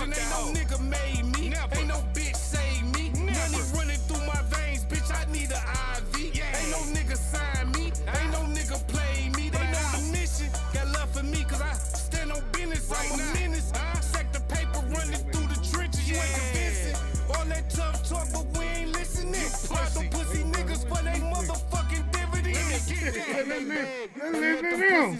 Listen, ain't no nigga made me. Ain't no bitch save me. Money running through my veins, bitch, I need an IV. Ain't no nigga sign me. Ain't no nigga play me. They know the mission. Got love for me, cause I stand on business. I'm a menace. Sack the paper running through the trenches. You ain't convincing. All that tough talk, but we ain't listening. Pop them pussy niggas for they motherfucking dividends.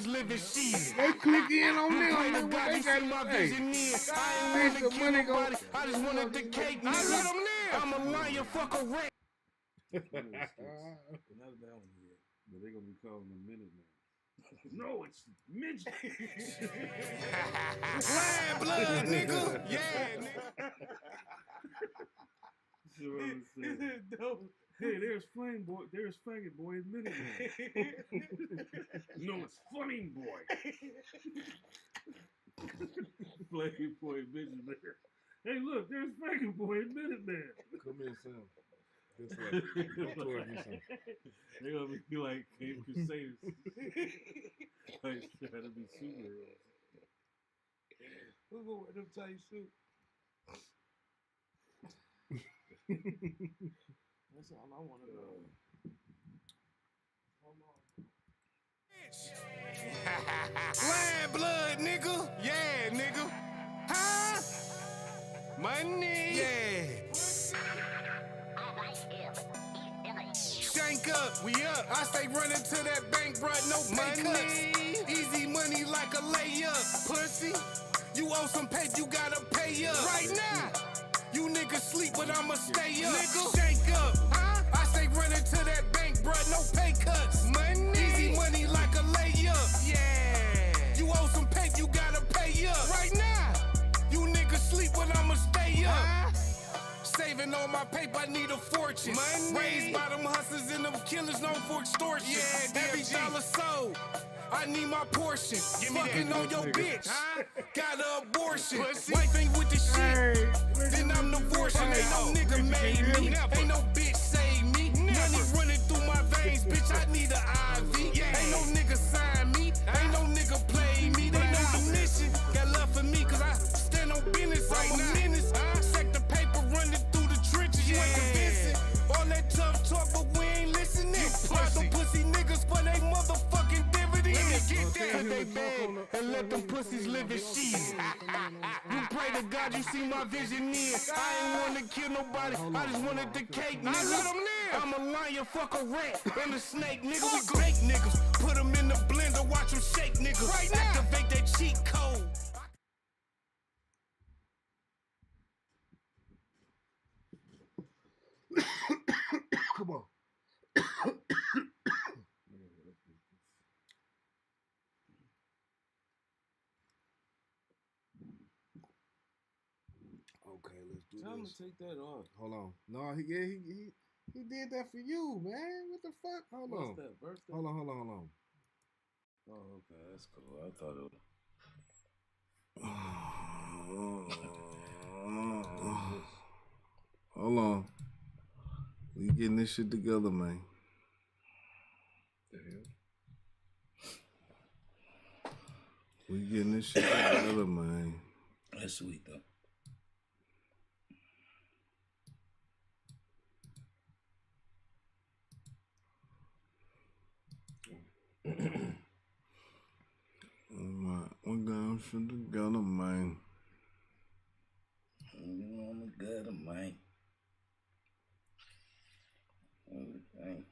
Living shit. They click in on them. God, you see my vision in. I ain't wanna kill nobody. I just wanted the cake, nigga. I let them live. I'm a lion, fuck a rat. Not that one yet, but they're gonna be calling them Minute Man. No, it's midget. Lion blood, nigga. Yeah, nigga. No. Hey, there's Flame Boy. There's Faggot Boy and Minute Man. No, it's Flaming Boy. Flame Boy and Midget Man. Hey, look, there's Faggot Boy and Minute Man. Come here, Sam. This way. Come toward me, Sam. They're gonna be like Cape Crusaders. Like trying to be superheroes. Who's gonna wear them tight suits? That's all I want to know. Lion blood, nigga. Yeah, nigga. Huh? Money. Yeah. Shank up, we up. I stay running to that bank, bruh, no pay cuts. Easy money like a layup. Pussy, you owe some pay, you gotta pay up. Right now, you niggas sleep, but I'ma stay up. Nigga, shank up. I stay running to that bank, bruh, no pay cuts. Easy money like a layup. Yeah. You owe some pay, you gotta pay up. Right now, you niggas sleep, but I'ma stay up. Saving all my paper, I need a fortune. Raised by them hustlers and them killers known for extortion. Yeah, every dollar sold, I need my portion. Fucking on your bitch, got an abortion. Wife ain't with the shit, then I'm divorcing. Ain't no nigga made me, ain't no bitch save me. Money running through my veins, bitch, I need an IV. Ain't no nigga sign me, ain't no nigga play me. They know the mission, got love for me, cause I stand on business. I'm a menace, sack the paper running through the trenches. You ain't convincing. All that tough talk, but we ain't listening. Pop them pussy niggas for they motherfucking dividends. Get that they bad and let them pussies live in shit. You pray to God you see my vision in. I ain't wanna kill nobody, I just wanted the cake, nigga. I let them live. I'm a lion, fuck a rat, and a snake, nigga. We bake niggas, put them in the blender, watch them shake, nigga. Right now, activate that cheat code. Come on. Okay, let's do Tell him this. to take that off. Hold on. No, he did that for you, man. What the fuck? Hold What's on. that, birthday? Hold on. Oh, okay, that's cool. I thought it was. Hold on. We getting this shit together, man. The hell? We getting this shit together, man. That's sweet, though. We got shit together, man. You want to get him, man. Okay.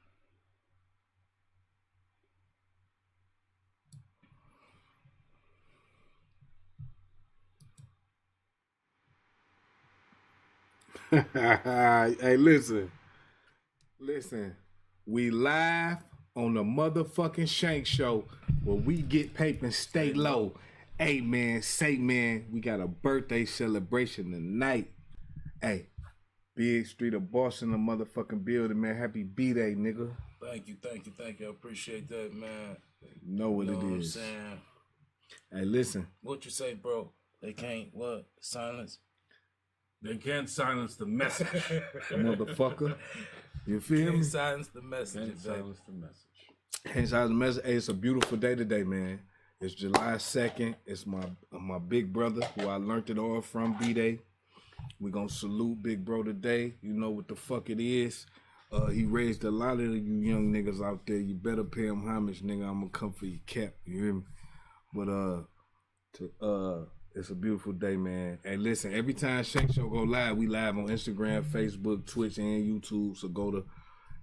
Hey, listen. We live on the motherfucking Shank Show where we get paper and stay low. Hey, man, we got a birthday celebration tonight. Hey, Big Street of Boston, the motherfucking building, man. Happy B-Day, nigga. Thank you. I appreciate that, man. You know what You know it what I'm is. saying? Hey, listen. What you say, bro? They can't, what? Silence? They can't silence the message. Motherfucker. You feel me? Silence the message, Can't silence the message. Can't silence the message. Hey, it's a beautiful day today, man. It's July 2nd. It's my big brother who I learned it all from, B-Day. We gonna salute Big Bro today. You know what the fuck it is. He raised a lot of you young niggas out there. You better pay him homage, nigga. I'm gonna come for your cap. You hear me? But it's a beautiful day, man. Hey, listen, every time Shank Show go live, we live on Instagram, Facebook, Twitch, and YouTube. So go to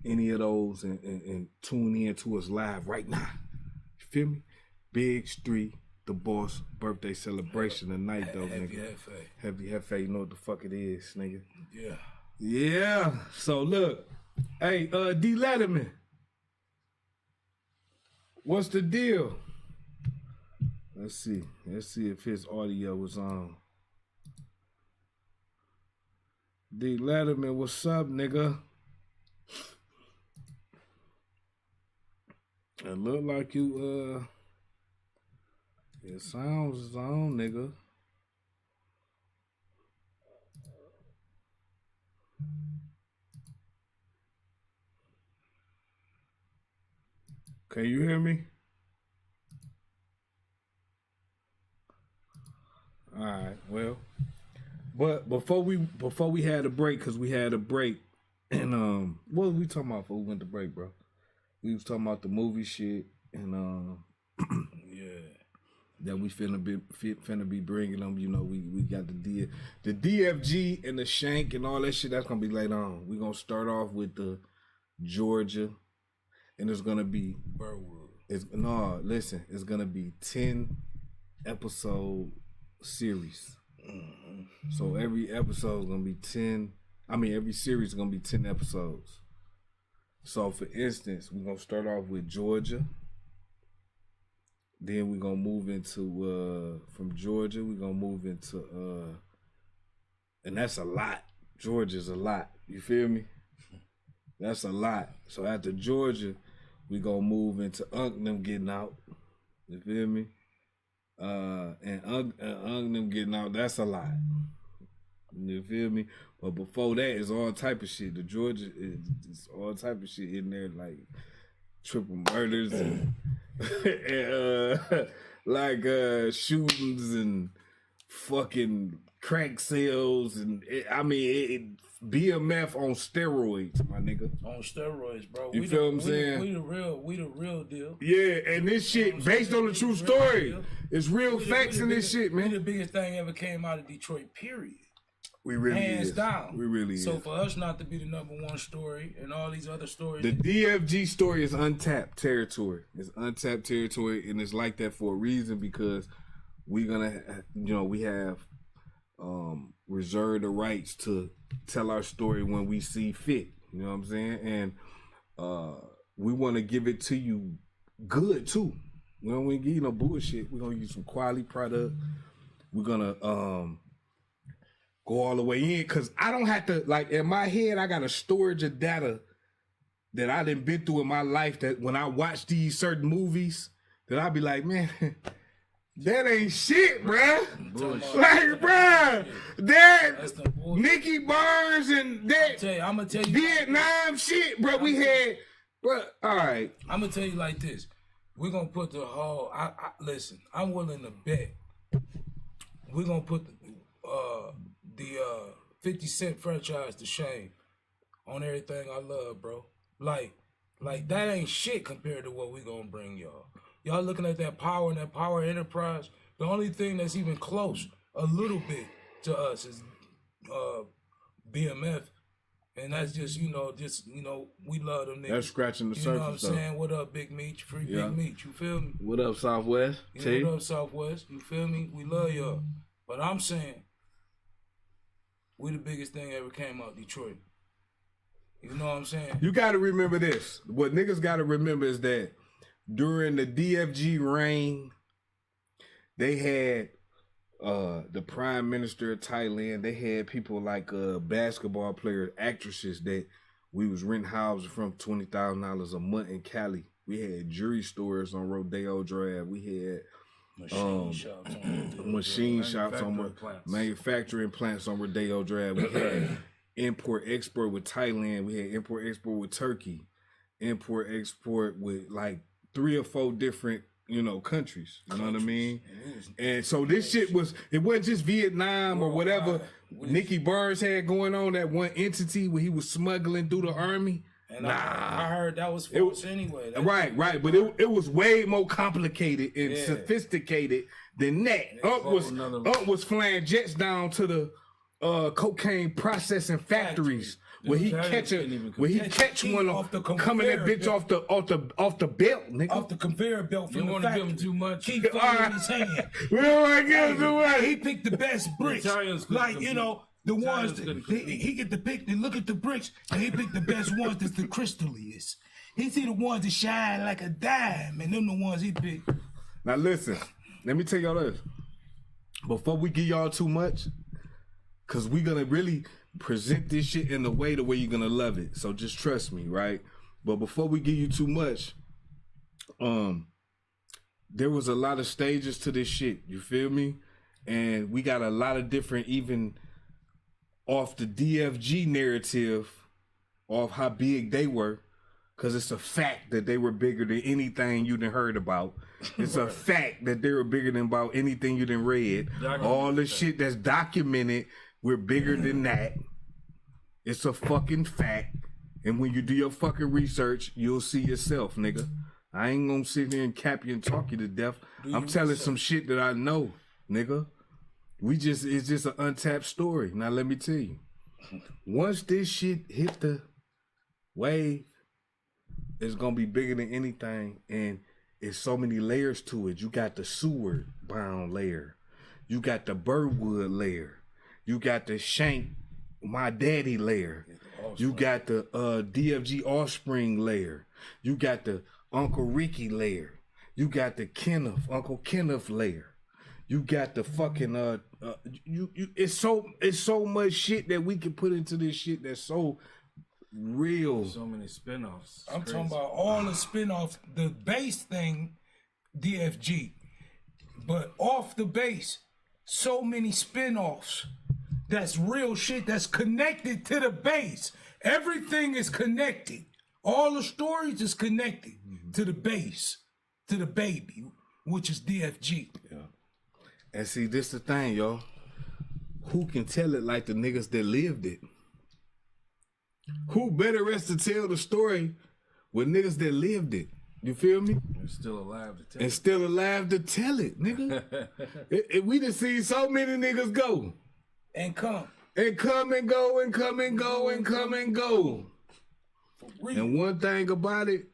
any of those and tune in to us live right now. You feel me? Big Street, the boss birthday celebration tonight, though, nigga. Heavy Hefe, you know what the fuck it is, nigga. Yeah. Yeah. So look, hey, D Letterman, what's the deal? Let's see if his audio was on. D Letterman, what's up, nigga? It look like you your sounds is on, nigga. Can you hear me? All right, well, but before we had a break, cause we had a break, and what was we talking about before we went to break, bro? We was talking about the movie shit, and Yeah. that we finna be bringing them. You know, we got the DFG and the Shank and all that shit. That's gonna be later on. We gonna start off with the Georgia, and it's gonna be Burwood. It's gonna be 10 episode series. So every episode is gonna be 10. I mean, every series is gonna be 10 episodes. So for instance, we're gonna start off with Georgia. Then we're gonna move into from Georgia, we're gonna move into and that's a lot. Georgia's a lot. You feel me? That's a lot. So after Georgia, we gonna move into them getting out. You feel me? And them getting out, that's a lot. You feel me? But before that, it's all type of shit. The Georgia is all type of shit in there, like triple murders and, and shootings and fucking crack sales and BMF on steroids, my nigga. On steroids, bro. You feel what I'm saying? We the real deal. Yeah, and this shit based on the true story. It's real facts in this shit, man. We the biggest thing ever came out of Detroit, period. We really Hands is. down. We really So is. for us not to be the number one story and all these other stories. The DFG story is untapped territory. It's untapped territory, and it's like that for a reason because we have reserved the rights to tell our story when we see fit. You know what I'm saying? And we want to give it to you good too. We don't want to give you no bullshit. We're gonna use some quality product. We're gonna go all the way in because I don't have to, like, in my head I got a storage of data that I done been through in my life that when I watch these certain movies that I be like, man, that ain't shit, bruh. Bullshit. Like, bruh, that That's the bullshit. Nicky Barnes and that I'm gonna tell you Vietnam shit, bruh. We had, bruh. All right, I'm gonna tell you like this. We're gonna put the whole. Listen. I'm willing to bet. We're gonna put the 50 Cent franchise to shame on everything I love, bro. Like that ain't shit compared to what we gonna bring y'all. Y'all looking at that power and that power enterprise. The only thing that's even close a little bit to us is BMF. And that's just, we love them niggas. that's scratching the You know what I'm surface though. saying? What up, Big Meat? Free Yeah. Big Meat. You feel me? What up, Southwest? T? What up, Southwest? You feel me? We love y'all. But I'm saying, we the biggest thing ever came out of Detroit. You know what I'm saying? You got to remember this. What niggas got to remember is that during the DFG reign, they had the Prime Minister of Thailand. They had people like basketball players, actresses that we was renting houses from $20,000 a month in Cali. We had jewelry stores on Rodeo Drive. We had machine shops on manufacturing plants on Rodeo Drive. We had import export with Thailand. We had import export with Turkey. Import export with like 3 or 4 different countries. You know what I mean? And it was- And so this shit it wasn't just Vietnam or whatever Nicky Burns had going on, that one entity where he was smuggling through the army. And I heard that was false anyway. Right. But it was way more complicated and sophisticated than that. Up was flying jets down to the cocaine processing factories where he catch one off the coming that bitch off the belt, nigga. Off the conveyor belt from You the want to give factory. him too much? Keep falling in his hand. We don't want to give too much. He picked the best bricks. Italians couldn't Like, compete. the Italians ones couldn't that he get to pick, they look at the bricks, and he picked the best ones that's the crystalliest. He see the ones that shine like a dime, and them the ones he picked. Now listen, let me tell y'all this. Before we give y'all too much, cause we gonna really present this shit in the way you're gonna love it. So just trust me, right? But before we give you too much, there was a lot of stages to this shit. You feel me? And we got a lot of different, even off the DFG narrative, of how big they were. Cause it's a fact that they were bigger than anything you done heard about. It's a fact that they were bigger than about anything you done read. All the shit that's documented, we're bigger than that. It's a fucking fact. And when you do your fucking research, you'll see yourself, nigga. I ain't gonna sit here and cap you and talk you to death. I'm telling some shit that I know, nigga. It's just an untapped story. Now let me tell you. Once this shit hit the wave, it's gonna be bigger than anything, and it's so many layers to it. You got the Seward bound layer, you got the Birdwood layer, you got the Shank my daddy layer, you got the DFG offspring layer, you got the Uncle Ricky layer, you got the Uncle Kenneth layer, you got the fucking it's so much shit that we can put into this shit that's so real. So many spinoffs. I'm talking about all the spinoffs, the base thing, DFG. But off the base, so many spinoffs. That's real shit that's connected to the base. Everything is connected. All the stories is connected to the base, to the baby, which is DFG. Yeah. And see, this the thing, y'all. Who can tell it like the niggas that lived it? Who better us to tell the story with niggas that lived it? You feel me? They're still alive to tell. And still alive to tell it, nigga. We done seen so many niggas go. And come. And come and go and come and go and come and go. And one thing about it,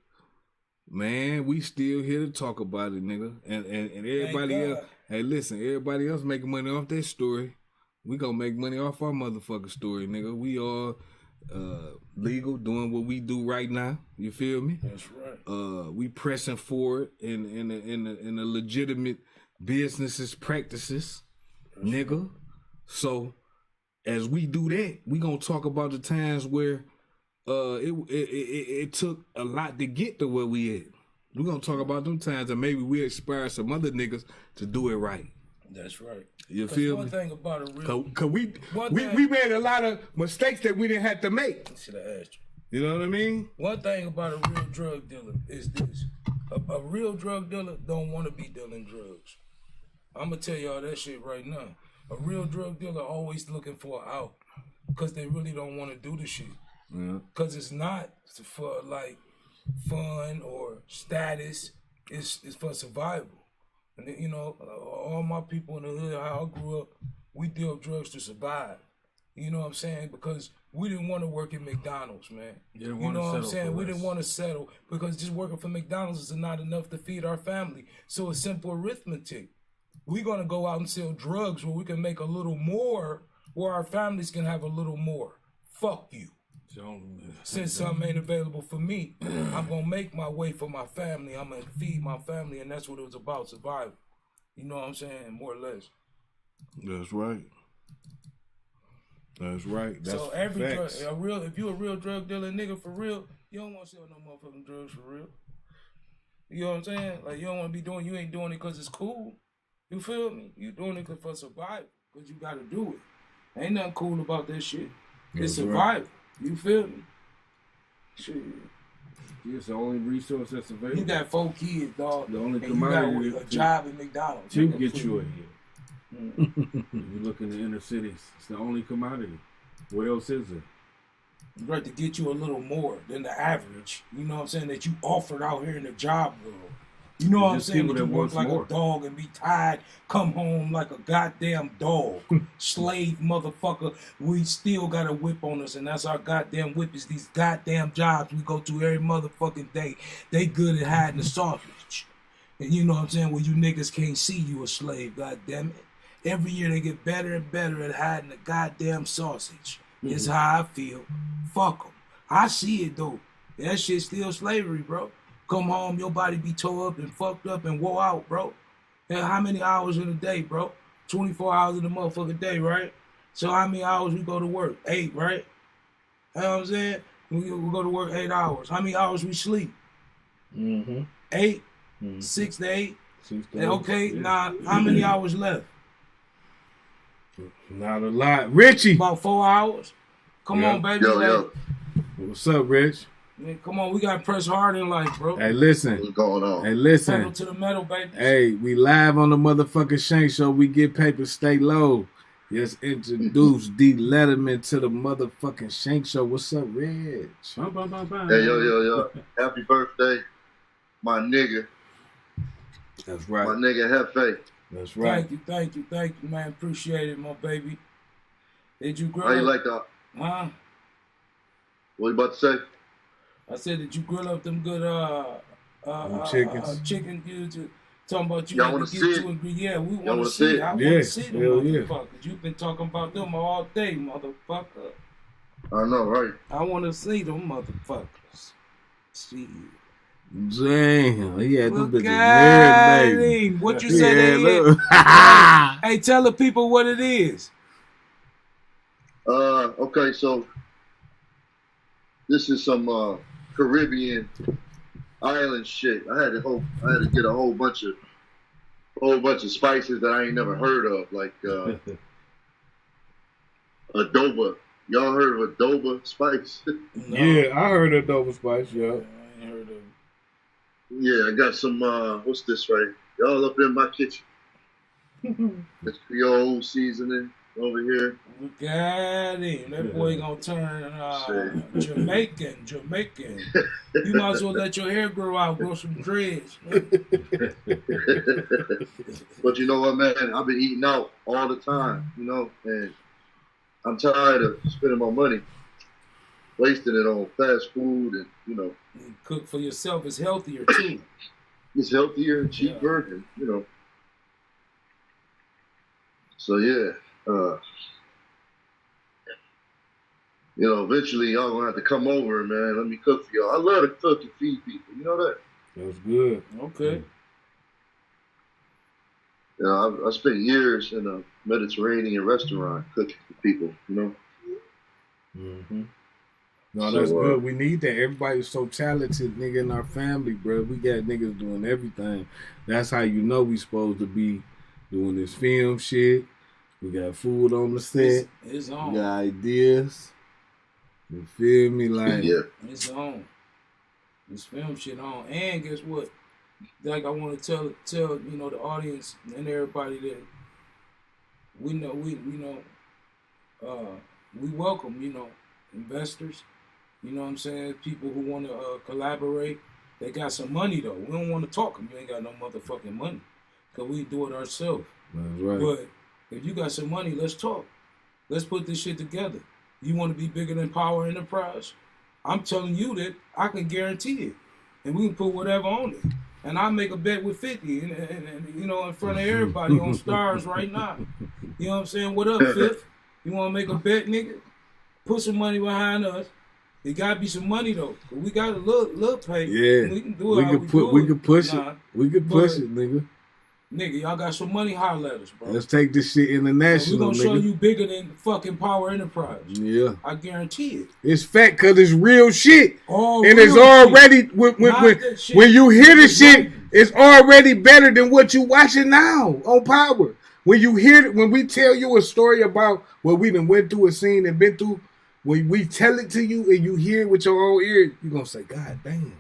man, we still here to talk about it, nigga. And everybody else, hey, listen, everybody else making money off that story. We gonna make money off our motherfucking story, nigga. We all legal, doing what we do right now. You feel me? That's right. We pressing forward in the legitimate businesses practices, nigga. So as we do that, we gonna talk about the times where it took a lot to get to where we at. We gonna talk about them times and maybe we inspire some other niggas to do it right. That's right. You feel one me? thing about a real... Cause we made a lot of mistakes that we didn't have to make. Should have asked you. You know what I mean? One thing about a real drug dealer is this. A real drug dealer don't want to be dealing drugs. I'm going to tell y'all that shit right now. A real drug dealer always looking for an out because they really don't want to do the shit. Yeah. Because it's not for, like, fun or status. It's for survival. And, you know, all my people in the hood, how I grew up, we deal drugs to survive. You know what I'm saying? Because we didn't want to work at McDonald's, man. You know what I'm saying? We didn't want to settle because just working for McDonald's is not enough to feed our family. So it's simple arithmetic. We're going to go out and sell drugs where we can make a little more, where our families can have a little more. Fuck you. Since something ain't available for me, I'm going to make my way for my family. I'm going to feed my family, and that's what it was about, survival. You know what I'm saying? More or less. That's right. That's right. That's so every facts. if you a real drug dealer nigga for real, you don't want to sell no motherfucking drugs for real. You know what I'm saying? Like, you don't want to be doing, you ain't doing it because it's cool. You feel me? You doing it for survival, because you got to do it. Ain't nothing cool about that shit. It's survival. Right. You feel me? Shit. It's the only resource that's available. You got 4 kids, dog. The only and commodity you got a to- job at McDonald's. to You got get food. you in here. If you look in the inner cities, it's the only commodity. What else is there? Right, to get you a little more than the average. You know what I'm saying? That you offered out here in the job world. You know what I'm There's saying? people That you that work wants like more. a dog and be tired, come home like a goddamn dog. Slave motherfucker. We still got a whip on us, and that's our goddamn whip is these goddamn jobs we go to every motherfucking day. They good at hiding the sausage. And you know what I'm saying? Well, you niggas can't see you a slave, goddamn it. Every year they get better and better at hiding the goddamn sausage. It's how I feel. Fuck them. I see it though. That shit's still slavery, bro. Come home, your body be tore up and fucked up and wore out, bro. And how many hours in a day, bro? 24 hours in a motherfucking day, right? So how many hours we go to work? 8, right? You know what I'm saying? We go to work 8 hours. How many hours we sleep? 8? 6 to 8? Okay, now how many hours left? Not a lot. Richie, About 4 hours? Come Yeah. on, baby. Yo, what's up, Rich? Man, come on, we gotta press hard in life, bro. Hey, listen. what's going on? Hey, Pedal listen. to the metal, baby. Hey, we live on the motherfucking Shank Show. We get paper, stay low. Yes, introduce D. Letterman to the motherfucking Shank Show. What's up, Rich? Hey, yo. Happy birthday, my nigga. That's My right. nigga Hefe. That's right. Thank you, man. Appreciate it, my baby. Did you grill How you up? like that? Huh? What you about to say? I said, did you grill up them good chickens? chicken you talking about you Y'all had wanna to see get it? to and yeah, we Y'all want wanna to see see it? it. I want Yeah, to see them hell yeah. motherfuckers. You've been talking about them all day, motherfucker. I know, right? I want to see them motherfuckers. See. Damn. He had them Look bitches at marinating. him. What you said they is? look. Hey, tell the people what it is. Okay, so this is some Caribbean island shit. I had to get a whole bunch of spices that I ain't never heard of, like adobo. Y'all heard of adobo spice? No, Yeah, I heard of Dover Spice, yeah. I ain't heard of it. Yeah, I got some. What's this right? Y'all up in my kitchen. It's Creole seasoning over here. Look at him. That boy gonna turn Jamaican. You might as well let your hair grow out, grow some dreads. But you know what, man? I've been eating out all the time, you know, and I'm tired of spending my money, wasting it on fast food, and you know, Cook for yourself is healthier too. it's healthier and cheaper, and you know. So yeah, you know, eventually y'all gonna have to come over, man. Let me cook for y'all. I love to cook and feed people. You know that? That's good. Okay. You know, I spent years in a Mediterranean restaurant cooking for people. You know. Mm-hmm. No, that's So, good. We need that. Everybody's so talented, nigga, in our family, bro. We got niggas doing everything. That's how you know we supposed to be doing this film shit. We got food on the set. It's We on. got ideas. You feel me? Like, Yeah. It's on. This film shit on. And guess what? Like I want to tell you know the audience and everybody that we welcome, you know, investors. You know what I'm saying? People who want to collaborate. They got some money though. We don't want to talk if you ain't got no motherfucking money. Cause we do it ourselves. that's right. But if you got some money, let's talk. Let's put this shit together. You want to be bigger than Power Enterprise? I'm telling you that I can guarantee it. And we can put whatever on it. And I make a bet with 50 and you know, in front of everybody on Stars right now. You know what I'm saying? What up, Fifth? You want to make a bet, nigga? Put some money behind us. It got to be some money, though. We got a little pay. Yeah. We can do it We how could we put. do We it. could push Nah. it. We could push But- it, nigga. Nigga, y'all got some money, holler at us, bro. Let's take this shit We're international, going to show nigga. you bigger than fucking Power Enterprise. Yeah, I guarantee it. it's fat because it's real shit, Oh, and it's real already shit. when Not that shit. when you hear the It's shit, right. it's already better than what you watching now on Power. When you hear it, when we tell you a story about what we done went through and seen and been through, when we tell it to you and you hear it with your own ear, you're gonna say, God damn.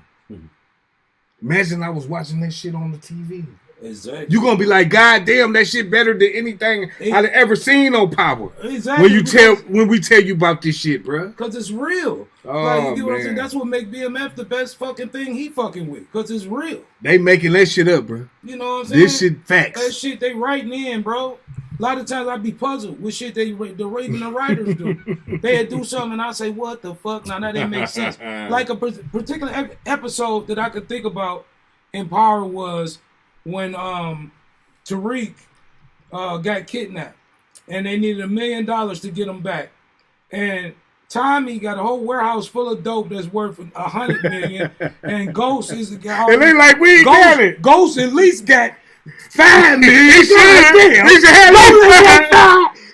Imagine I was watching that shit on the TV. Exactly. You're gonna be like, God damn, that shit better than anything I've ever seen on Power. Exactly. When we tell you about this shit, bro. Because it's real. Oh, like, you get what I'm saying? man. That's what make BMF the best fucking thing he fucking with. Because it's real. They making that shit up, bro. You know what I'm saying? This shit facts. That shit they writing in, bro. A lot of times I be puzzled with shit the Raven and writers do. They do something and I say, what the fuck? Now that didn't make sense. Like a particular episode that I could think about in Power was when Tariq got kidnapped and they needed $1 million to get him back. And Tommy got a whole warehouse full of dope that's worth $100 million, and Ghost is the guy. And they like, we ain't got it. Ghost at least got $5 million. He should have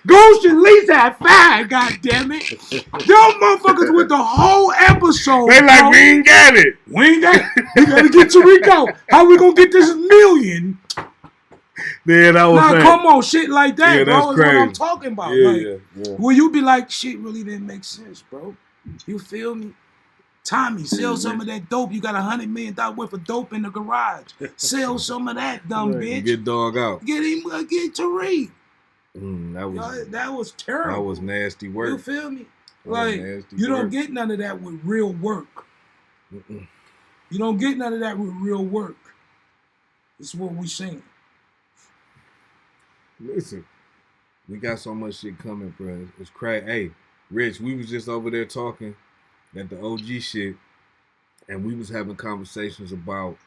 Ghost at least had 5. God damn it! Them motherfuckers with the whole episode. They like, bro. we ain't got it. We ain't got it. We gotta get Tariq out. How we gonna get this $1 million? Yeah, that was Now, come on, shit like that, Yeah, bro, that's is crazy. what I'm talking about. Yeah, like, yeah. will you be like, shit really didn't make sense, bro? You feel me? Tommy, sell some of that dope. You got $100 million worth of dope in the garage. Sell some of that, dumb bitch. Get dog out. Get him, get Tariq. That was terrible. That was nasty work. You feel me? That was Like, nasty you don't work. get none of that with real work. You don't get none of that with real work. It's what we saying. Listen, we got so much shit coming, bro. It's crazy. Hey, Rich, we was just over there talking at the OG shit, and we was having conversations about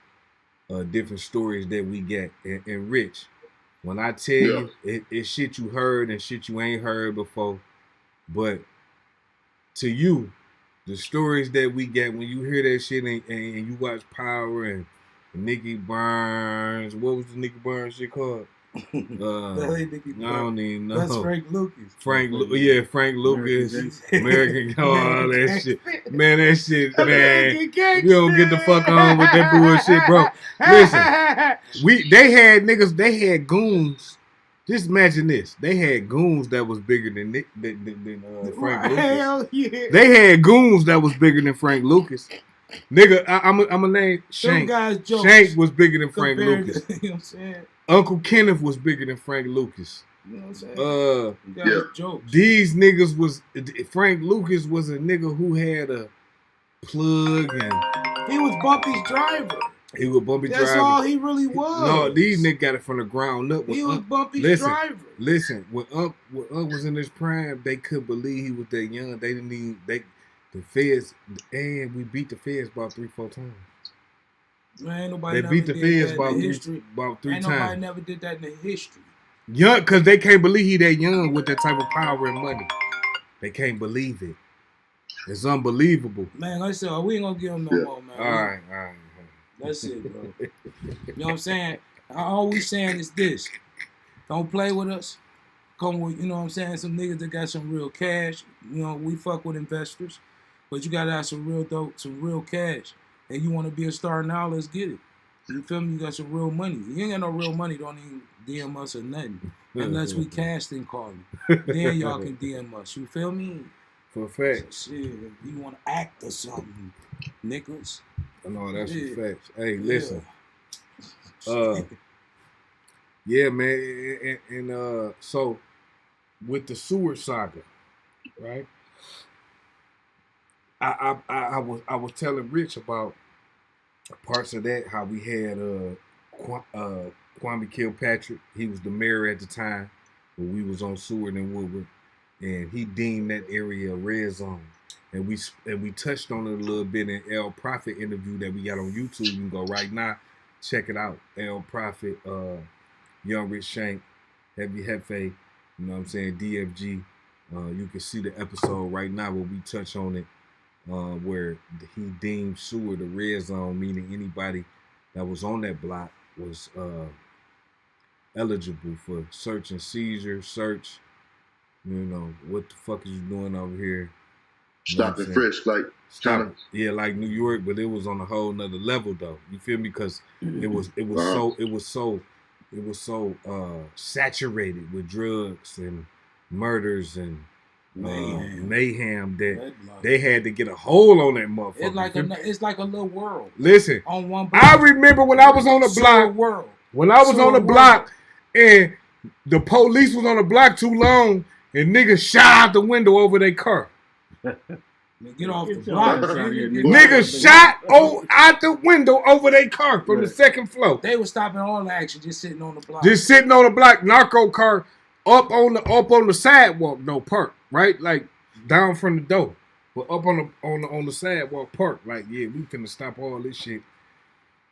different stories that we get. And Rich, when I tell you, it's shit you heard and shit you ain't heard before, but to you, the stories that we get when you hear that shit and you watch Power and Nicky Burns, what was the Nicky Burns shit called? I don't even know. That's Frank Lucas. Frank Lucas, American all that shit. Man, that shit, man. You don't get the fuck on with that bullshit, bro. Listen, they had goons. Just imagine this. They had goons that was bigger than Frank Lucas. Hell yeah. They had goons that was bigger than Frank Lucas. Nigga, I'm a name Shank. Shank was bigger than Frank Lucas. You know what I'm saying? Uncle Kenneth was bigger than Frank Lucas. You know what I'm saying? Jokes. These niggas was Frank Lucas was a nigga who had a plug and he was Bumpy's driver. He was Bumpy's driver. That's all he really was. No, these niggas got it from the ground up. He was Bumpy's driver. Listen, when Unc was in his prime, they couldn't believe he was that young. They didn't even the feds, and we beat the feds about 3-4 times. Man, nobody they beat the feds about three Ain't times. Nobody never did that in the history. Young, cause they can't believe he that young with that type of power and money. They can't believe it. It's unbelievable. Man, like I said, we ain't gonna give him no more, man. All right. That's it, bro. You know what I'm saying? All we saying is this: don't play with us. Come with, you know what I'm saying? Some niggas that got some real cash. You know, we fuck with investors, but you gotta have some real dope, some real cash. And you want to be a star now? Let's get it. You feel me? You got some real money. You ain't got no real money, don't even DM us or nothing. Unless we casting call you. Then y'all can DM us. You feel me? For a fact. Shit, you want to act or something, niggas. No, that's a fact. Hey, listen. Yeah, man. And so with the sewer saga, right? I was telling Rich about parts of that, how we had Kwame Kilpatrick. He was the mayor at the time when we was on Seward and Woodward, and he deemed that area a red zone. And we touched on it a little bit in El Prophet interview that we got on YouTube. You can go right now, check it out. El Prophet, Young Rich Shank, Heavy Hefe, you know what I'm saying, DFG. You can see the episode right now where we touch on it. Where he deemed Seward a red zone, meaning anybody that was on that block was eligible for search and seizure, search. You know, what the fuck is you doing over here? Stop and frisk, like stop. Yeah, like New York, but it was on a whole nother level though. You feel me? Because it was so saturated with drugs and murders and mayhem that That block. they had to get a hold on that motherfucker. It's like a little world Listen, on one block. I remember when I was on the Sewer block. world. When I was Sewer on the world. block and the police was on the block too long and niggas shot out the window over their car. Get off the Get your block. ass out here, nigga. Niggas shot out the window over their car from the second floor. They were stopping all the action just sitting on the block. Just sitting on the block, narco car up on the sidewalk, no park, right? Like down from the door. But up on the sidewalk park. Like, yeah, we finna stop all this shit.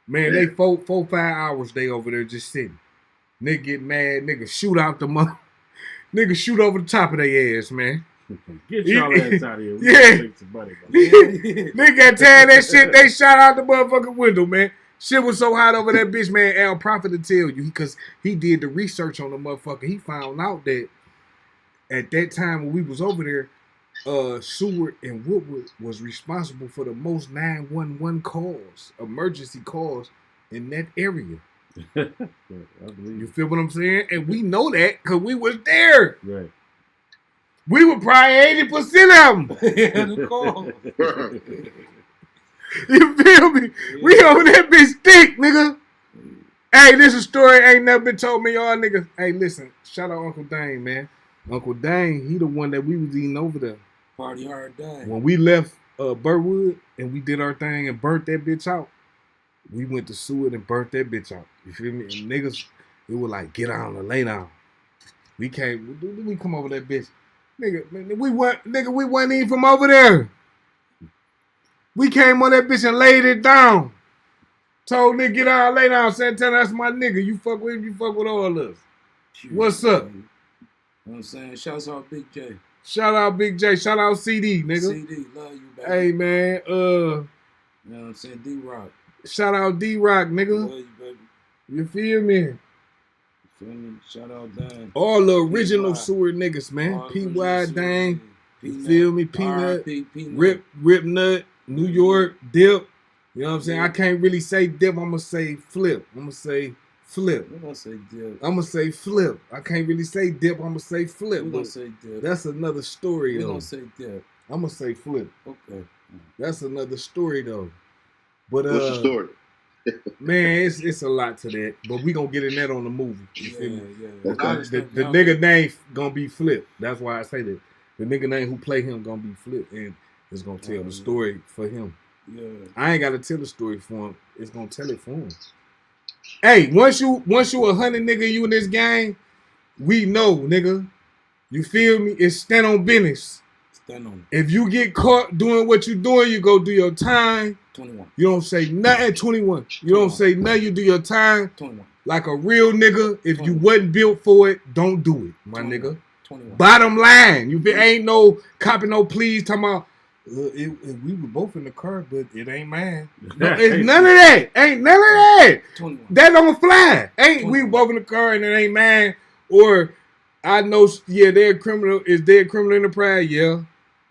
Man, they 4-5 hours they over there just sitting. Nigga get mad, nigga shoot out the mother. Nigga shoot over the top of their ass, man. Get y'all ass out of here. We Yeah. gotta make some money, bro. Nigga got tired of that shit. They shot out the motherfucking window, man. Shit was so hot over that bitch, man. Al Prophet to tell you, because he did the research on the motherfucker. He found out that at that time when we was over there, Seward and Woodward was responsible for the most 911 calls, emergency calls in that area. Yeah, I believe You it. feel what I'm saying? And we know that because we was there. Right. We were probably 80% of them. The call. You feel me? We over that bitch thick, nigga. Hey, this is a story ain't never been told me, y'all niggas. Hey, listen, shout out Uncle Dane, man. Uncle Dane, he the one that we was eating over there. Party hard day. When we left Burwood and we did our thing and burnt that bitch out, we went to Seward and burnt that bitch out. You feel me? And niggas, it was like, get on and lay down. We come over that bitch. Nigga, man, we wasn't even from over there. We came on that bitch and laid it down. Told nigga, get out, lay down. Santana, that's my nigga. You fuck with him, you fuck with all of us. What's up? You know what I'm saying? Shouts out Big J. Shout out Big J. Shout out CD, nigga. CD, love you, baby. Hey, man. You know what I'm saying? D-Rock. Shout out D-Rock, nigga. Love you, baby. You feel me? You feel me? Shout out Dan. All the original P.Y. Seward niggas, man. All P.Y. original Dang. Peanut, You feel me? Peanut. R.I.P. Peanut. Rip Nut. New York. Dip. You know what I'm saying? I can't really say Dip. I'm going to say Flip. I'm going to say Flip. We're gonna say Dip. I'm going to say Flip. I can't really say Dip. I'm going to say Flip. We're gonna But say Dip. that's another story, We're though. gonna say Dip. I'm going to say Flip. Okay. That's another story, though. But, What's the story? man, it's a lot to that. But we going to get in that on the movie. You feel me? Yeah. Okay. The nigga name gonna be Flip. That's why I say that. The nigga name who play him gonna be Flip, and it's gonna tell the story for him. Yeah. I ain't gotta tell the story for him. It's gonna tell it for him. Hey, once you 100 nigga, you in this gang, we know, nigga. You feel me? It's stand on business. Stand on If you get caught doing what you doing, you go do your time. 21. You don't say nothing. 21. You don't say nothing. You do your time 21. like a real nigga. If you wasn't built for it, don't do it, my nigga. 21. Bottom line, you ain't no copy, no please. Talking about we were both in the car, but it ain't mine. No, it's none of that. Ain't none of that. 21. That don't fly. Ain't we both in the car and it ain't mine? Or I know, yeah, they're a criminal. Is there a criminal enterprise? Yeah,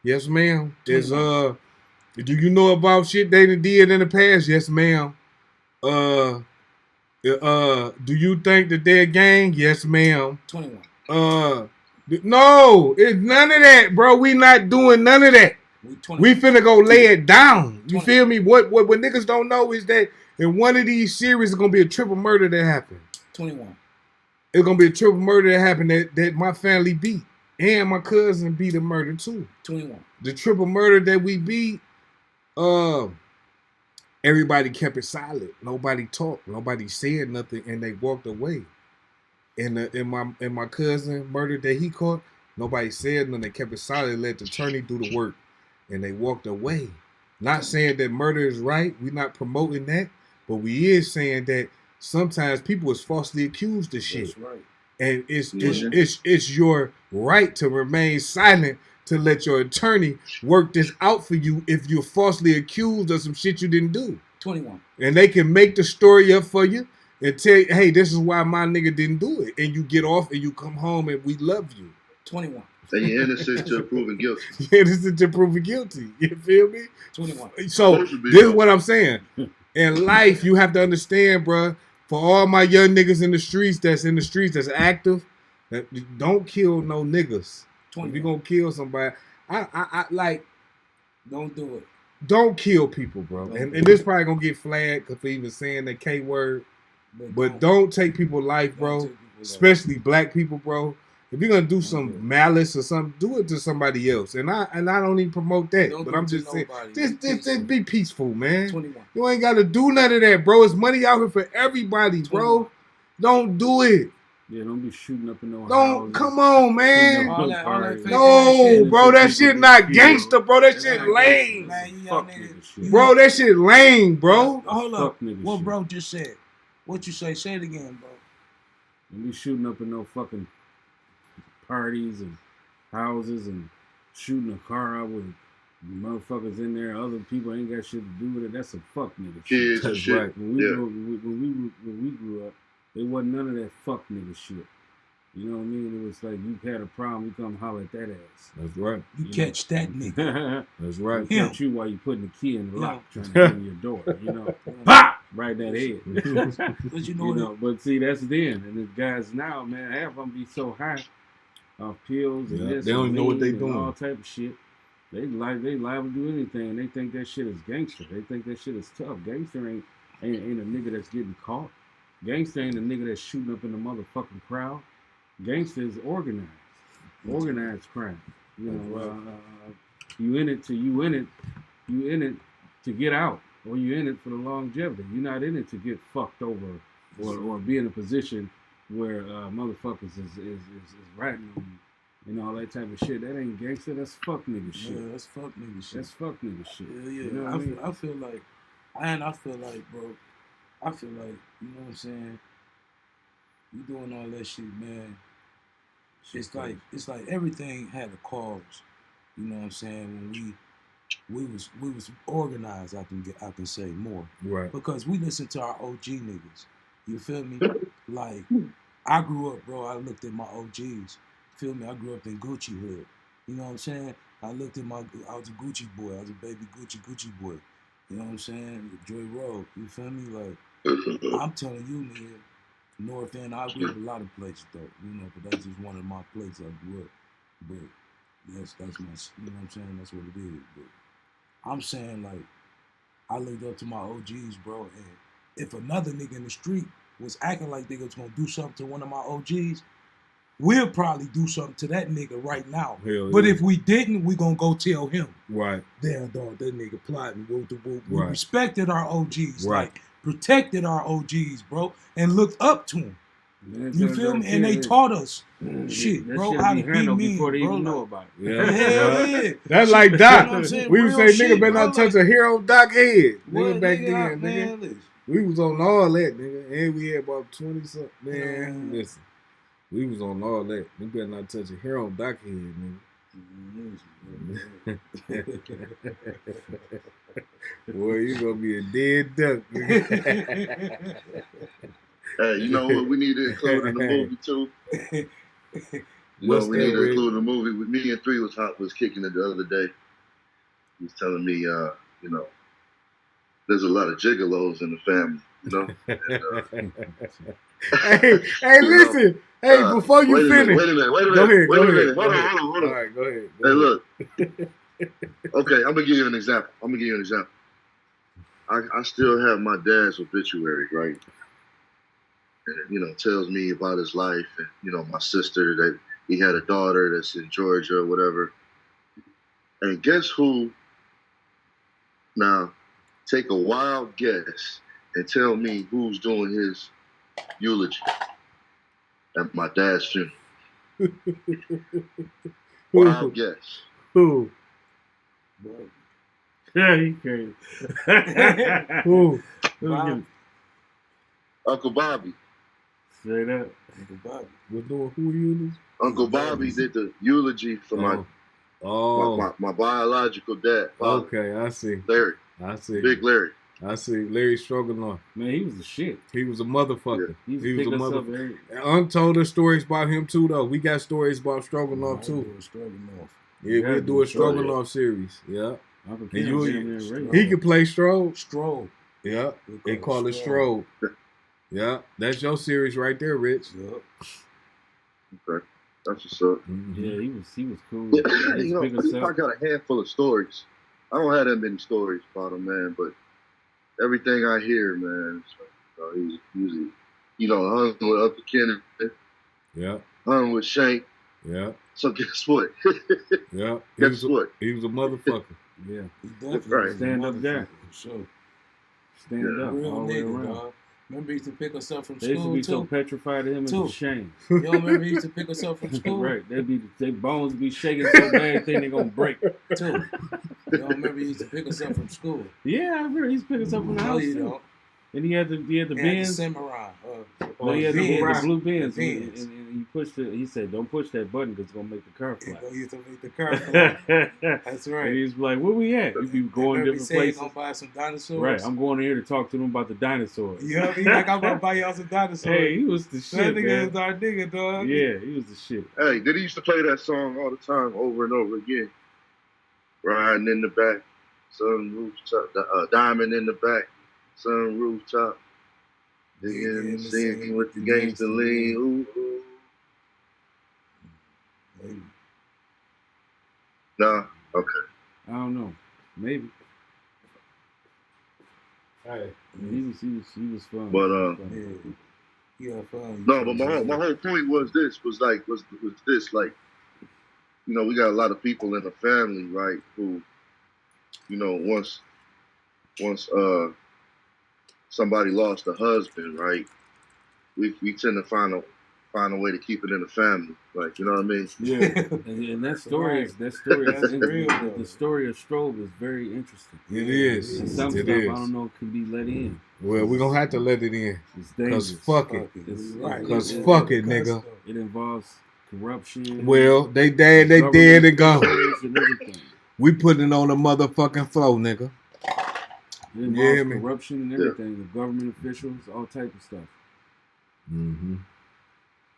yes, ma'am. Is do you know about shit they done did in the past? Yes, ma'am. Do you think that they're a gang? Yes, ma'am. 21. No, it's none of that, bro. We not doing none of that. We 21. We finna go lay it down. You 20. feel me? What niggas don't know is that in one of these series, it's gonna be a triple murder that happened. 21. It's gonna be a triple murder that happened that my family beat. And my cousin beat a murder too. 21. The triple murder that we beat, everybody kept it silent. Nobody talked. Nobody said nothing, and they walked away. And my cousin murder that he caught, nobody said nothing. They kept it silent. Let the attorney do the work, and they walked away. Not saying that murder is right. We're not promoting that, but we is saying that sometimes people is falsely accused of shit. That's right. And it's your right to remain silent, to let your attorney work this out for you if you're falsely accused of some shit you didn't do. 21. And they can make the story up for you and tell you, hey, this is why my nigga didn't do it. And you get off and you come home and we love you. 21. And you're innocent to proven guilty. Yeah, this is to prove you guilty. You feel me? 21. So this is what I'm saying. In life, you have to understand, bruh, for all my young niggas in the streets that's active, that don't kill no niggas. If you're gonna kill somebody, I like. Don't do it. Don't kill people, bro. And this probably gonna get flagged for even saying the K word. But don't take people's life, bro. Especially black people, bro. If you're gonna do some malice or something, do it to somebody else. And I don't even promote that. But I'm just saying, just be peaceful, man. 21. You ain't gotta do none of that, bro. It's money out here for everybody, bro. 21. Don't do it. Yeah, don't be shooting up in no Don't houses. come on, man. All that fake No, ass bro, that shit. shit not gangster, bro. That shit not lame. Man, you Fuck young nigga niggas. shit. Bro, that shit lame, bro. Hold up. Fuck nigga What shit. bro just said? What you say? Say it again, bro. Don't be shooting up in no fucking parties and houses and shooting a car out with motherfuckers in there. Other people ain't got shit to do with it. That's some fuck nigga shit. Kids and That's shit. right. When we, Yeah. when we grew up, there wasn't none of that fuck nigga shit. You know what I mean? It was like you had a problem, you come holler at that ass. That's right. You catch that nigga. That's right. Him. Catch you while you putting the key in the lock, Yeah. trying to get in your door. You know, pop right in that head. Cause you know, You what know, but see, that's then. And the guys now, man, half of them be so high off pills and Yeah, this they don't and know what they lean and doing. all type of shit. They liable to do anything. They think that shit is gangster. They think that shit is tough. Gangster ain't a nigga that's getting caught. Gangster ain't a nigga that's shooting up in the motherfucking crowd. Gangster is organized crime. You know, you in it to get out, or you in it for the longevity. You're not in it to get fucked over, or be in a position where motherfuckers is ratting on you and all that type of shit. That ain't gangster. That's fuck nigga shit. yeah, that's fuck nigga shit. That's fuck nigga shit. Yeah, yeah. You know what I mean? I feel like, bro, I feel like, you know what I'm saying? You doing all that shit, man. It's like everything had a cause. You know what I'm saying? When we was organized, I can say more. Right. Because we listen to our OG niggas. You feel me? Like, I grew up, bro, I looked at my OGs. Feel me? I grew up in Gucci hood. You know what I'm saying? I was a Gucci boy. I was a baby Gucci boy. You know what I'm saying? Dre Road. You feel me? Like, I'm telling you, nigga, North End, I grew up a lot of places, though. You know, but that's just one of my places I grew up. But that's my, you know what I'm saying? That's what it is. But I'm saying, like, I looked up to my OGs, bro, and if another nigga in the street was acting like they was gonna do something to one of my OGs, we'll probably do something to that nigga right now. Hell But yeah. if we didn't, we gonna go tell him. Right. Damn, dog, that nigga plotting. We Right. respected our OGs, Right. like protected our OGs, bro, and looked up to them. Man, You that- feel that me? And they shit- taught us that shit, bro, shit how be to be handled mean, before they bro. even know Like, about it. Yeah. hell yeah. That's like You Doc. know what I'm saying? We would Real say, nigga, shit, better bro, not touch like- a hero Doc head. What, Nigga, back nigga, then, nigga. man, listen. We was on all that, nigga. And we had about 20 something. Man, Man. listen. We was on all that. You better not touch a hero Doc head, nigga. Boy, you gonna be a dead duck, nigga. Hey, you know what we need to include in the movie too? What's We that, need to Rick? include in the movie with me and 3 was kicking it the other day. He was telling me, you know, there's a lot of gigolos in the family, you know. And, hey, listen. Hey, before you wait a finish. minute. Go ahead. Wait a Go minute. ahead. Hold on. All right, go ahead. Hey, look. Okay, I'm gonna give you an example. I still have my dad's obituary, right? And you know, tells me about his life, and you know, my sister that he had a daughter that's in Georgia or whatever. And guess who? Now, take a wild guess and tell me who's doing his eulogy at my dad's funeral. Wild guess. Who? Yeah, he crazy. Who? Uncle Bobby. Straight up. Was doing who you? Uncle Bobby did the eulogy for my biological dad, father, Okay, I see. Larry, I see. Big Larry. I see. Larry Stroganoff. Man, he was the shit. He was a motherfucker. He He was a pick us up motherfucker. every, Untold us stories about him too, though. We got stories about Stroganoff too. Yeah, Yeah, we'll do a do Stroll. Stroganoff series. Yeah. Uncle And Kim you- damn near raped. He can play Strobe. Stroll. Yeah. They call it Strobe. Yeah. That's your series right there, Rich. Yep. Okay. That's what's up. Yeah, he was cool. Yeah, His you know, biggest I self. got a handful of stories. I don't have that many stories about him, man, but everything I hear, man, he's usually, hung with Upper Kennedy, Yeah, hung with Shank. yeah, So guess what? yeah. Guess what? He was a motherfucker. Yeah, He definitely Right. was a Stand up motherfucker, guy. for sure. stand Yeah. up Real all the way nigga, around. dog. Remember he used to pick us up from They used to school be so too? petrified of him, it's a Too. shame. You don't remember he used to pick us up from school? Right, their bones be shaking so bad, think they gonna break. Too. You don't remember he used to pick us up from school? Yeah, I remember he's picking us up from the No, house you too. don't. And he had the He had the Benz. Samurai. No, he had the blue Benz. The And, Benz. and he pushed it. He said, "Don't push that button because it's gonna make the car He fly." used to make the car fly. That's right. And he's like, "Where we at?" We be going Remember he different said he places. gonna buy some dinosaurs? Right, I'm going in here to talk to them about the dinosaurs. Yeah, he like, I'm gonna buy y'all some dinosaurs. Hey, he was the that shit, nigga man. was our nigga, dog. Yeah, he was the shit. Hey, did he used to play that song all the time, over and over again? Riding in the back, sun rooftop, diamond in the back, sun rooftop. Digging, singing with the gangster lean. Ooh, ooh. Maybe. Nah, okay. I don't know, maybe. Hey. He was fun. But, He was fun. Yeah. Yeah, fun. No, but my whole point was this, was this, like, we got a lot of people in the family, right, who, once somebody lost a husband, right, we tend to find a way to keep it in the family, like, you know what I mean? Yeah, and that story is That's real. real, The story of Strobe is very interesting. It is. And some It stuff is. I don't know can be let in. Well, we're gonna have to let it in. It's Cause dangerous. fuck it. Right. Cause fuck it, nigga. It involves corruption. Well, they dead and gone. officials and everything. We putting it on the motherfucking flow, nigga. It involves Yeah, man. corruption and everything. The government officials, all type of stuff. Mm-hmm.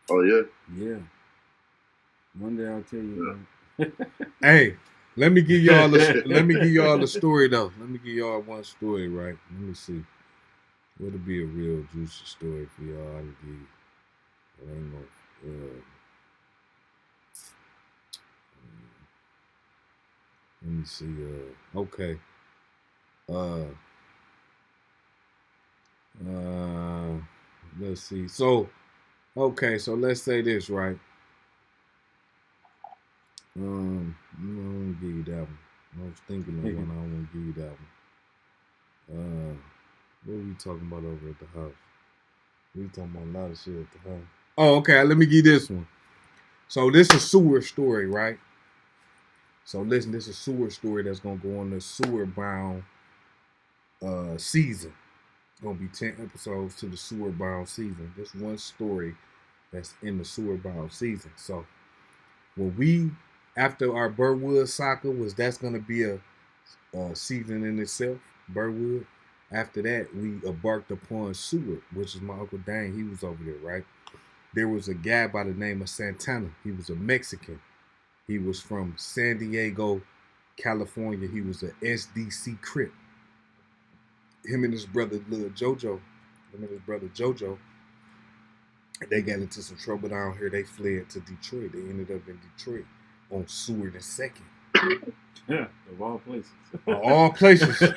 Oh, yeah? Yeah. One day I'll tell you. Man. Hey, let me give y'all the story though. Let me give y'all one story, right? Let me see. What'll be a real juicy story for y'all to give you? I ain't gonna, let me see. Okay. Let's see. So, okay. So let's say this, right? I don't want to give you that one. I was thinking of one. I don't want to give you that one. What were we talking about over at the house? We were talking about a lot of shit at the house. Oh, okay. Let me give you this one. So this is a sewer story, right? So listen, this is a sewer story that's gonna go on the sewer bound season. It's gonna be 10 episodes to the sewer bound season. This one story that's in the sewer bound season. So when we, after our Birdwood soccer that's gonna be a season in itself, Birdwood. After that, we embarked upon Seward, which is my Uncle Dane. He was over there, right? There was a guy by the name of Santana. He was a Mexican. He was from San Diego, California. He was a SDC Crip. Him and his brother, Lil Jojo, they got into some trouble down here. They fled to Detroit. They ended up in Detroit on Seward and 2nd. Yeah, of all places. Of all places.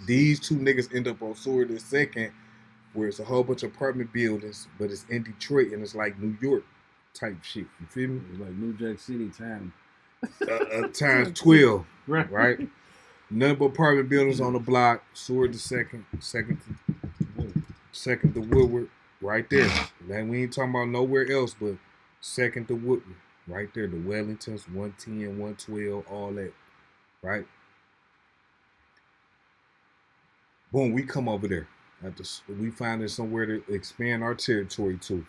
These two niggas end up on Seward and 2nd, where it's a whole bunch of apartment buildings, but it's in Detroit and it's like New York type shit. You feel me? It's like New Jack City time. Times 12, Right. right? None but apartment buildings on the block. Seward the 2nd, second to Woodward, right there. Then we ain't talking about nowhere else but 2nd to Woodward, right there. The Wellingtons, 110, 112, all that, right? Boom, we come over there. We find it somewhere to expand our territory to.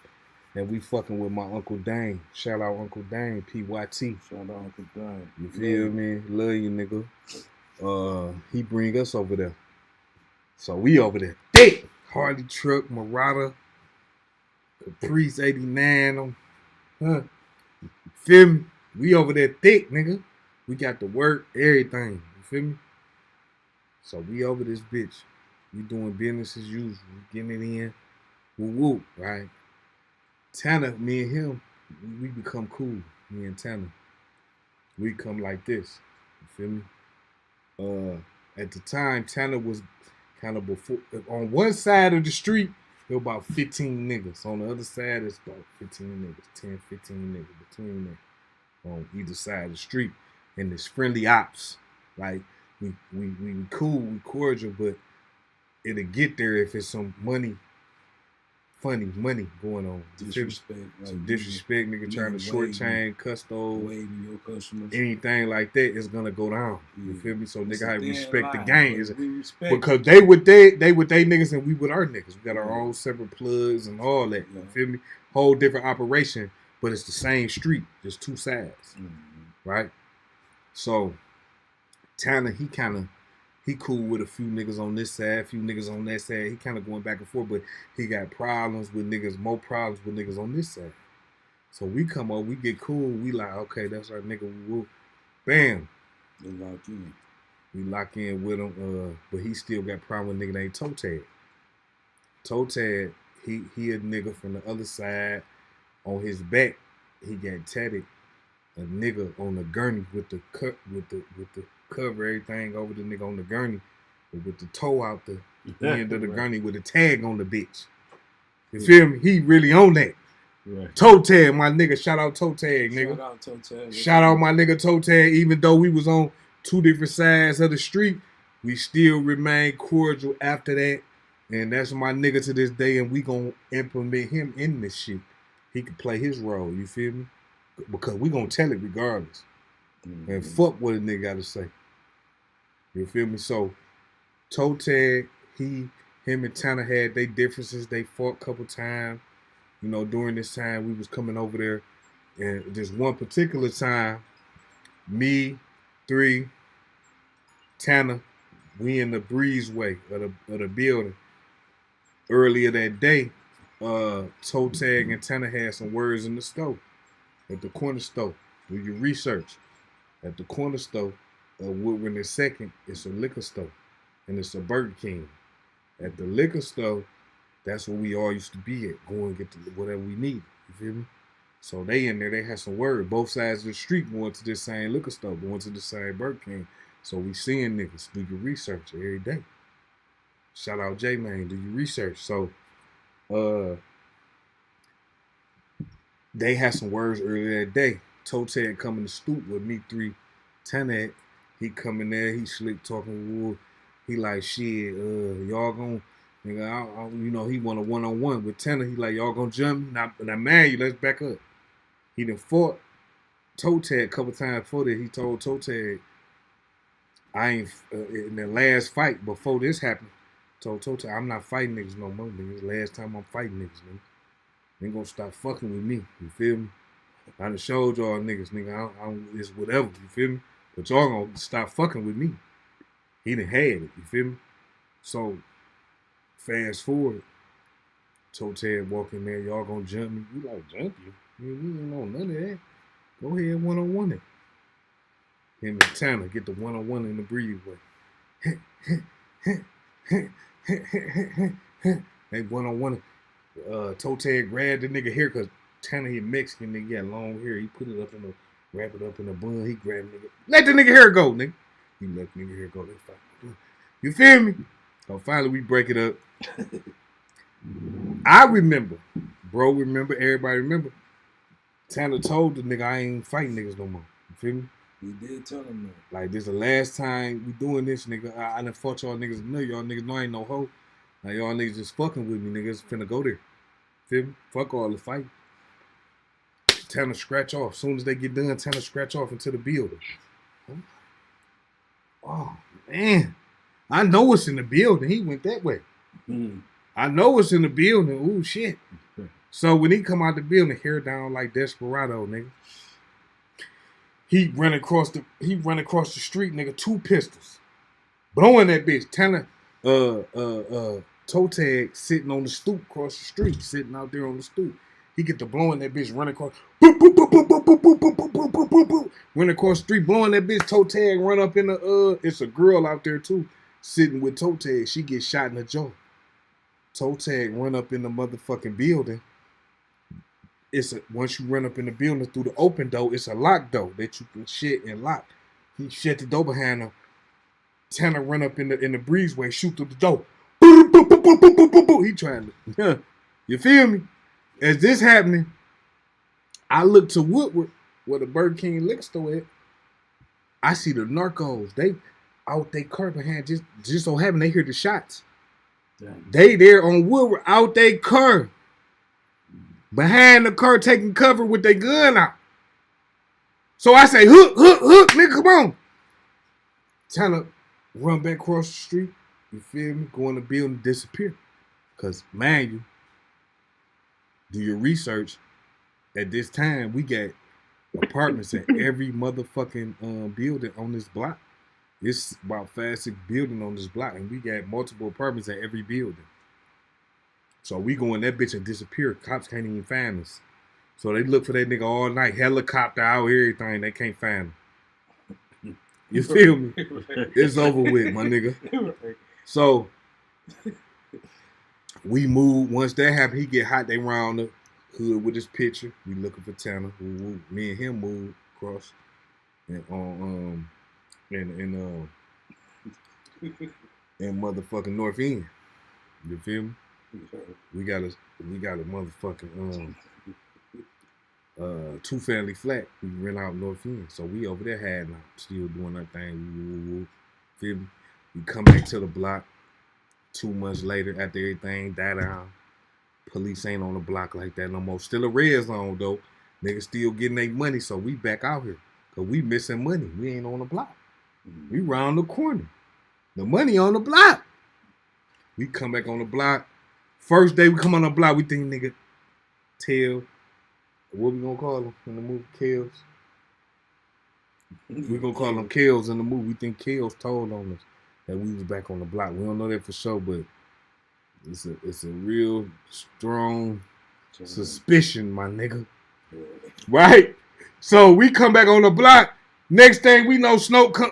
And we fucking with my Uncle Dane. Shout out Uncle Dane, PYT. Shout out Uncle Dane. You feel me? Love you, nigga. He bring us over there. So we over there. Thick! Harley truck, Marauder, Caprice 89 on. Huh? Feel me? We over there thick, nigga. We got the work, everything. You feel me? So we over this bitch. We doing business as usual. We getting it in. Woo woo, right? Tanner, me and him, we become cool, me and Tanner. We come like this. You feel me? At the time, Tanner was kind of before. On one side of the street, there were about 15 niggas. On the other side, it's about 15 niggas, 10, 15 niggas between them on either side of the street. And it's friendly ops. Like, we cool, we cordial, but it'll get there if it's some money going on. Disrespect. Some disrespect, nigga trying to short chain, custo, Waving your customers. anything like that is gonna go down. You feel me? So It's nigga, a how thin respect the line, game but is we respect because they with they niggas and we with our niggas. We got our own separate plugs and all that. You Yeah. feel me? Whole different operation, but it's the same street, just two sides, right? So Tanner, he cool with a few niggas on this side, a few niggas on that side. He kind of going back and forth, but he got problems with niggas, more problems with niggas on this side. So we come up, we get cool. We like, okay, that's our nigga. Bam. They lock in. We lock in with him, but he still got problem with nigga named Toe Tag. Toe Tag, he a nigga from the other side. On his back, he got tatted a nigga on the gurney with the cover everything over the nigga on the gurney, but with the toe out the end of the gurney with a tag on the bitch. You feel me? He really on that. Right. Toe Tag, my nigga. Shout out Toe Tag, nigga. Shout out Toe Tag. Shout out my nigga Toe Tag. Even though we was on two different sides of the street, we still remain cordial after that. And that's my nigga to this day, and we gonna implement him in this shit. He can play his role, you feel me? Because we gonna tell it regardless. And fuck what a nigga gotta say. You feel me? So Toe Tag, him and Tanner had their differences. They fought a couple times. You know, during this time we was coming over there. And this one particular time, me, 3, Tanner, we in the breezeway of the building. Earlier that day, Toe Tag and Tanner had some words in the store, at the corner store. Do your research. At the corner store, Woodward and Second, it's a liquor store, and it's a Burger King. At the liquor store, that's where we all used to be at, go and get whatever we need. You feel me? So they in there, they had some word. Both sides of the street going to this same liquor store, going to the same Burger King. So we seeing niggas do your research every day. Shout out J-Man, do your research. So they had some words earlier that day. Toe Tag come in the stoop with me, 3, Tanner. He come in there, he slick talking wood. He like, shit, y'all gon', nigga, you know, he want a one-on-one with Tanner. He like, y'all gonna jump me? Now man, let's back up. He done fought Toe Tag a couple times before that. He told Toe Tag, I ain't, in the last fight before this happened, told Toe Tag, I'm not fighting niggas no more, nigga. Last time I'm fighting niggas, nigga. They ain't gonna stop fucking with me, you feel me? I done showed y'all niggas, nigga, it's whatever, you feel me? But y'all gonna stop fucking with me. He done had it, you feel me? So, fast forward, Toe Tag walk in there, y'all gonna jump me? We like, jump you? We ain't know none of that. Go ahead, one-on-one it. Him and Tanner get the one-on-one in the breezeway. They one-on-one. Toe Tag grabbed the nigga hair because Tanner, he Mexican, nigga, got long hair. He put it up in the, wrap it up in a bun. He grabbed nigga. Let the nigga hair go, nigga. He let nigga hair go. You feel me? So finally we break it up. I remember, bro, everybody remember. Tanner told the nigga I ain't fighting niggas no more. You feel me? We did tell him that. Like, this the last time we doing this, nigga. I done fought y'all niggas. No, y'all niggas know I ain't no hoe. Like, y'all niggas just fucking with me, niggas finna go there. Feel me? Fuck all the fight. Tanner scratch off. Soon as they get done, Tanner scratch off into the building. Oh, man. I know it's in the building. He went that way. I know it's in the building. Ooh, shit. So when he come out the building, hair down like Desperado, nigga. He run across the street, nigga, 2 pistols. Blowing that bitch. Tanner, Toe Tag sitting on the stoop across the street, sitting out there on the stoop. He get to blowing that bitch, run across, boop, boop, boop, boop, boop, boop, boop, boop, boop, boop, boop, boop, boop. Run across the street, blowing that bitch. Toe Tag run up in the, it's a girl out there too, sitting with Toe Tag. She gets shot in the jaw. Toe Tag run up in the motherfucking building. once you run up in the building through the open door, it's a locked door that you can shut and lock. He shut the door behind him. Tanner run up in the breezeway, shoot through the door. Boom, boom, boom, boom, boom, boom, boom, boom. He trying to, you feel me? As this happening, I look to Woodward, where the Burger King liquor store at. I see the narcos. They out they car behind. Just so happen they hear the shots. Damn. They there on Woodward out they car. Behind the car taking cover with their gun out. So I say, hook, nigga, come on. Tanner run back across the street. You feel me? Go in the building, disappear. Because, man, you do your research. At this time, we got apartments at every motherfucking building on this block. It's about 5-6 buildings on this block, and we got multiple apartments at every building. So we go in that bitch and disappear. Cops can't even find us. So they look for that nigga all night, helicopter out, everything. They can't find him. You feel me? It's over with, my nigga. So we move. Once that happen, he get hot. They round the hood with his picture. We looking for Tanner. Me and him move across and on in motherfucking North End. You feel me? We got a motherfucking 2-family flat. We rent out North End, so we over there hiding out, still doing our thing. Feel me? We come back to the block 2 months later after everything died down. Police ain't on the block like that no more. Still a red zone though. Niggas still getting their money, so we back out here. Cause we missing money. We ain't on the block. We round the corner. The money on the block. We come back on the block. First day we come on the block, we think nigga Tail. What we gonna call him in the movie? Kales. We gonna call him Kales in the movie. We think Kales told on us that we was back on the block. We don't know that for sure, but it's a real strong suspicion, my nigga. Right? So we come back on the block. Next thing we know, Smoke come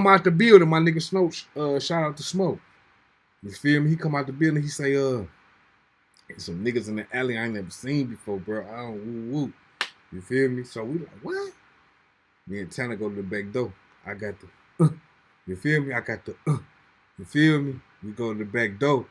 out the building. My nigga Smoke, shout out to Smoke. You feel me? He come out the building. He say, some niggas in the alley I ain't never seen before, bro. I don't woo. You feel me? So we like, what? Me and Tanner go to the back door. I got the, you feel me? I got the, you feel me? We go to the back door.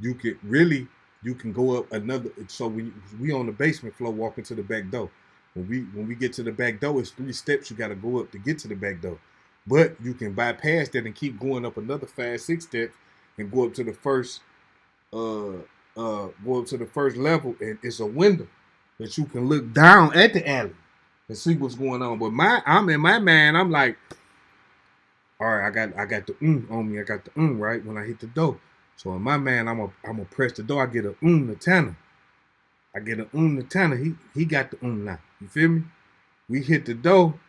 You can go up another. So we on the basement floor walking to the back door. When we get to the back door, it's 3 steps you got to go up to get to the back door. But you can bypass that and keep going up another 5-6 steps and go up to the first level, and it's a window that you can look down at the alley and see what's going on. But I'm in my mind, I'm like, all right, I got the on me. I got the right when I hit the door. So in my mind, I'm gonna press the door. I get a to Tanner. I get a to Tanner. He got the now. You feel me? We hit the door.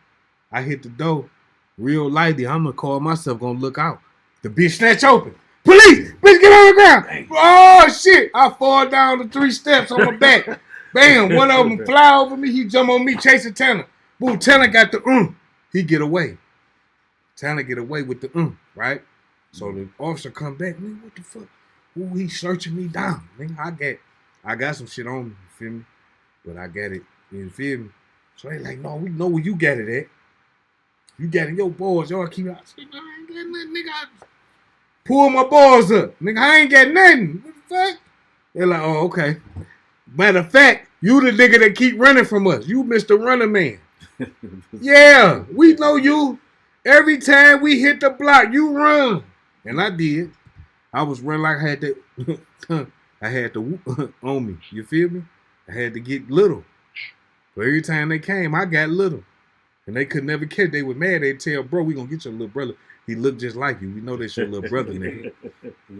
I hit the door. Real lightly. I'm gonna call myself. Gonna look out. The bitch snatch open. Police! Bitch, get on the ground! Dang. Oh shit! I fall down the 3 steps on my back. Bam! One of them fly over me. He jump on me, chasing Tanner. Boom! Tanner got the He get away. Tanner get away with the right? So the officer come back. Man, what the fuck? Ooh, he searching me down. Nigga, I got some shit on me. You feel me? But I got it. You feel me? So they like, no, we know where you got it at. You got it, your boys. Y'all keep out. I said, no, I ain't got nothing, nigga. Pull my balls up. Nigga, I ain't got nothing. What the fuck? They're like, oh, okay. Matter of fact, you the nigga that keep running from us. You Mr. Runner Man. Yeah, we know you. Every time we hit the block, you run. And I did. I was running like I had to on me. You feel me? I had to get little. But every time they came, I got little. And they could never catch. They were mad. They'd tell, bro, we gonna get your little brother. He looked just like you. We know that's your little brother, nigga.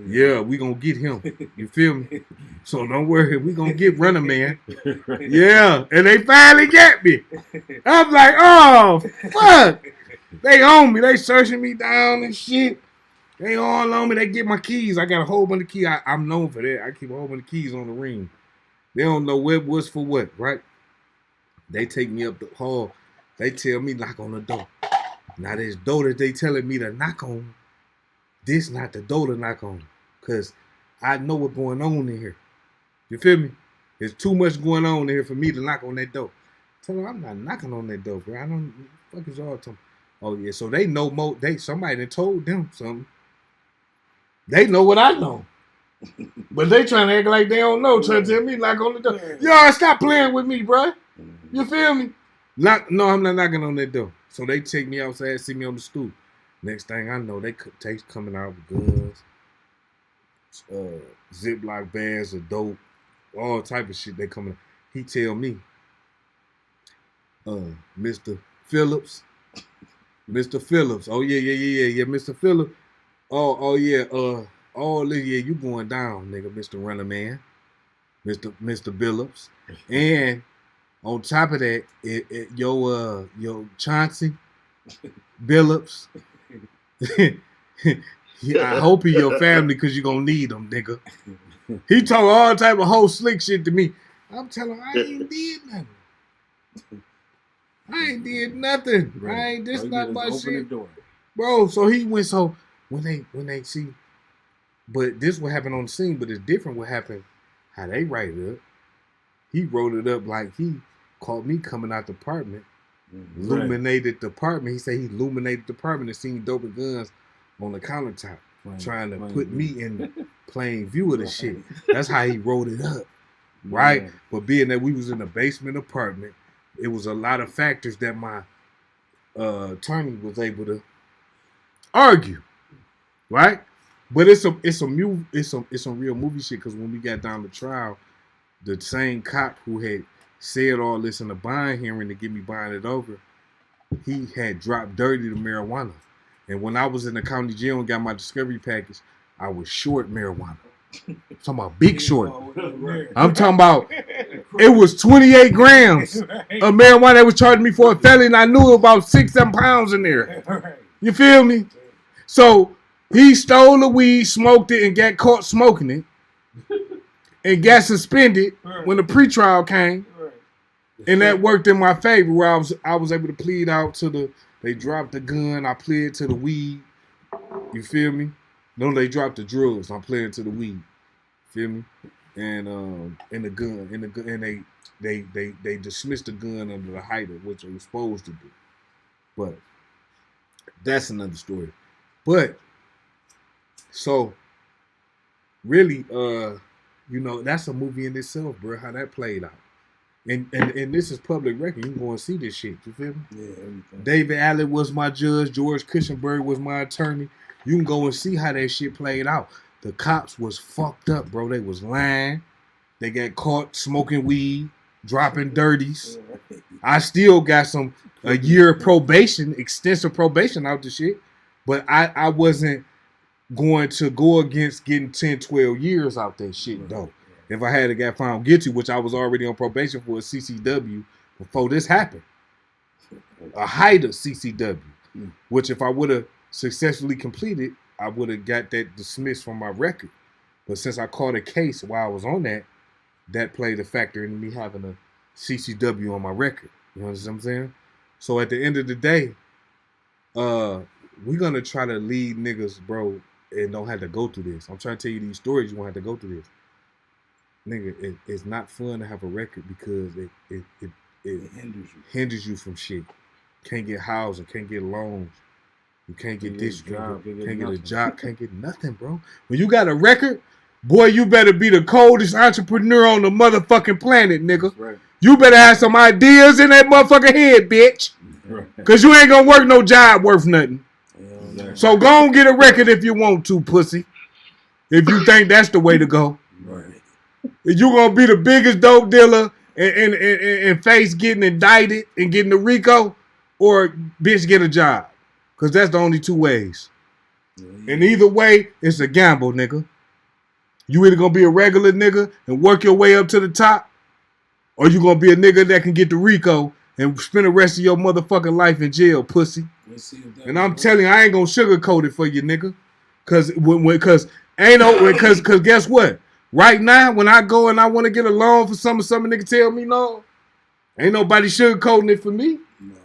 Yeah, we gonna get him. You feel me? So don't worry, we gonna get Runner Man. Yeah, and they finally got me. I'm like, oh, fuck. They on me. They searching me down and shit. They all on me. They get my keys. I got a whole bunch of keys. I'm known for that. I keep a whole bunch of keys on the ring. They don't know what's for what, right? They take me up the hall. They tell me knock on the door. Now this door that they telling me to knock on, this not the door to knock on. Cause I know what's going on in here. You feel me? There's too much going on here for me to knock on that door. Tell them I'm not knocking on that door, bro. I don't. What the fuck is y'all talking? Oh yeah, so they know more. Somebody that told them something. They know what I know. But they trying to act like they don't know, trying to tell me knock on the door. Y'all stop playing with me, bro. You feel me? No, I'm not knocking on that door. So they take me outside, see me on the stoop. Next thing I know, they coming out with guns, Ziploc bags of dope, all type of shit. They coming. He tell me, Mr. Phillips. Oh yeah, Mr. Phillips. Oh yeah, you going down, nigga, Mr. Runner Man, Mr. Billups, and on top of that, your Chauncey Billups. I hope he your family because you gonna need them, nigga. He talk all type of whole slick shit to me. I'm telling him I ain't did nothing. Right. I ain't this not my open shit, the door. bro. So he went. So when they see, but this what happened on the scene. But it's different. What happened? How they write it up. He wrote it up like he caught me coming out the apartment. Illuminated the apartment. He said he illuminated the apartment and seen dope and guns on the countertop, trying to put me in plain view of the shit. That's how he wrote it up, right? But being that we was in a basement apartment, it was a lot of factors that my attorney was able to argue, right? But it's some real movie shit because when we got down to trial, the same cop who had said all this in the bond hearing to get me bonded over, he had dropped dirty to marijuana. And when I was in the county jail and got my discovery package, I was short marijuana. I'm talking about big short. I'm talking about it was 28 grams of marijuana that was charging me for a felony, and I knew about 6-7 pounds in there. You feel me? So he stole the weed, smoked it, and got caught smoking it, and got suspended when the pretrial came. And that worked in my favor, where I was able to plead out to they dropped the gun, I pleaded to the weed. You feel me? No, they dropped the drugs, I'm pleading to the weed. Feel me? And the gun, and they dismissed the gun under the height of what they were supposed to do. But that's another story. But so really, that's a movie in itself, bro. How that played out. And this is public record. You can go and see this shit. You feel me? Yeah, everything. David Allen was my judge. George Kuchenberg was my attorney. You can go and see how that shit played out. The cops was fucked up, bro. They was lying. They got caught smoking weed, dropping dirties. I still got a year probation, extensive probation out the shit. But I wasn't going to go against getting 10, 12 years out that shit, though. If I had got found guilty, which I was already on probation for a CCW before this happened. A height of CCW, which if I would have successfully completed, I would have got that dismissed from my record. But since I caught a case while I was on that played a factor in me having a CCW on my record. You understand what I'm saying? So at the end of the day, we're going to try to lead niggas, bro, and don't have to go through this. I'm trying to tell you these stories, you won't have to go through this. Nigga, it's not fun to have a record because it hinders you from shit. Can't get housing, can't get loans. You can't get this, can't get a job, can't get nothing, bro. When you got a record, boy, you better be the coldest entrepreneur on the motherfucking planet, nigga. Right. You better have some ideas in that motherfucking head, bitch. Right. Cause you ain't gonna work no job worth nothing. Yeah, so go and get a record if you want to, pussy. If you think that's the way to go. Right. If you gonna be the biggest dope dealer and face getting indicted and getting the RICO, or bitch get a job. Cause that's the only two ways. Yeah. And either way, it's a gamble, nigga. You either gonna be a regular nigga and work your way up to the top, or you gonna be a nigga that can get the RICO and spend the rest of your motherfucking life in jail, pussy. And I'm telling you, I ain't gonna sugarcoat it for you, nigga. Cause guess what? Right now, when I go and I want to get a loan for some nigga tell me no, ain't nobody sugarcoating it for me. No.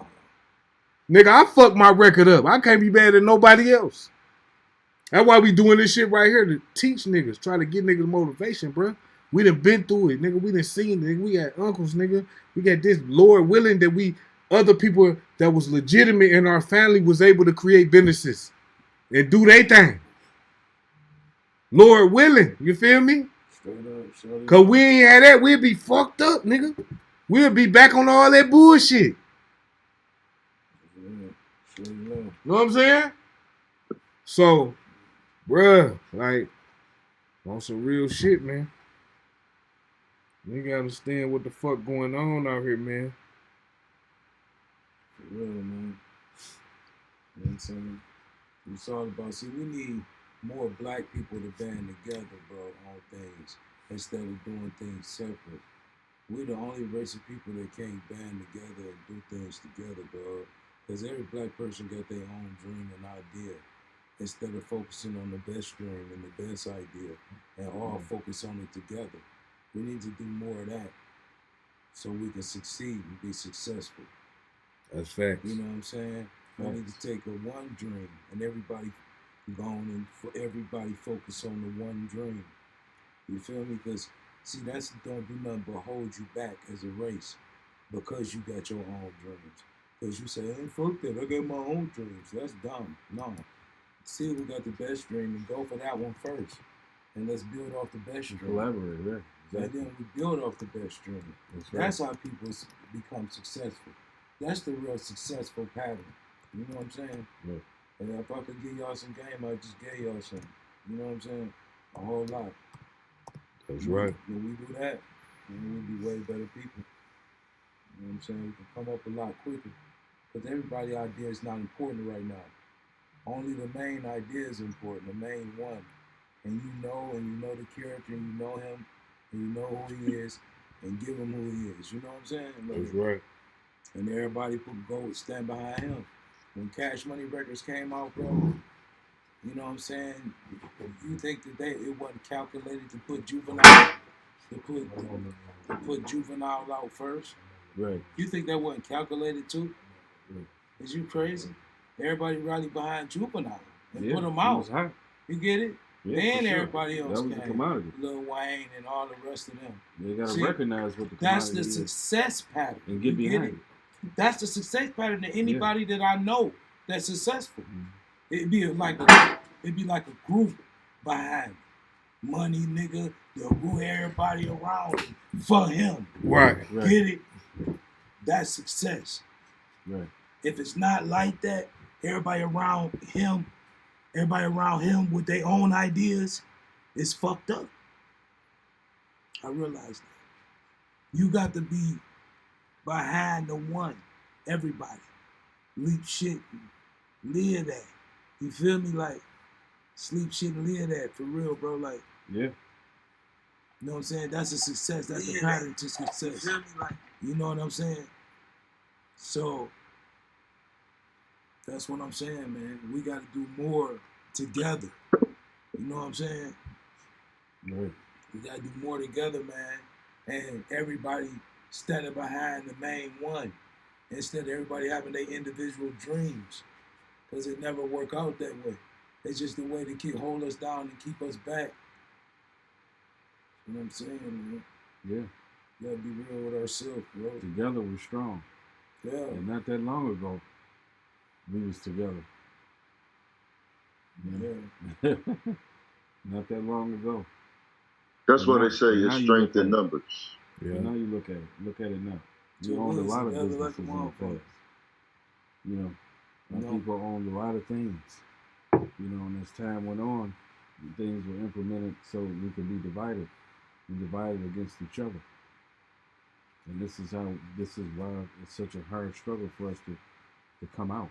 Nigga, I fucked my record up. I can't be better than nobody else. That's why we doing this shit right here to teach niggas, try to get niggas motivation, bro. We done been through it, nigga. We done seen it. Nigga. We got uncles, nigga. We got this. Lord willing that we other people that was legitimate in our family was able to create businesses and do their thing. Lord willing, you feel me? Straight up, shorty. Cause we ain't had that, we'd be fucked up, nigga. We'll be back on all that bullshit. Yeah, shorty love. You know what I'm saying? So, bruh, like, on some real shit, man. Nigga understand what the fuck going on out here, man. For real, man. You know what I'm saying? It's all about, see, we need more black people to band together, bro, on things instead of doing things separate. We're the only race of people that can't band together and do things together, dog. Because every black person got their own dream and idea. Instead of focusing on the best dream and the best idea and all focus on it together. We need to do more of that so we can succeed and be successful. That's facts. You know what I'm saying? We need to take a one dream and everybody go on and for everybody focus on the one dream. You feel me? Because see, that's don't do nothing but hold you back as a race because you got your own dreams. Because you say, hey, fuck that, I got my own dreams. That's dumb. No. See who got the best dream and go for that one first. And let's build off the best dream. Collaborate, yeah. And Exactly. then we build off the best dream. That's how people become successful. That's the real successful pattern. You know what I'm saying? Yeah. And if I could give y'all some game, I just gave y'all some. You know what I'm saying? A whole lot. That's right. When we do that, then we'll be way better people. You know what I'm saying? We can come up a lot quicker. Because everybody's idea is not important right now. Only the main idea is important, the main one. And you know the character, and you know him, and you know who he is, and give him who he is. You know what I'm saying? Like, That's right. and everybody go stand behind him. When Cash Money Records came out, bro, you know what I'm saying? You think that it wasn't calculated to put Juvenile out first? Right. You think that wasn't calculated too? Right. Is you crazy? Everybody rallied behind Juvenile and put him It out. was hot. You get it? Yeah, Then for sure. everybody else That was the came. commodity. Lil Wayne and all the rest of them. They gotta See, recognize what the That's commodity the is success pattern. and get You behind it? it. That's the success pattern to anybody that I know that's successful. Mhm. It'd be like a group behind money, nigga. They'll group everybody around for him. Right. Right. Get it? That's success. Right. If it's not like that, everybody around him with their own ideas is fucked up. I realize that. You got to be behind the one. Everybody. Leap shit, live that. You feel me? Like, sleep shit and live that. For real, bro. Like, Yeah. you know what I'm saying? That's a success. That's the pattern to success. You know what I'm saying? So, that's what I'm saying, man. We got to do more together. You know what I'm saying? Right. We got to do more together, man. And everybody standing behind the main one instead of everybody having their individual dreams. Because it never work out that way. It's just the way to hold us down and keep us back. You know what I'm saying, man? Yeah. We gotta be real with ourselves, bro. Together we're strong. Yeah. And not that long ago, we was together. Yeah. Not that long ago. That's what Now- they say now is you strength look in at it. numbers. But now you look at it. Look at it now. We Two owned a wheels lot of together businesses like a in the motherfucker. past. You know, and No. people owned a lot of things. You know, and as time went on, things were implemented so we could be divided and divided against each other. And this is why it's such a hard struggle for us to come out,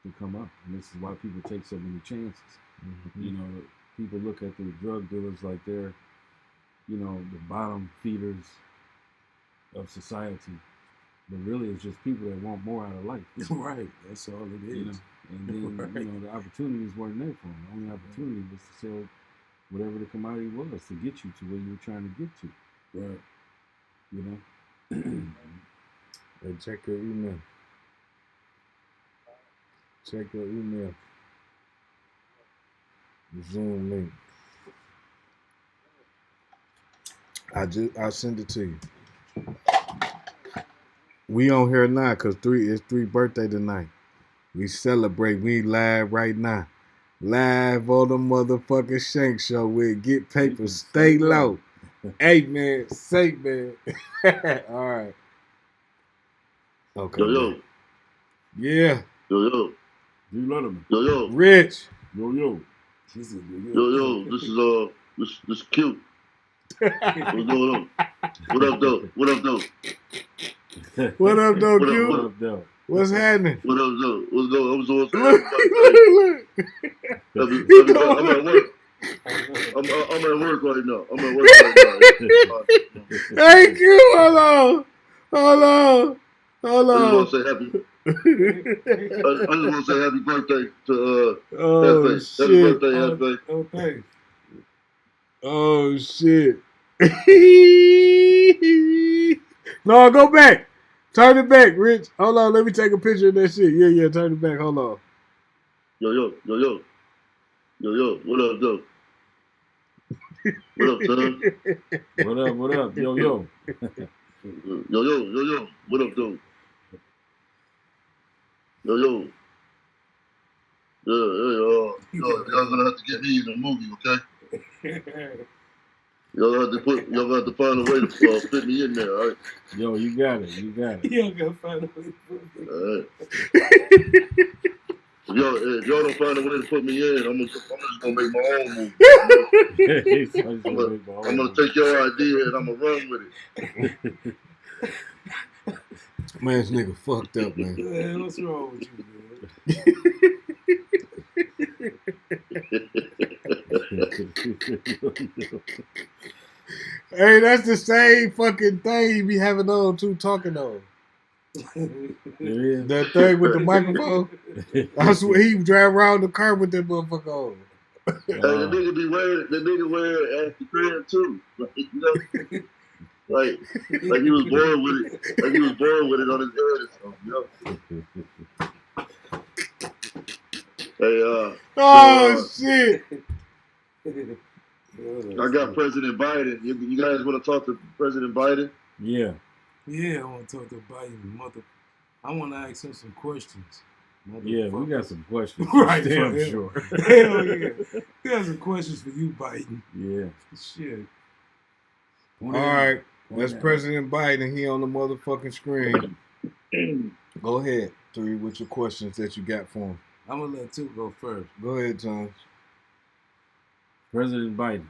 to come up. And this is why people take so many chances. Mm-hmm. You know, people look at the drug dealers like they're, you know, the bottom feeders of society. But really, it's just people that want more out of life. Right. That's all it is. You know, and then Right. you know the opportunities weren't there for them. The only opportunity was to sell whatever the commodity was to get you to where you were trying to get to. Right. You know. Hey, check your email. Check your email. The Zoom link. I send it to you. We on here now because it's 3 birthday tonight. We celebrate. We live right now. Live on the motherfucking Shank Show with Get Paper, Stay Low. Hey man, say man. All right. Okay. Yo, yo. Man. Yeah. Yo, yo. You Letterman. Yo, yo. Rich. Yo, yo. Yo, yo. This is, this cute. What's going on? What up, though? What up, though? What up, though, What up, Q? what up, though? What's happening? What up, though? What's going on? Look. I'm at work. I'm at work right now. I'm at work right now. Hey, Q, hold on. I just want to say happy birthday to Oh, Hefe. Happy birthday, Hefe. Oh, thanks. Oh, shit. No, go back. Turn it back, Rich. Hold on, let me take a picture of that shit. Yeah, turn it back. Hold on. Yo, yo. What up, though? What up, son? What up? Yo, yo. Yo. What up, though? Yo. Y'all gonna have to get me in the movie, okay? Y'all gonna have to find a way to fit me in there, all right? Yo, you got it. You don't gotta find a way to put me. All right. If y'all don't find a way to put me in, I'm just gonna make my own movie. I'm gonna take your idea and I'm gonna run with it. Man, this nigga fucked up, man. Man, what's wrong with you, Hey, that's the same fucking thing he be having on too, talking on. That thing with the microphone. I swear he drive around the car with that motherfucker on. The nigga wear it at the crib too. Like he was born with it. Like he was born with it on his head or something, Hey, shit. I got President Biden. You guys want to talk to President Biden? Yeah. Yeah, I want to talk to Biden, mother. I want to ask him some questions. Yeah, we got some questions. Right, damn him. sure. Hell yeah. We got some questions for you, Biden. Yeah. Shit. All right, that's President Biden. He on the motherfucking screen. Go ahead, 3, with your questions that you got for him. I'm going to let 2 go first. Go ahead, Tom. President Biden,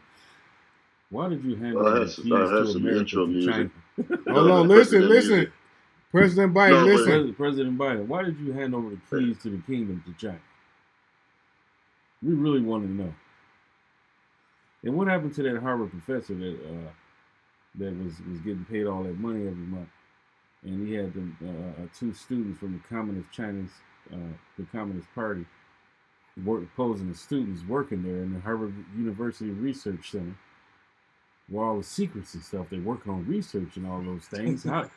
why did you hand over the keys to America to China? Hold on, listen. President Biden, listen. President Biden, why did you hand over the keys to the kingdom to China? We really want to know. And what happened to that Harvard professor that was getting paid all that money every month, and he had them 2 students from the Communist Party posing as students working there in the Harvard University Research Center, where all the secrets and stuff they're working on research and all those things. How?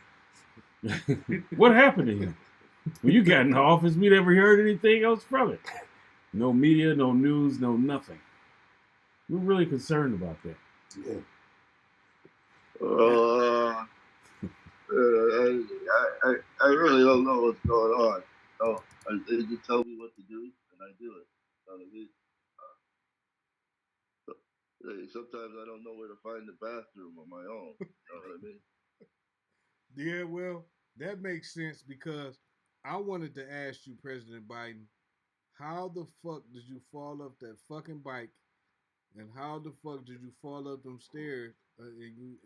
What happened to him? When you got in the office, we never heard anything else from it. No media, no news, no nothing. We're really concerned about that. Yeah. I really don't know what's going on. No, they just tell me what to do, and I do it. You know what I mean? Sometimes I don't know where to find the bathroom on my own. You know what I mean? Yeah, well, that makes sense because I wanted to ask you, President Biden, how the fuck did you fall off that fucking bike, and how the fuck did you fall up them stairs, and you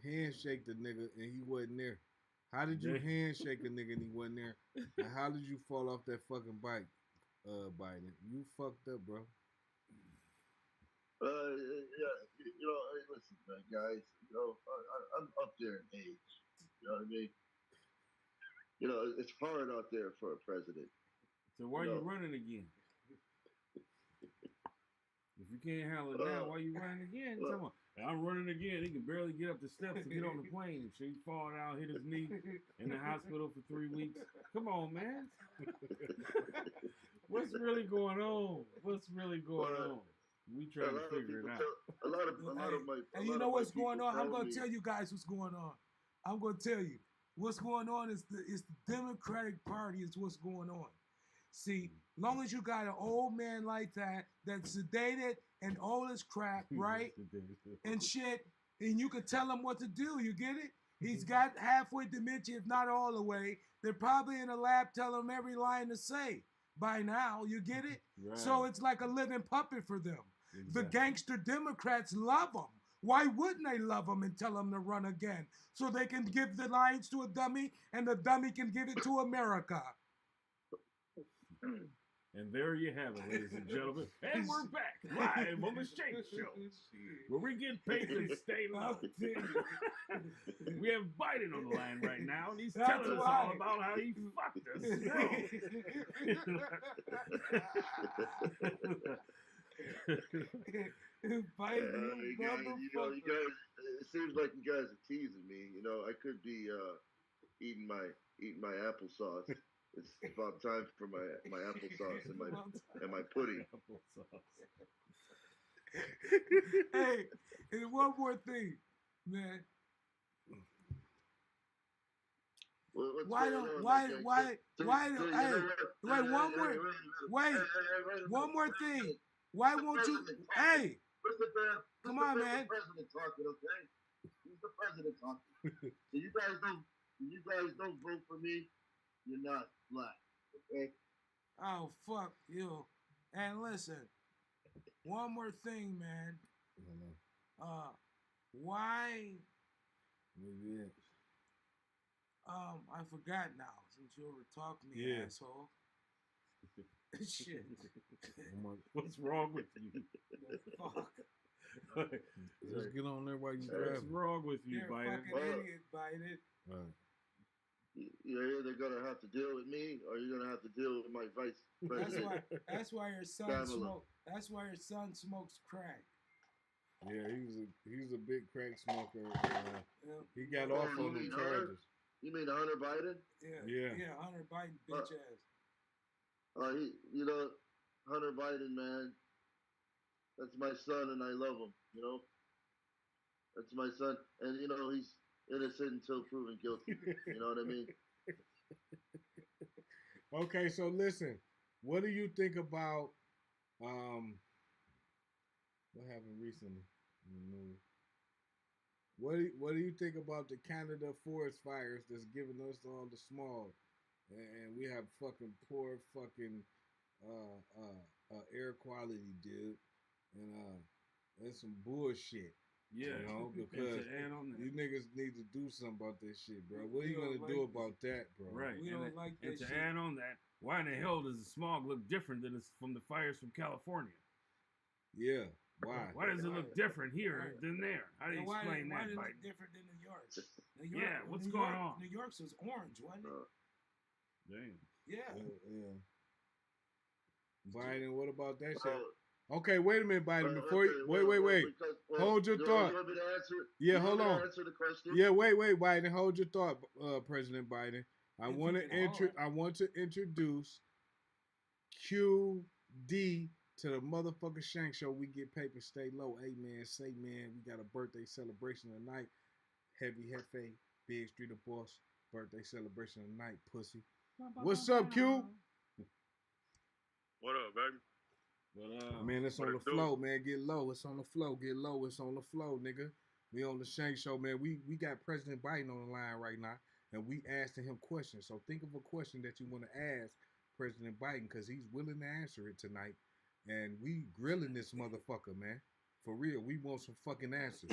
handshake the nigga and he wasn't there? How did you handshake a nigga and he wasn't there? And how did you fall off that fucking bike, Biden? You fucked up, bro. Yeah, listen, man, guys, I'm up there in age. You know what I mean? It's hard out there for a president. So why are you running again? If you can't handle it now, why are you running again? Come on. I'm running again. He can barely get up the steps to get on the plane. So he fall down, hit his knee in the hospital for 3 weeks. Come on, man. What's really going on? We A trying to lot of figure it people out. tell, a lot of my. And you know what's going on? I'm gonna tell you guys what's going on. I'm gonna tell you what's going on is the Democratic Party is what's going on. See, long as you got an old man like that that's sedated and old as crap, right? And shit, and you can tell him what to do. You get it? He's got halfway dementia, if not all the way. They're probably in a lab telling him every line to say by now. You get it? Right. So it's like a living puppet for them. The Exactly. gangster Democrats love him. Why wouldn't they love him and tell him to run again? So they can give the lines to a dummy and the dummy can give it to America. And there you have it, ladies and gentlemen. And we're back live on the Shank Show, where we get paid to stay low. We have Biden on the line right now, and he's That's telling us why. all about how he fucked us. Biden, You guys, it seems like you guys are teasing me. You know, I could be eating my applesauce. It's about time for my applesauce and my pudding. Hey, and one more thing, man. What's Why going don't on, why my why gangster? why So, don't you hey know what? wait one more wait one more thing. Why won't you hey come on, man. President talking, okay? He's the president talking. So you guys don't vote for me, you're not black, okay? Oh fuck you. And listen, one more thing, man. Why I forgot now since you were talking to me, Yeah. asshole. Shit. What's wrong with you? Fuck. Just get on there while you What's driving. wrong with you, You're a Biden? fucking idiot, Biden. Right. You're either gonna have to deal with me or you're gonna have to deal with my vice president. That's why your son Kamala. smokes crack. Yeah, he's a big crack smoker. Yeah. He got off on them charges. You mean Hunter Biden? Yeah, Hunter Biden, bitch ass. Hunter Biden, man. That's my son, and I love him. You know, that's my son, and he's innocent until proven guilty. You know what I mean? Okay, so listen, what do you think about what happened recently in the news? What do you think about the Canada forest fires that's giving us all the smog, and we have fucking poor fucking air quality, dude, and that's some bullshit. Yeah, You know, because you niggas need to do something about this shit, bro. What are you gonna do about that, bro? Right. We don't like and that to shit. add on that, why in the hell does the smog look different than it's from the fires from California? Yeah. Why? Why does it look different here than there? How do you And why explain did that, it look Biden? different than New York? New York Yeah, what's New going York- on? New York's was orange, wasn't it? Damn. Yeah. Yeah. Biden, what about that shit? Oh, Okay, wait a minute, Biden. Before okay, wait. because- Hold your you thought. want me to answer it? Yeah, You want hold me to on. Answer the question. Yeah, wait, Biden. Hold your thought, President Biden. I If want you can hold. I want to introduce QD to the motherfucking Shank Show. We get paper, stay low. Hey man, say man, we got a birthday celebration tonight. Heavy Hefe, Big Street of Boss, birthday celebration tonight, pussy. What's up, Q? What up, baby? But Man, it's What on the it do? flow, man. Get low. It's on the flow. Get low. It's on the flow, nigga. We on the Shank Show, man. We got President Biden on the line right now, and we asking him questions. So think of a question that you want to ask President Biden, because he's willing to answer it tonight. And we grilling this motherfucker, man. For real. We want some fucking answers,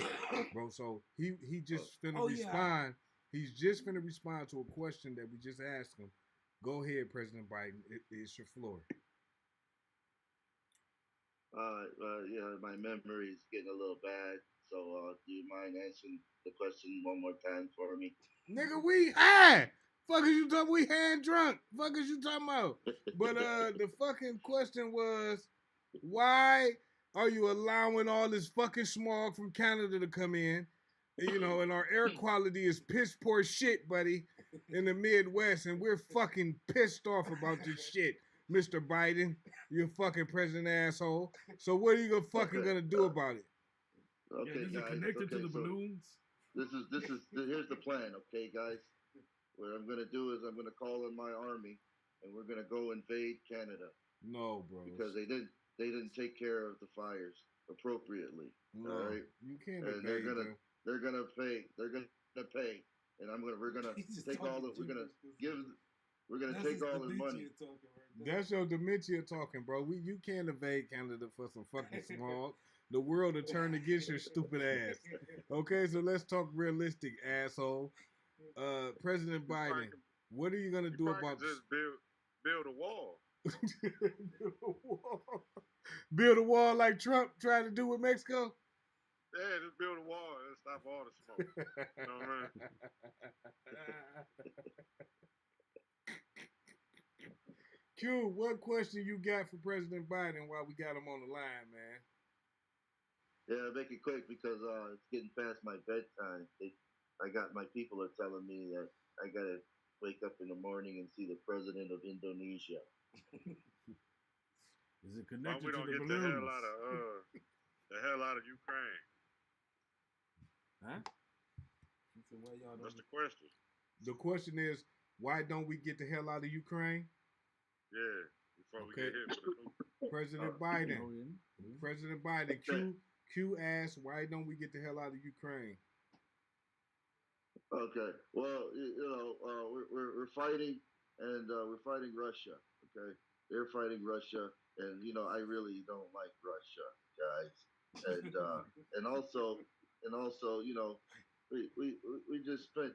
bro. So he just finna respond. He's just finna respond to a question that we just asked him. Go ahead, President Biden. It's your floor. Yeah, my memory is getting a little bad. So, do you mind answering the question one more time for me? Nigga, we high. Fuck is you talking? We hand drunk. Fuck is you talking about? But the fucking question was, why are you allowing all this fucking smog from Canada to come in? You know, and our air quality is piss poor shit, buddy, in the Midwest, and we're fucking pissed off about this shit. Mr. Biden, you fucking president asshole. So what are you gonna do about it? Okay, is guys. it connected to Okay, the so balloons? here's the plan. Okay, guys. What I'm gonna do is I'm gonna call in my army, and we're gonna go invade Canada No, bro. because they didn't take care of the fires appropriately. No, all right, you can't and evade them. they're gonna pay. They're gonna pay, and we're gonna take all the we're gonna take all the money. That's your dementia talking, bro. You can't evade Canada for some fucking smog. The world will turn against your stupid ass. Okay, so let's talk realistic, asshole. President Biden, what are you gonna do about just build a wall? Build a wall like Trump tried to do with Mexico? Yeah, just build a wall and stop all the smoke. You know what I mean? Q, what question you got for President Biden while we got him on the line, man? Yeah, make it quick because it's getting past my bedtime. My people are telling me that I gotta wake up in the morning and see the president of Indonesia. Is it Why connected we to don't the get balloons? the hell out of Ukraine? Huh? That's the question. The question is, why don't we get the hell out of Ukraine? Yeah, before we Okay. get hit with the nuke. President Biden. President Biden. Q asked, why don't we get the hell out of Ukraine? Okay. Well, we're fighting, and we're fighting Russia. Okay, they're fighting Russia, and I really don't like Russia, guys. And and also, we just spent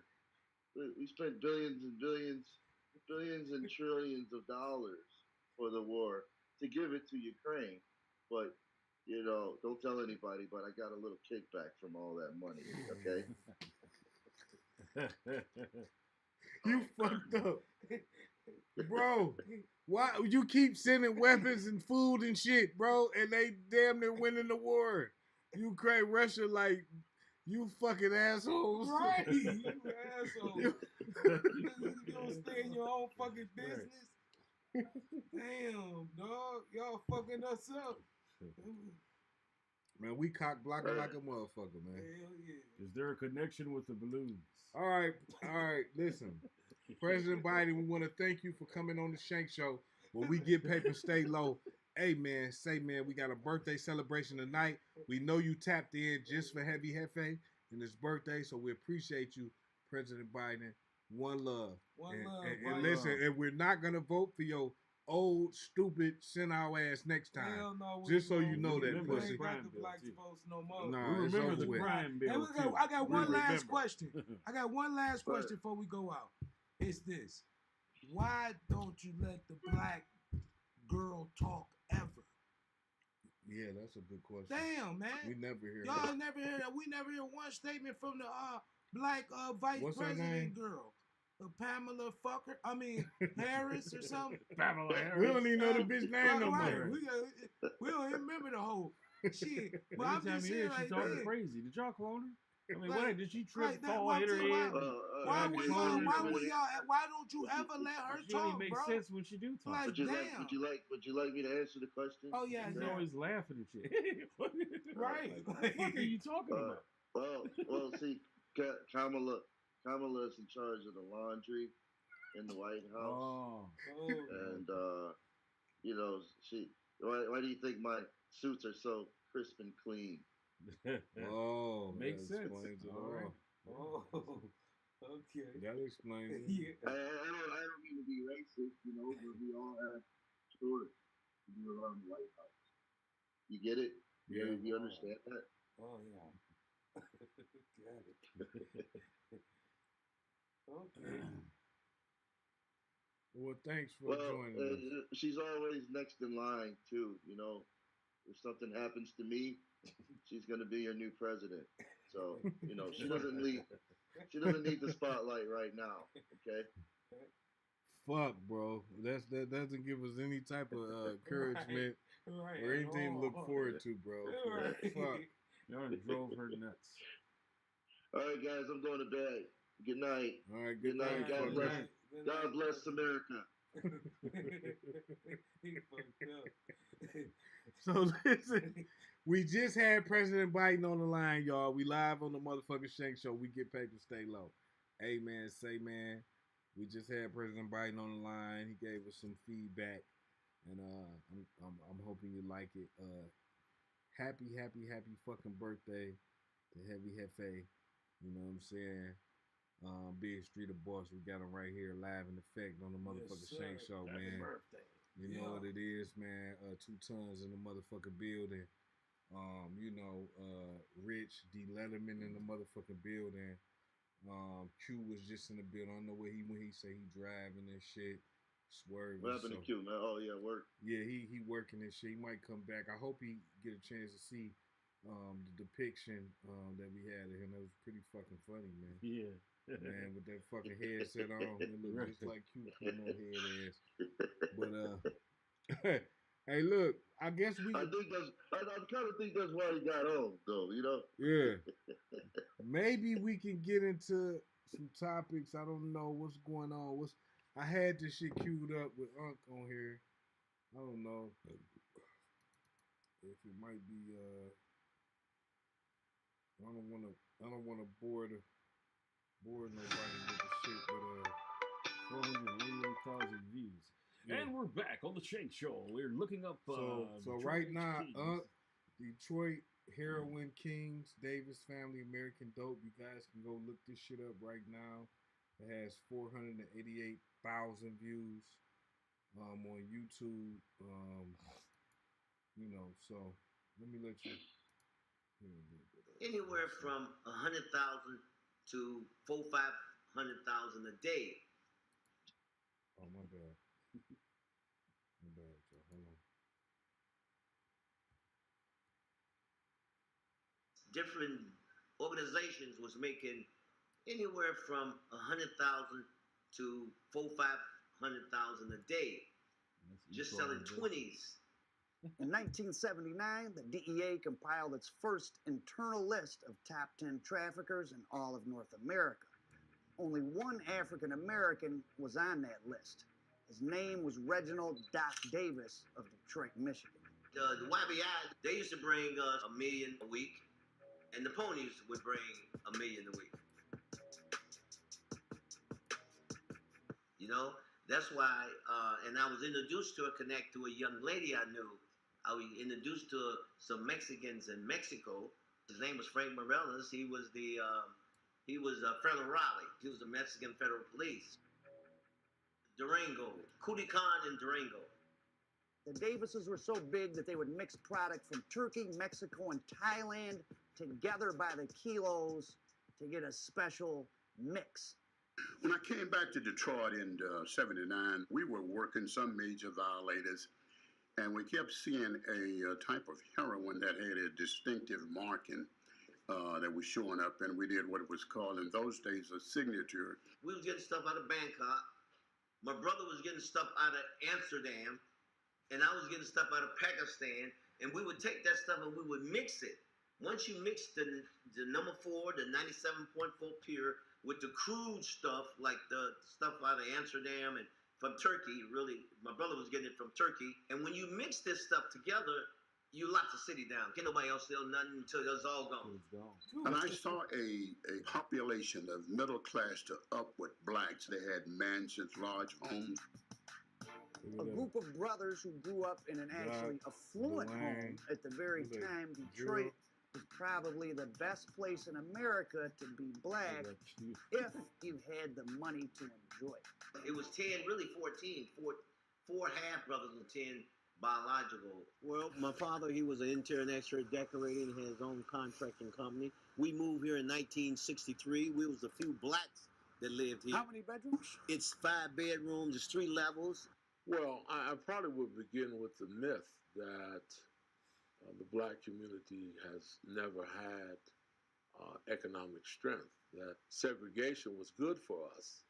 billions and billions and trillions of dollars for the war to give it to Ukraine, but don't tell anybody. But I got a little kickback from all that money. Okay. You fucked up. Bro, why you keep sending weapons and food and shit, bro, and they damn near winning the war. Ukraine, Russia, like, you fucking assholes. Right, you asshole. You don't stay in your own fucking business. Damn, dog. Y'all fucking us up. Man, we cock blocking like a motherfucker, man. Hell yeah. Is there a connection with the balloons? All right, listen. President Biden, we want to thank you for coming on the Shank Show where we get paper, stay low. Hey, man, we got a birthday celebration tonight. We know you tapped in just for Heavy Hefe and his birthday, so we appreciate you, President Biden. One love. One love. And listen, and we're not going to vote for your old, stupid, send our ass next time. Hell no, just so you know that, we pussy. ain't got the black votes no more. No, we remember the crime bill. I got one last question. I got one last question before we go out. It's this. Why don't you let the black girl talk ever? Yeah, that's a good question. Damn, man. We never hear Y'all that. never hear that. We never hear one statement from the black vice What's her president name? girl. Pamela Harris or something. Pamela Harris. We don't even know the bitch name no Right. more. We don't even remember the whole shit. But I'm Anytime just you saying, hear she like, talking man, crazy. Did y'all clone her? I mean, Like- what? Did she trip, like that, fall, why hit her I'm saying, head? why don't you ever let her She only talk, makes bro? sense when she do talk. Like, Would you damn. like me to answer the question? Oh yeah, She's yeah. always laughing and shit. What Right. the fuck are you talking about? Well, see, Kamala is in charge of the laundry in the White House, Oh. and she. Why do you think my suits are so crisp and clean? Oh, Makes that sense. explains it All all. right. Oh, okay. That explains it. Yeah. I don't mean to be racist, but we all have stories to do around the White House. You get it? Yeah. You understand that? Oh yeah. Got it. Okay. Well, thanks for joining us. She's always next in line too. If something happens to me, she's gonna be your new president. So she doesn't need the spotlight right now. Okay. Fuck, bro. That doesn't give us any type of encouragement Right. or anything to look forward to, bro. Right. Fuck. Y'all drove her nuts. All right, guys, I'm going to bed. Good night. All right, Good night. God fucker. bless. God bless America. He fucked up. So listen, we just had President Biden on the line, y'all. We live on the motherfucking Shank Show. We get paid to stay low. Hey man, say man. We just had President Biden on the line. He gave us some feedback, and I'm hoping you like it. Happy fucking birthday to Heavy Hefe. You know what I'm saying? Big Street of Boss. We got him right here live in effect on the motherfucking Shank Show, man. Birthday. You know what it is, man. 2 tons in the motherfucking building. Rich D. Letterman in the motherfucking building. Q was just in the building. I don't know where he when he say he driving and shit. Swerving. What happened to Q, man? Oh yeah, work. Yeah, he working and shit. He might come back. I hope he get a chance to see the depiction that we had of him. That was pretty fucking funny, man. Yeah. Man, with that fucking headset on, it looked just like Q putting on head ass. But hey, look, I guess we. I kind of think that's why he got on, though. You know. Yeah. Maybe we can get into some topics. I don't know what's going on. I had this shit queued up with Unc on here. I don't know if it might be. I don't wanna bore nobody with the shit, but 488,000 views. Yeah. And we're back on the Shank Show. We're looking up. So right now, Detroit Heroin Kings, Davis Family, American Dope. You guys can go look this shit up right now. It has 488,000 views on YouTube. So let me let you. Anywhere from 100,000 to 500,000 a day. Oh my bad. My bad, Joe. Hold on. Different organizations was making anywhere from 100,000 to 500,000 a day, just selling 20s. In 1979, the DEA compiled its first internal list of top 10 traffickers in all of North America. Only one African American was on that list. His name was Reginald Doc Davis of Detroit, Michigan. The YBI, they used to bring us $1 million a week, and the ponies would bring $1 million a week. You know, that's why, and I was introduced to connect to a young lady I knew. I was introduced to some Mexicans in Mexico. His name was Frank Morales. He was Federal Raleigh. He was the Mexican Federal Police. Durango, Culiacan and Durango. The Davises were so big that they would mix product from Turkey, Mexico, and Thailand together by the kilos to get a special mix. When I came back to Detroit in '79, we were working some major violators, and we kept seeing a type of heroin that had a distinctive marking that was showing up, and we did what was called in those days a signature. We was getting stuff out of Bangkok. My brother was getting stuff out of Amsterdam, and I was getting stuff out of Pakistan, and we would take that stuff and we would mix it. Once you mix the number 4, the 97.4 pure, with the crude stuff, like the stuff out of Amsterdam and from Turkey, really, my brother was getting it from Turkey. And when you mix this stuff together, you lock the city down. Can't nobody else sell nothing until it's all gone. And I saw a population of middle class to upward blacks. They had mansions, large homes. A group of brothers who grew up in an actually affluent home at the very time Detroit was probably the best place in America to be black if you had the money to enjoy it. It was 10, really 14, four half brothers and 10 biological. Well, my father, he was an intern expert decorating his own contracting company. We moved here in 1963. We was a few blacks that lived here. How many bedrooms? It's 5 bedrooms, it's 3 levels. Well, I probably would begin with the myth that the black community has never had economic strength, that segregation was good for us,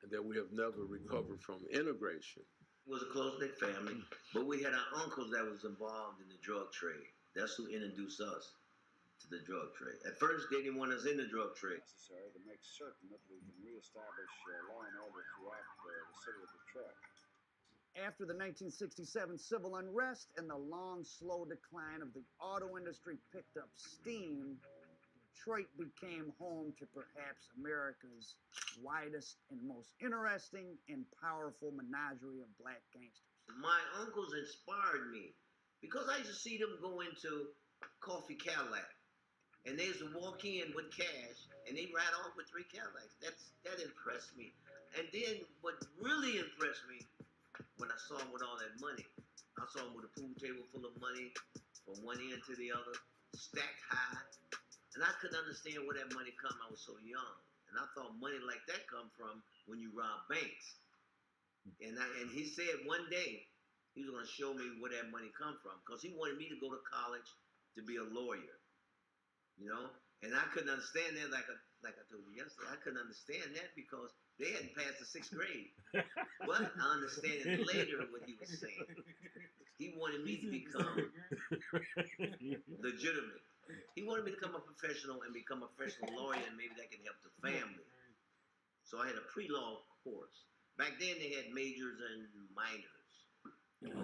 and that we have never recovered from integration. It was a close-knit family, but we had our uncles that was involved in the drug trade. That's who introduced us to the drug trade. At first, they didn't want us in the drug trade. Necessary to make certain that we can reestablish law and order throughout the city of Detroit. After the 1967 civil unrest and the long, slow decline of the auto industry picked up steam, Detroit became home to perhaps America's widest and most interesting and powerful menagerie of black gangsters. My uncles inspired me because I used to see them go into Coffee Cadillac, and they used to walk in with cash, and they ride off with 3 Cadillacs. That impressed me. And then what really impressed me, when I saw them with all that money, I saw them with a pool table full of money from one end to the other, stacked high, and I couldn't understand where that money come. I was so young, and I thought money like that come from when you rob banks. And he said one day he was going to show me where that money come from, because he wanted me to go to college to be a lawyer, you know. And I couldn't understand that, like I told you yesterday. I couldn't understand that because they hadn't passed the 6th grade. But I understand it later what he was saying. He wanted me to become legitimate. He wanted me to become a professional and become a professional lawyer, and maybe that can help the family. So I had a pre-law course. Back then they had majors and minors.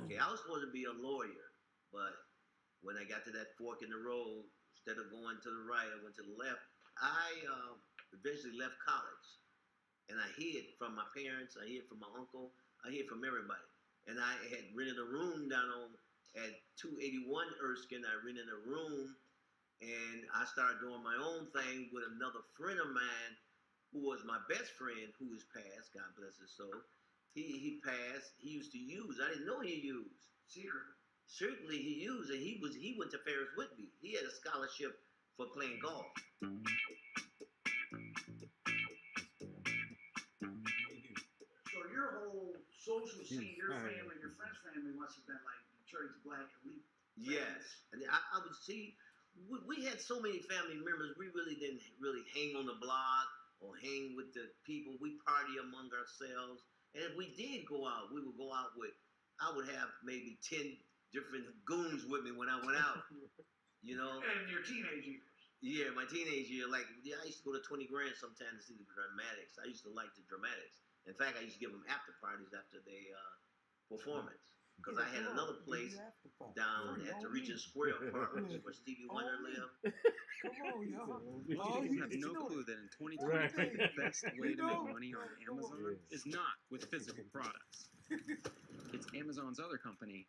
Okay, I was supposed to be a lawyer, but when I got to that fork in the road, instead of going to the right, I went to the left. I eventually left college, and I hid from my parents, I hid from my uncle, I hid from everybody. And I had rented a room down at 281 Erskine. I rented a room, and I started doing my own thing with another friend of mine who was my best friend, who is passed, God bless his soul. He passed. He used to use. I didn't know he used. Certainly he used, and he went to Ferris Whitby. He had a scholarship for playing golf. So your whole social scene, your family, your friend's family must have been like Detroit's black elite. Yes, and I would see. We had so many family members. We really didn't really hang on the block or hang with the people. We party among ourselves, and if we did go out, we would go out with. I would have maybe 10 different goons with me when I went out. You know. And your teenage years. Yeah, my teenage year. Like, yeah, I used to go to 20 Grand sometimes to see the Dramatics. I used to like the Dramatics. In fact, I used to give them after parties after the performance. Because I had another place down at the Regent Square Apartments where Stevie Wonder lived. Come on, y'all. You have no clue that in 2023, the best way to make money on Amazon is not with physical products. It's Amazon's other company,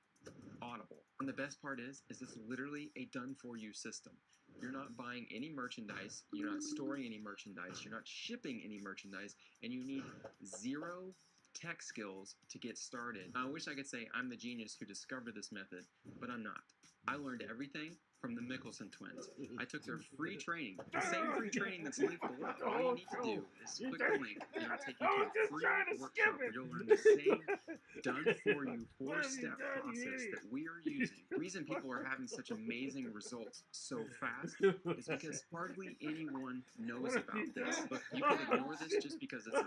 Audible. And the best part is it's literally a done-for-you system. You're not buying any merchandise, you're not storing any merchandise, you're not shipping any merchandise, and you need 0 tech skills to get started. I wish I could say I'm the genius who discovered this method, but I'm not. I learned everything from the Mickelson twins. I took their free training, the same free training that's linked below. All you need to do is click the link and it'll take you to a free workshop where you'll learn the same done-for-you 4-step process that we are using. The reason people are having such amazing results so fast is because hardly anyone knows about this. But you can ignore this just because it's an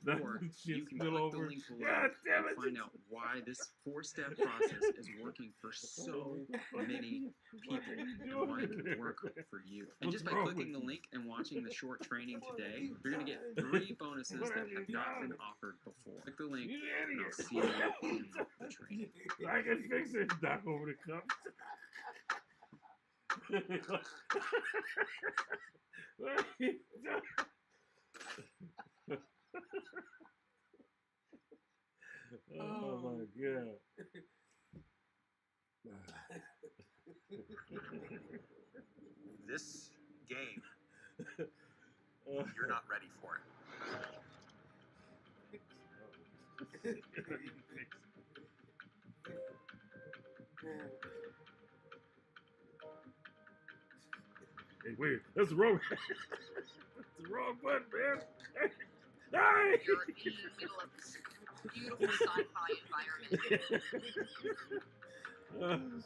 ad, or you can click the link below and find out why this 4-step process is working for so many people and why it can work for you. And just by clicking the link and watching the short training today, you're going to get 3 bonuses that have not been offered before. Click the link and I'll see you in the training. I can fix it. Knock over the cup. Oh my God. This game, you're not ready for it. Hey, wait, that's the wrong. That's the wrong button, man. Hey. You're in the middle of this beautiful sci-fi environment. And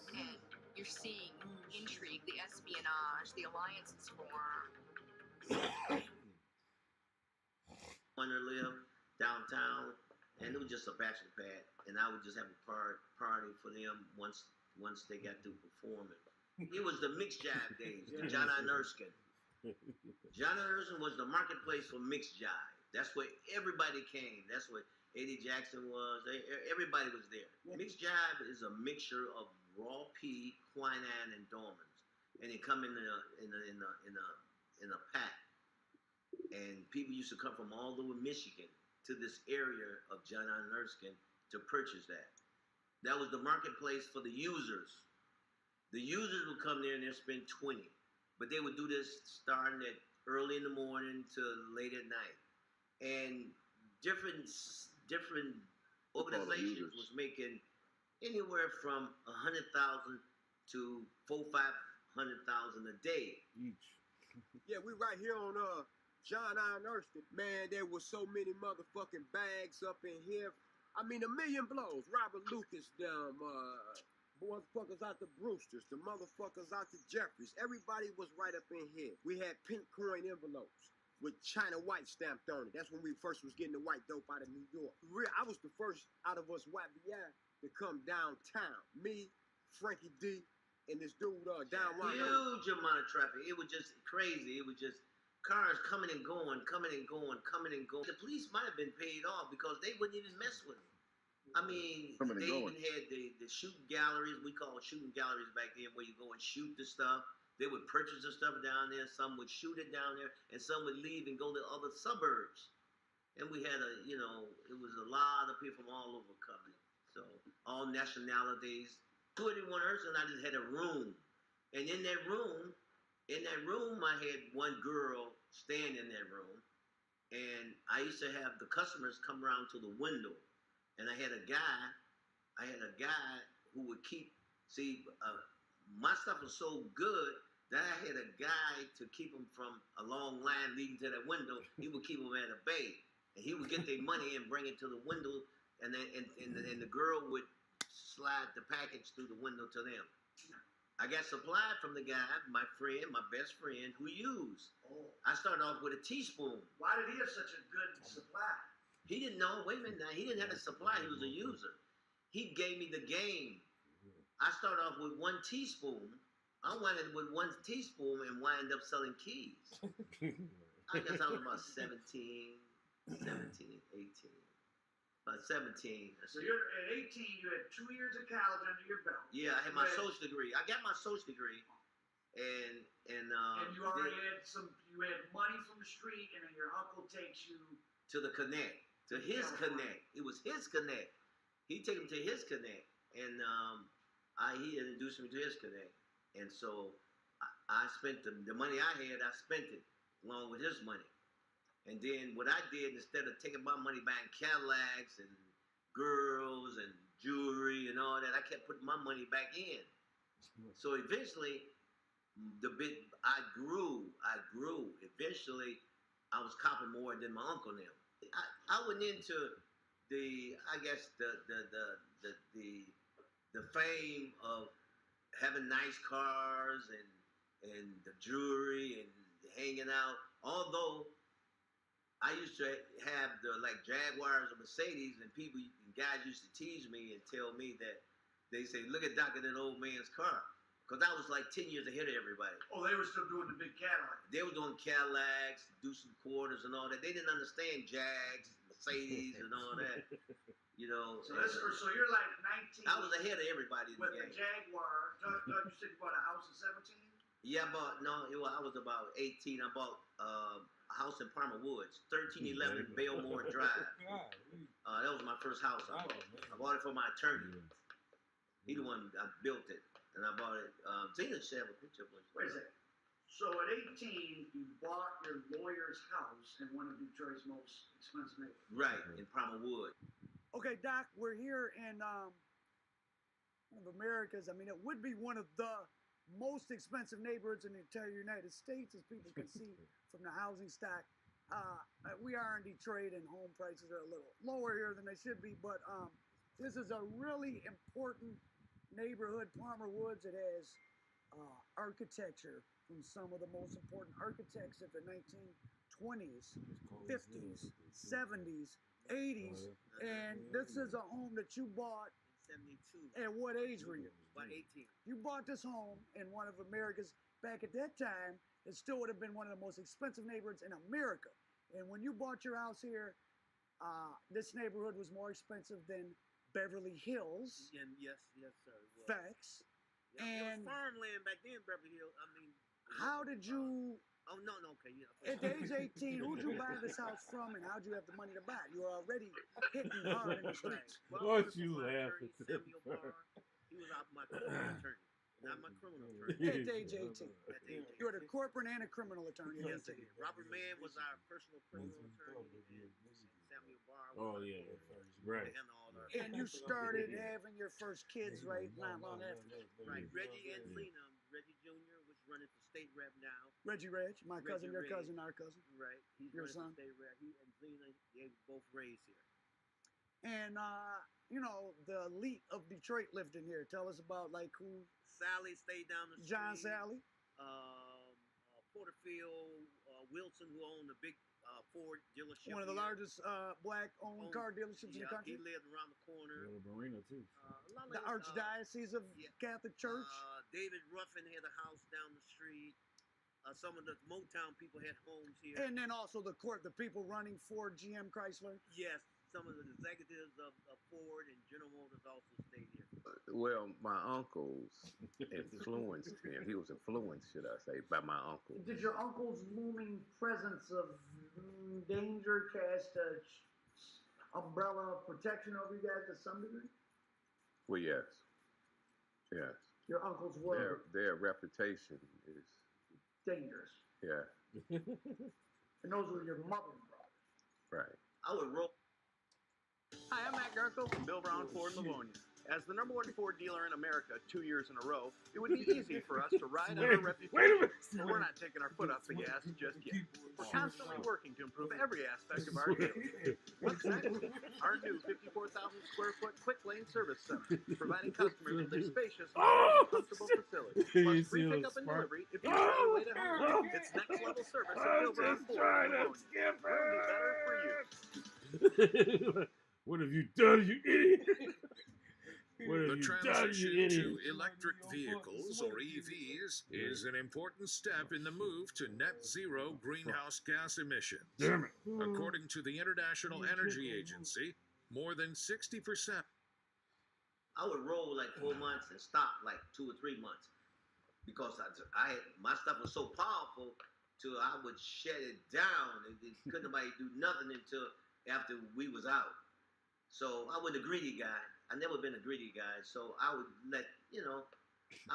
you're seeing intrigue, the espionage, the alliances form. Wonder lived downtown, and it was just a bachelor pad, and I would just have a party for them once they got through performing. It was the mixed jive days, the John I. Erskine. John I. Erskine was the marketplace for mixed jive. That's where everybody came. That's where Eddie Jackson was. Everybody was there. Mixed jive is a mixture of raw pea, quinine, and dormans, and they come in a pack. And people used to come from all over Michigan to this area of John R. Erskine to purchase that. That was the marketplace for the users. The users would come there and they'd spend 20, but they would do this starting at early in the morning to late at night, and different organizations was making anywhere from 100,000 to 500,000 a day each. Yeah, we right here on John Iron Erskine. Man, there was so many motherfucking bags up in here. I mean, a million blows. Robert Lucas, them motherfuckers out the Brewsters, the motherfuckers out the Jeffries. Everybody was right up in here. We had pink coin envelopes with China white stamped on it. That's when we first was getting the white dope out of New York. I was the first out of us YBI to come downtown. Me, Frankie D, and this dude down Ron. Huge amount of traffic. It was just crazy. It was just cars coming and going, coming and going, coming and going. The police might have been paid off because they wouldn't even mess with them. I mean, they even had the shooting galleries. We called shooting galleries back then, where you go and shoot the stuff. They would purchase the stuff down there. Some would shoot it down there, and some would leave and go to other suburbs. And we had it was a lot of people from all over coming. So all nationalities. 281 Erskine, I just had a room. And in that room, I had one girl staying in that room. And I used to have the customers come around to the window. And I had a guy who would my stuff was so good that I had a guy to keep them from a long line leading to that window. He would keep them at a bay. And he would get their money and bring it to the window. And then and the girl would slide the package through the window to them. I got supplied from the guy, my friend, my best friend, who used. Oh. I started off with a teaspoon. Why did he have such a good supply? He didn't know. Wait a minute now. He didn't have a supply. He was a user. He gave me the game. I started off with 1 teaspoon. I went with 1 teaspoon and wind up selling keys. I guess I was about 17, 18. About 17. So you're at 18, you had 2 years of college under your belt. Yeah, I had my social degree. I got my social degree. And you already had you had money from the street, and then your uncle takes you to the connect, to his connect. It was his connect. He took him to his connect, and he introduced me to his connect. And so I spent the money I had. I spent it along with his money. And then what I did, instead of taking my money buying Cadillacs and girls and jewelry and all that, I kept putting my money back in. So eventually, I grew. Eventually, I was copping more than my uncle now. I went into the fame of having nice cars and the jewelry and hanging out. Although I used to have the Jaguars or Mercedes, and guys used to tease me and tell me that they say, "Look at Doc in that old man's car," because I was like 10 years ahead of everybody. Oh, they were still doing the big Cadillac. They were doing Cadillacs, Deuce and Quarters, and all that. They didn't understand Jags, Mercedes, and all that. You know. So you're like 19. I was ahead of everybody in the game. With the Jaguar. Doug, you said you bought a house at 17? Yeah, I was about 18. I bought a house in Palmer Woods, 1311 Belmore Drive. That was my first house I bought. I bought it for my attorney. He the one that built it, and I bought it. Tina should have a picture of it. Wait a second. So at 18, you bought your lawyer's house in one of Detroit's most expensive neighborhoods. Right, in Palmer Woods. Okay, Doc, we're here in one of America's, it would be one of the most expensive neighborhoods in the entire United States, as people can see from the housing stock. We are in Detroit, and home prices are a little lower here than they should be, but this is a really important neighborhood, Palmer Woods. It has architecture from some of the most important architects of the 1920s, 50s, 70s, 80s, and this is a home that you bought 72. At what age were you? About 18. You bought this home in one of America's, back at that time, it still would have been one of the most expensive neighborhoods in America. And when you bought your house here, This neighborhood was more expensive than Beverly Hills. And yes, sir. It was. Facts. Yeah, And it was farmland back then, Beverly Hills. I mean, how did you? Oh no, okay, yeah. At age 18, who'd you buy this house from, and how'd you have the money to buy it? You were already hitting hard in the streets. What you laughing at? Samuel Barr, he was my corporate attorney, not my criminal attorney. At age 18. You were the corporate and a criminal attorney at Yes, 18. Robert Mann was our personal criminal attorney. Samuel Barr Oh was yeah, to right. handle all that. And you started having your first kids right not long after. Right, Reggie and Lena. Reggie Jr. was running for state rep now. Reggie Reg, my cousin, your Reg. cousin, our cousin. Right, he's Your running son. for state rep. He and Lena, they were both raised here. And, you know, the elite of Detroit lived in here. Tell us about, like, who? Sally stayed down the street. John Sally. Porterfield Wilson, who owned the big Ford dealership. One of the here. largest black-owned car dealerships in the country. He lived around the corner. Marina too. A lot The of, Archdiocese of Catholic Church. David Ruffin had a house down the street. Some of the Motown people had homes here. And then also the people running Ford, GM, Chrysler. Yes, some of the executives of Ford and General Motors also stayed here. Well, my uncles influenced him. He was influenced, should I say, by my uncle. Did your uncle's looming presence of danger cast a umbrella of protection over you guys to some degree? Well, yes. Yes. Your uncle's word. Their reputation is Dangerous. Yeah. And those were your mother's brothers. Right. I would roll. Hi, I'm Matt Garko from Bill Brown Ford Livonia. As the #1 Ford dealer in America 2 years in a row, it would be easy for us to ride on our reputation, but we're not taking our foot off the gas just yet. We're constantly working to improve every aspect of our deal. What's next? Our new 54,000 square foot quick lane service center, providing customers with a spacious and comfortable facility. Plus free pickup and delivery if you're on your way to home. It's next level service at Bill Brown Ford Livonia. We'll do better for you. What have you done, you idiot? The transition to electric vehicles, or EVs, is an important step in the move to net zero greenhouse gas emissions. Damn it. According to the International Energy Agency, more than 60%. I would roll like 4 months and stop like 2 or 3 months because my stuff was so powerful till I would shut it down and couldn't nobody do nothing until after we was out. So I wasn't a greedy guy. I never been a greedy guy. So I would I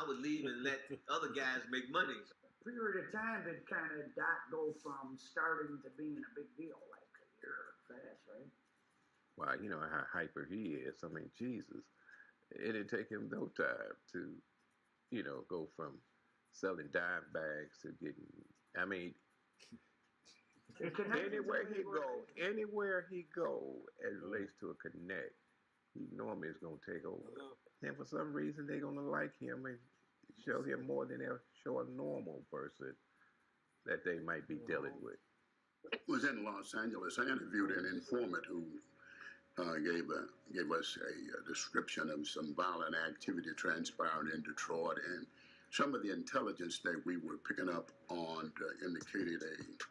would leave and let other guys make money. Period of time did kind of Doc go from starting to being a big deal, like a year fast, right? Well, you know how hyper he is. I mean, Jesus. It'd take him no time to, go from selling dime bags to getting, I mean, anywhere he go, as it relates to a connect, he normally is going to take over. And for some reason, they're going to like him and show him more than they'll show a normal person that they might be dealing with. I was in Los Angeles. I interviewed an informant who gave us a description of some violent activity transpiring in Detroit, and some of the intelligence that we were picking up on indicated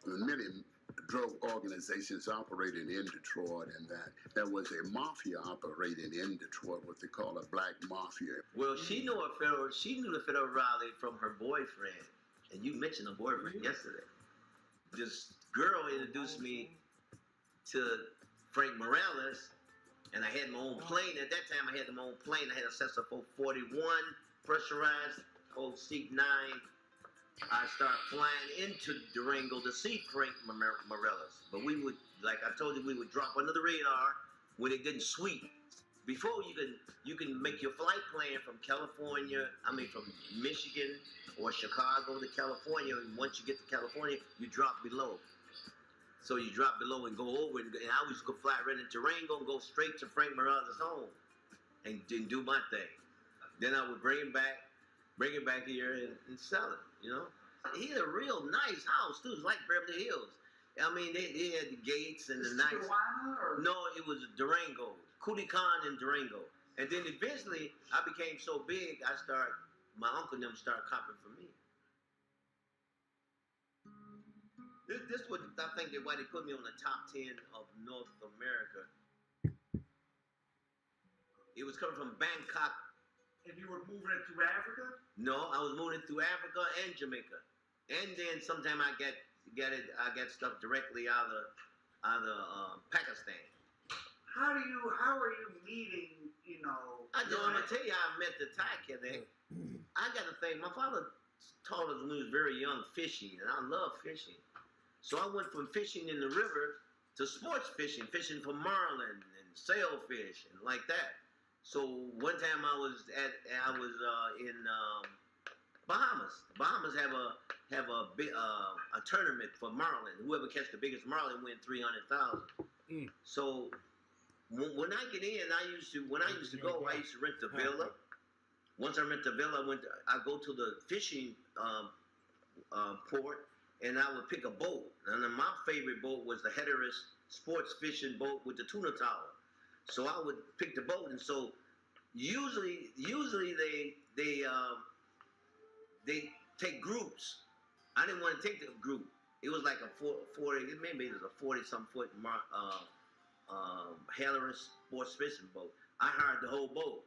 many drug organizations operating in Detroit, and that there was a mafia operating in Detroit, what they call a black mafia. Well, she knew the Federal Raleigh from her boyfriend, and you mentioned a boyfriend yesterday. This girl introduced me to Frank Morales, and I had my own plane. At that time, I had my own plane. I had a Cessna 441, pressurized, old seat 9. I started flying into Durango to see Frank Morales. But we would, like I told you, we would drop under the radar when it didn't sweep. Before you can make your flight plan from from Michigan or Chicago to California. And once you get to California, you drop below. So you drop below and go over, and I always go fly right into Durango and go straight to Frank Morales' home and do my thing. Then I would bring it back here and sell it, He had a real nice house, too. It was like Beverly Hills. I mean, they had the gates and the nice... No, it was Durango. Cootie Khan in Durango. And then eventually, I became so big, my uncle and them started copying from me. This was, I think, why they put me on the top 10 of North America. It was coming from Bangkok. And you were moving it through Africa? No, I was moving it through Africa and Jamaica, and then sometime I get stuff directly out of Pakistan. How are you meeting, you know? I'm gonna tell you how I met the Thai kid. I got to think, my father taught us when we was very young fishing, and I love fishing. So I went from fishing in the river to sports fishing for marlin and sailfish and like that. So one time I was in Bahamas. Bahamas have a big a tournament for marlin. Whoever catch the biggest marlin win $300,000. So when I get in, I used to go. I used to rent the villa. Once I rent the villa, I go to the fishing port, and I would pick a boat. And then my favorite boat was the Hatteras sports fishing boat with the tuna tower. So I would pick the boat, and so usually they take groups. I didn't want to take the group. It was like a 40, maybe it was a 40-some foot Hatteras sports fishing boat. I hired the whole boat.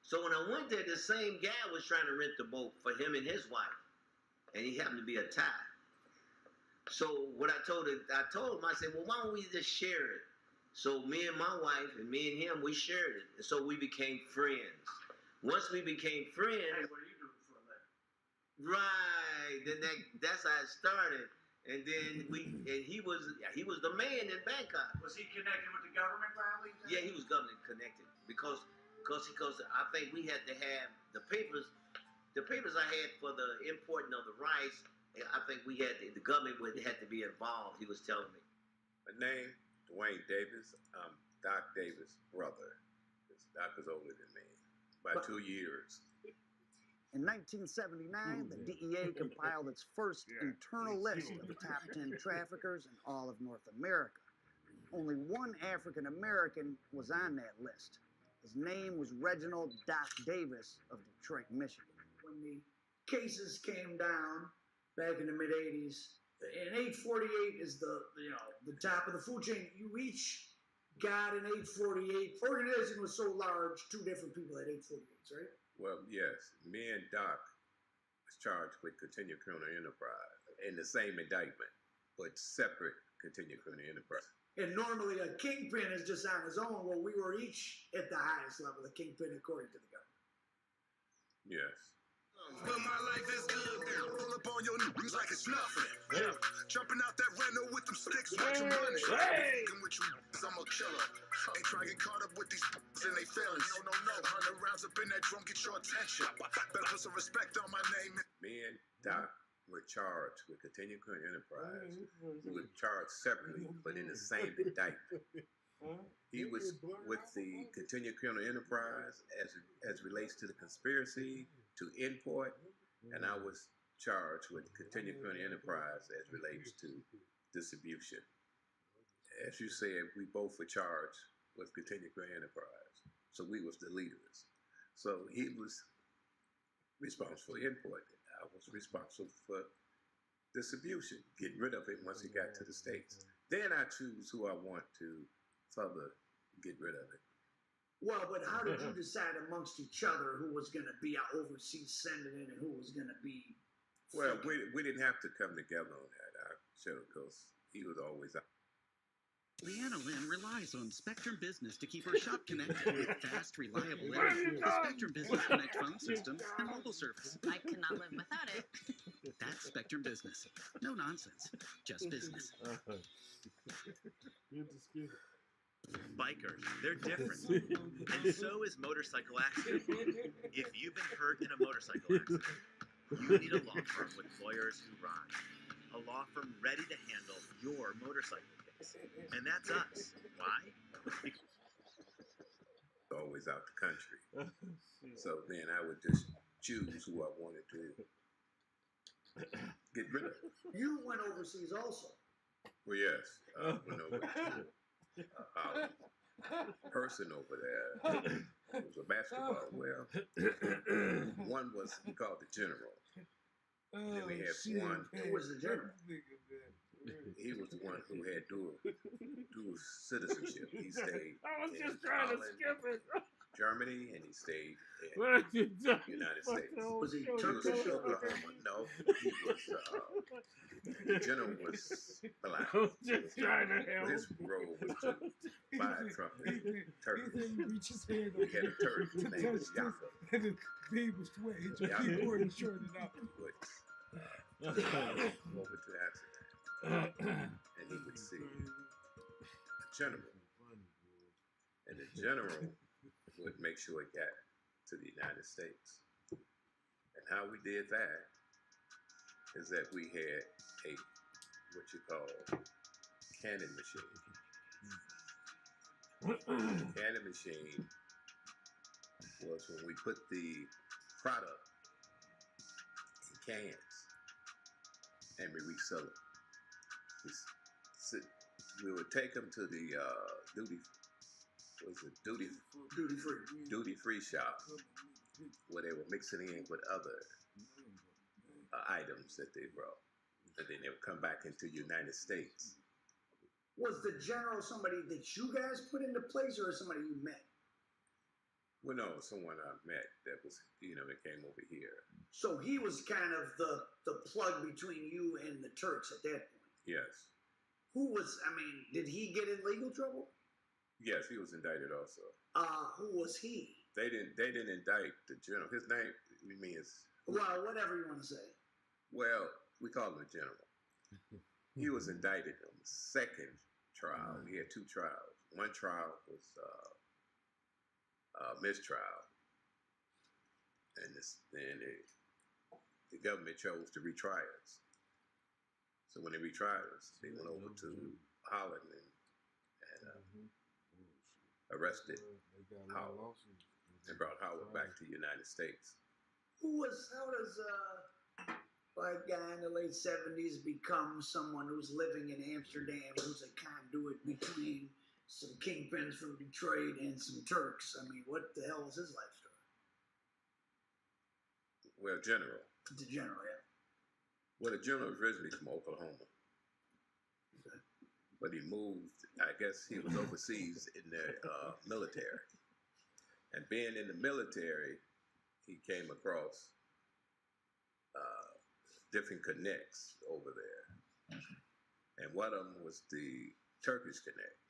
So when I went there, the same guy was trying to rent the boat for him and his wife, and he happened to be a Thai. So what I told him, I said, well, why don't we just share it? So me and my wife and me and him, we shared it, and so we became friends. Once we became friends, Hey, what are you doing for a living? right? Then that's how it started, and then he was the man in Bangkok. Was he connected with the government probably? Yeah, he was government connected because I think we had to have the papers I had for the importing of the rice. I think the government had to be involved. He was telling me. My name, Dwayne Davis. I'm Doc Davis' brother. Doc is older than me by 2 years. In 1979, the DEA compiled its first internal list of top 10 traffickers in all of North America. Only one African American was on that list. His name was Reginald Doc Davis of Detroit, Michigan. When the cases came down back in the mid-'80s, and 848 is the top of the food chain. You each got an 848. Organization was so large, two different people had 848s, right? Well, yes. Me and Doc was charged with continued criminal enterprise in the same indictment, but separate continued criminal enterprise. And normally a kingpin is just on his own. Well, we were each at the highest level, the kingpin according to the government. Yes. But my life is good. Pull up on your news like it's nothing. Yeah. Jumping out that window with them sticks, watching money. With you, I'm a killer. Ain't trying to get caught up with these and they feelings. No. 100 rounds up in that drum, get your attention. Better put some respect on my name. Me and Doc were charged with continued criminal enterprise. We were charged separately, but in the same indictment. He was with the continued criminal enterprise as relates to the conspiracy to import, and I was charged with continued criminal enterprise as relates to distribution. As you said, we both were charged with continued criminal enterprise, so we was the leaders. So he was responsible for importing. I was responsible for distribution, getting rid of it once it got to the States. Then I choose who I want to further get rid of it. Well, but how did you decide amongst each other who was going to be our overseas sending in and who was going to be? Well, we didn't have to come together on that, because he was always out. Leanna Lynn relies on Spectrum Business to keep her shop connected with fast, reliable internet, the Spectrum Business Connect phone system, and mobile service. I could not live without it. That's Spectrum Business. No nonsense, just business. Bikers, they're different. And so is motorcycle accident. If you've been hurt in a motorcycle accident, you need a law firm with lawyers who ride. A law firm ready to handle your motorcycle case. And that's us. Why? Because always out the country. So then I would just choose who I wanted to get rid of. You went overseas also. Well, yes. I went over to a person over there. It was a basketball. Well, one was called the General. Then we had one. Who was the General? he was the one who had dual citizenship. He stayed I was in just trying to Holland, skip it. Germany, and he stayed in What are you doing? United Fuck States. the whole Was he show. He was in Turkish or Oklahoma. No, he was. The general was black. I was just trying to help. His role was to buy Trump turkey. Reach his hand He had a turret. His name was Yaakov. and the babe was sweating. Hit your Yaakov keyboard and shorted it out. would over to Amsterdam, and he would see the general, and the general would make sure it got to the United States. And how we did that is that we had a what you call cannon machine. The cannon machine was when we put the product in cans and we resell it. We would take them to the duty free shop where they were mixing in with other items that they brought, and then they would come back into the United States. Was the general somebody that you guys put into place, or somebody you met? Well, no, someone I met that was, that came over here. So he was kind of the plug between you and the Turks at that point. Yes. Did he get in legal trouble? Yes, he was indicted also. Who was he? They didn't indict the general. His name, is... Well, whatever you want to say. Well, we call him the general. He was indicted on the second trial. He had two trials. One trial was mistrial, and then the government chose to retry us. So when they retried us, they went over to Holland and arrested Howard and brought Howard back to the United States. How does black guy in the late 70s become someone who's living in Amsterdam, who's a conduit between some kingpins from Detroit and some Turks? What the hell was his life story? Well, general. The general, yeah. Well, the general was originally from Oklahoma. Okay. But he moved, I guess he was overseas in the military. And being in the military, he came across different connects over there. And one of them was the Turkish connect.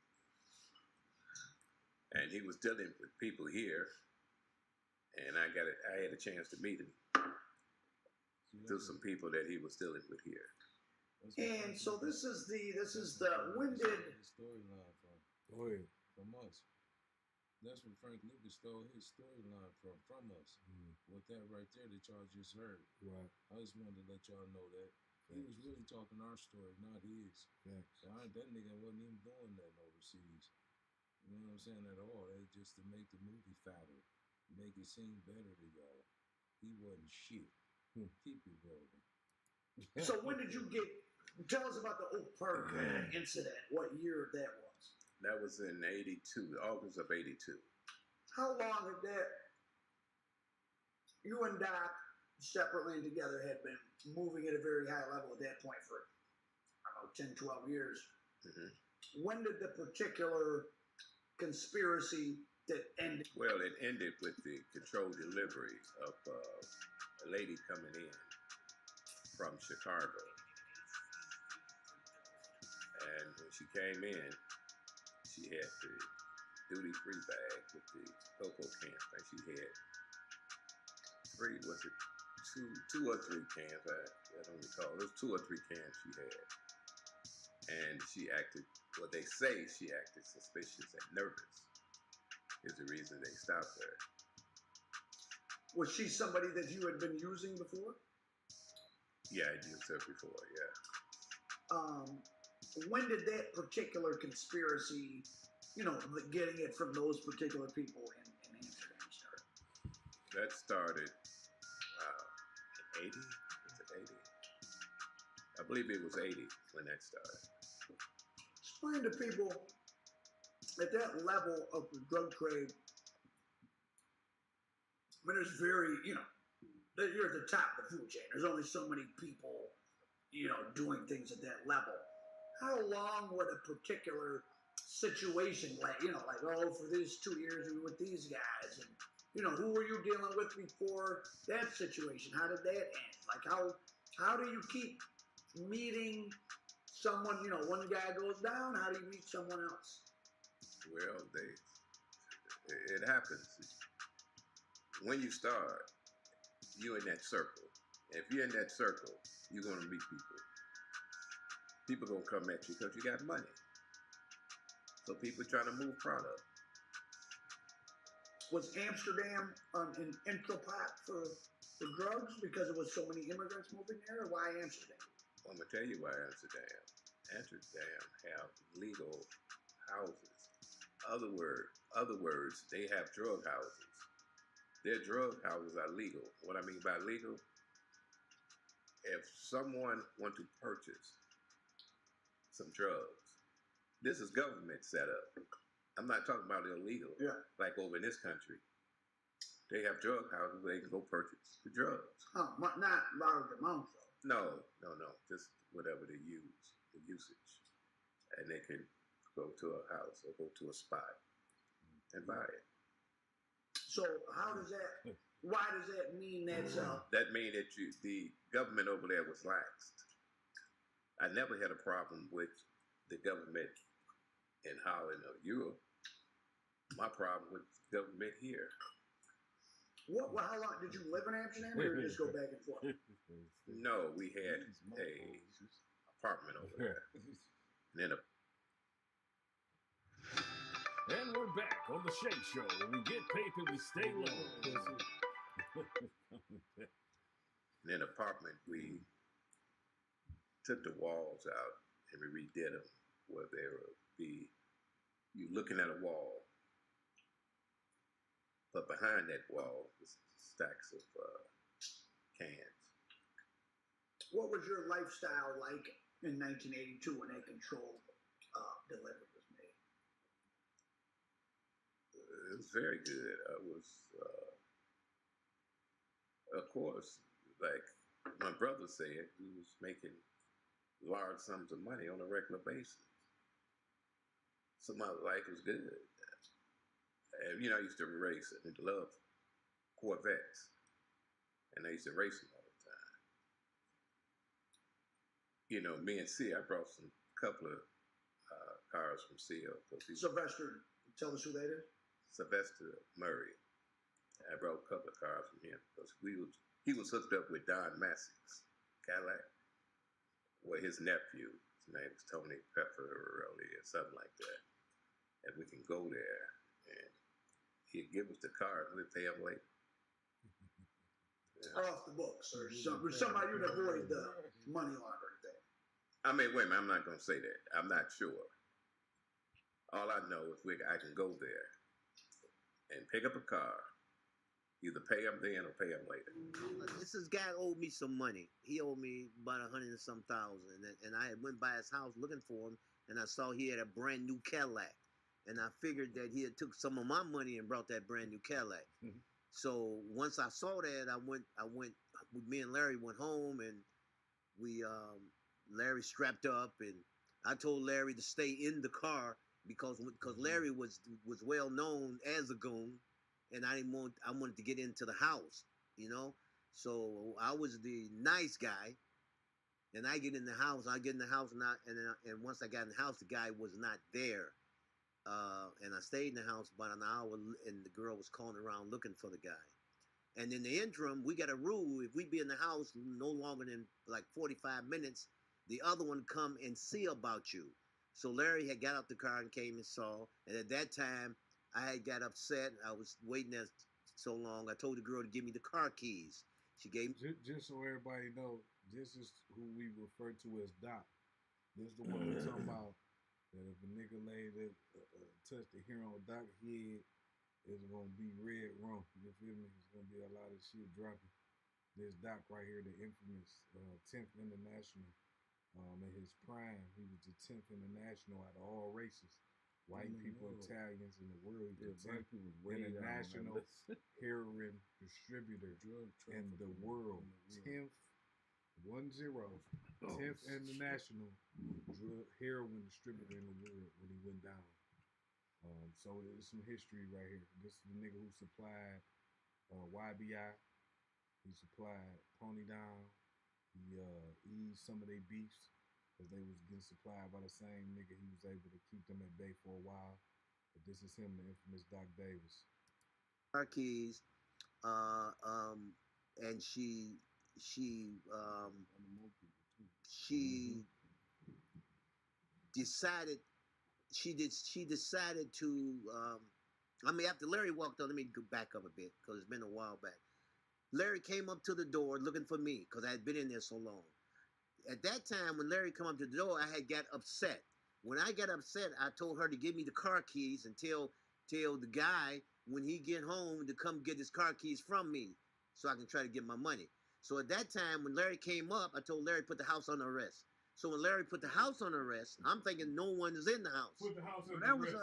And he was dealing with people here, and I had a chance to meet him through some people that he was dealing with here. And so this is when did storyline from us? That's where Frank Lucas stole his storyline from us. With that right there that y'all just heard. Right. I just wanted to let y'all know that. He was really talking our story, not his. So that nigga wasn't even doing that overseas. You know what I'm saying? At all. They just to make the movie fatter, make it seem better to y'all. He wasn't shit. Keep it rolling. So when did you tell us about the Oak Park incident, what year that was? That was in 82, August of 82. How long had you and Doc, separately and together, had been moving at a very high level at that point for, 10, 12 years? Mm-hmm. When did the particular conspiracy that ended? Well, it ended with the controlled delivery of a lady coming in from Chicago. And when she came in, she had the duty-free bag with the cocoa can. And she had two or three cans, I don't recall. It was 2 or 3 cans she had. And she acted, they say she acted suspicious and nervous is the reason they stopped her. Was she somebody that you had been using before? Yeah, I used her before, yeah. When did that particular conspiracy, getting it from those particular people in Amsterdam start? That started in 80? Was it 80? I believe it was 80 when that started. Explain to people, at that level of the drug trade, there's you're at the top of the food chain. There's only so many people, doing things at that level. how long would a particular situation, like, you know, like, oh, for these 2 years we were with these guys, and, you know, who were you dealing with before that situation? How did that end? Like, how do you keep meeting someone, you know, one guy goes down, how do you meet someone else? Well, it happens. When you start, you're in that circle. If you're in that circle, you're going to meet people. People going to come at you because you got money. So people trying to move product. Was Amsterdam an entrepot for drugs because there was so many immigrants moving there, or why Amsterdam? I'm going to tell you why Amsterdam. Amsterdam have legal houses. Other words, they have drug houses. Their drug houses are legal. What I mean by legal, if someone want to purchase some drugs, this is government set up. I'm not talking about illegal, like over in this country. They have drug houses where they can go purchase the drugs. Oh, not large amounts though. No, just whatever they use, the usage. And they can go to a house or go to a spot and buy it. So how does that, why does that mean that's That means that the government over there was laxed. I never had a problem with the government in Holland or Europe. My problem with the government here. How long did you live in Amsterdam, or just go back and forth? No, we had a apartment over there. And then And we're back on the Shank Show. When we get paper, we stay low. in an apartment, we took the walls out and we redid them where there would be you looking at a wall, but behind that wall was stacks of cans. What was your lifestyle like in 1982 when that control delivery was made? It was very good. I was, of course, like my brother said, he was making large sums of money on a regular basis. So my life was good. And, you know, I used to race and love Corvettes. And I used to race them all the time. You know, me and C, I brought some couple of cars from CO. Sylvester, tell us who that is. Sylvester Murray. I brought a couple of cars from him because he was hooked up with Don Massey's Cadillac. Well, his nephew, his name was Tony Pepperelli or something like that. And we can go there and he'd give us the car and we'd pay him later. Yeah. Off the books or somehow you'd avoid the money laundering thing. I mean, wait a minute, I'm not going to say that. I'm not sure. All I know is I can go there and pick up a car, either pay him then or pay him later. This guy owed me some money. He owed me about $100 and some thousand, and I went by his house looking for him, and I saw he had a brand new Cadillac, and I figured that he had took some of my money and brought that brand new Cadillac. Mm-hmm. So once I saw that, I went. Me and Larry went home, and we Larry strapped up, and I told Larry to stay in the car because Larry was well known as a goon, and I wanted to get into the house, you know. So I was the nice guy, and I get in the house. And once I got in the house, the guy was not there, and I stayed in the house about an hour, and the girl was calling around looking for the guy. And in the interim, we got a rule: if we be in the house no longer than like 45 minutes, the other one come and see about you. So Larry had got out the car and came and saw, and at that time, I had got upset. I was waiting there so long. I told the girl to give me the car keys. She gave me. Just so everybody know, this is who we refer to as Doc. This is the one we're talking about. That if a nigga laid it, touch the hair on Doc's head, it's gonna be red wrong. You feel me? It's gonna be a lot of shit dropping. This Doc right here, the infamous 10th International. In his prime, he was the 10th International out of all races. White people, Italians in the world. The 10th International heroin distributor in the world. 10th 10, 10th International heroin distributor in the world when he went down. So there's some history right here. This is the nigga who supplied YBI. He supplied Pony Down. He eased some of their beefs because they was getting supplied by the same nigga. He was able to keep them at bay for a while. But this is him, the infamous Doc Davis. Car keys, and she decided to I mean, after Larry walked on, let me go back up a bit because it's been a while back. Larry came up to the door looking for me because I had been in there so long. At that time, when Larry come up to the door, I had got upset. When I got upset, I told her to give me the car keys and tell the guy when he get home to come get his car keys from me so I can try to get my money. So at that time, when Larry came up, I told Larry put the house on arrest. So when Larry put the house on arrest, I'm thinking no one is in the house. Put the house on that was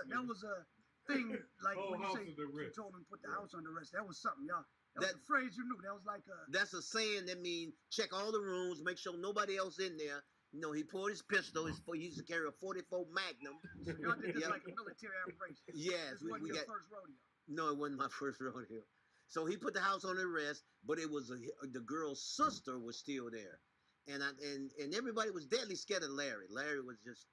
a thing like when you say you told him put the house on the rest. That was something, y'all. That was a phrase you knew. That was like a. That's a saying that means check all the rooms, make sure nobody else in there. You know, he pulled his pistol. He used to carry a 44 Magnum. So y'all did this like a military operation. Yes, this wasn't your first rodeo. No, it wasn't my first rodeo. So he put the house on arrest, but it was the girl's sister was still there, and everybody was deadly scared of Larry. Larry was just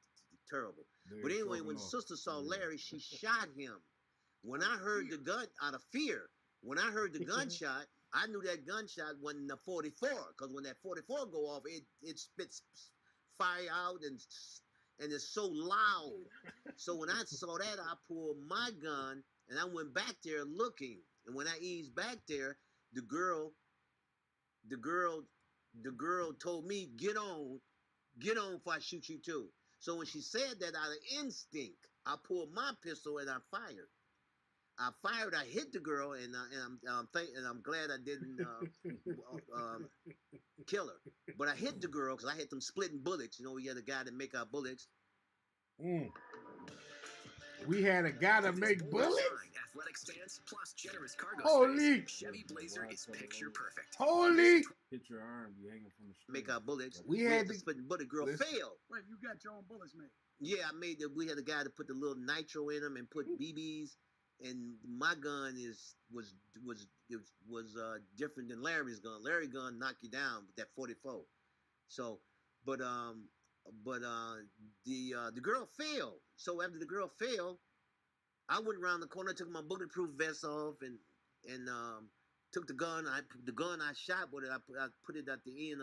terrible. But anyway, when sister saw Larry, she shot him. When I heard the gun, out of fear, when I heard the gunshot, I knew that gunshot wasn't a 44, because when that 44 go off, it spits fire out and it's so loud. So when I saw that, I pulled my gun and I went back there looking. And when I eased back there, the girl told me, get on before I shoot you too. So when she said that, out of instinct, I pulled my pistol and I fired. I hit the girl, and I'm glad I didn't kill her. But I hit the girl because I hit them splitting bullets. You know, we had a guy that make our bullets. We had a guy to make bullets? Athletic stance plus generous cargo Holy! space. Chevy Blazer is picture perfect. Holy! Hit your arm, you hanging from the street. Make our bullets. We had to split bullet. Girl failed. Wait, you got your own bullets made? Yeah, I made the. We had a guy to put the little nitro in them and put BBs. And my gun was different than Larry's gun. Larry's gun knocked you down with that 44. So, but the girl failed. So after the girl failed, I went around the corner, took my bulletproof vest off, and took the gun. The gun I shot with it. I put it at the end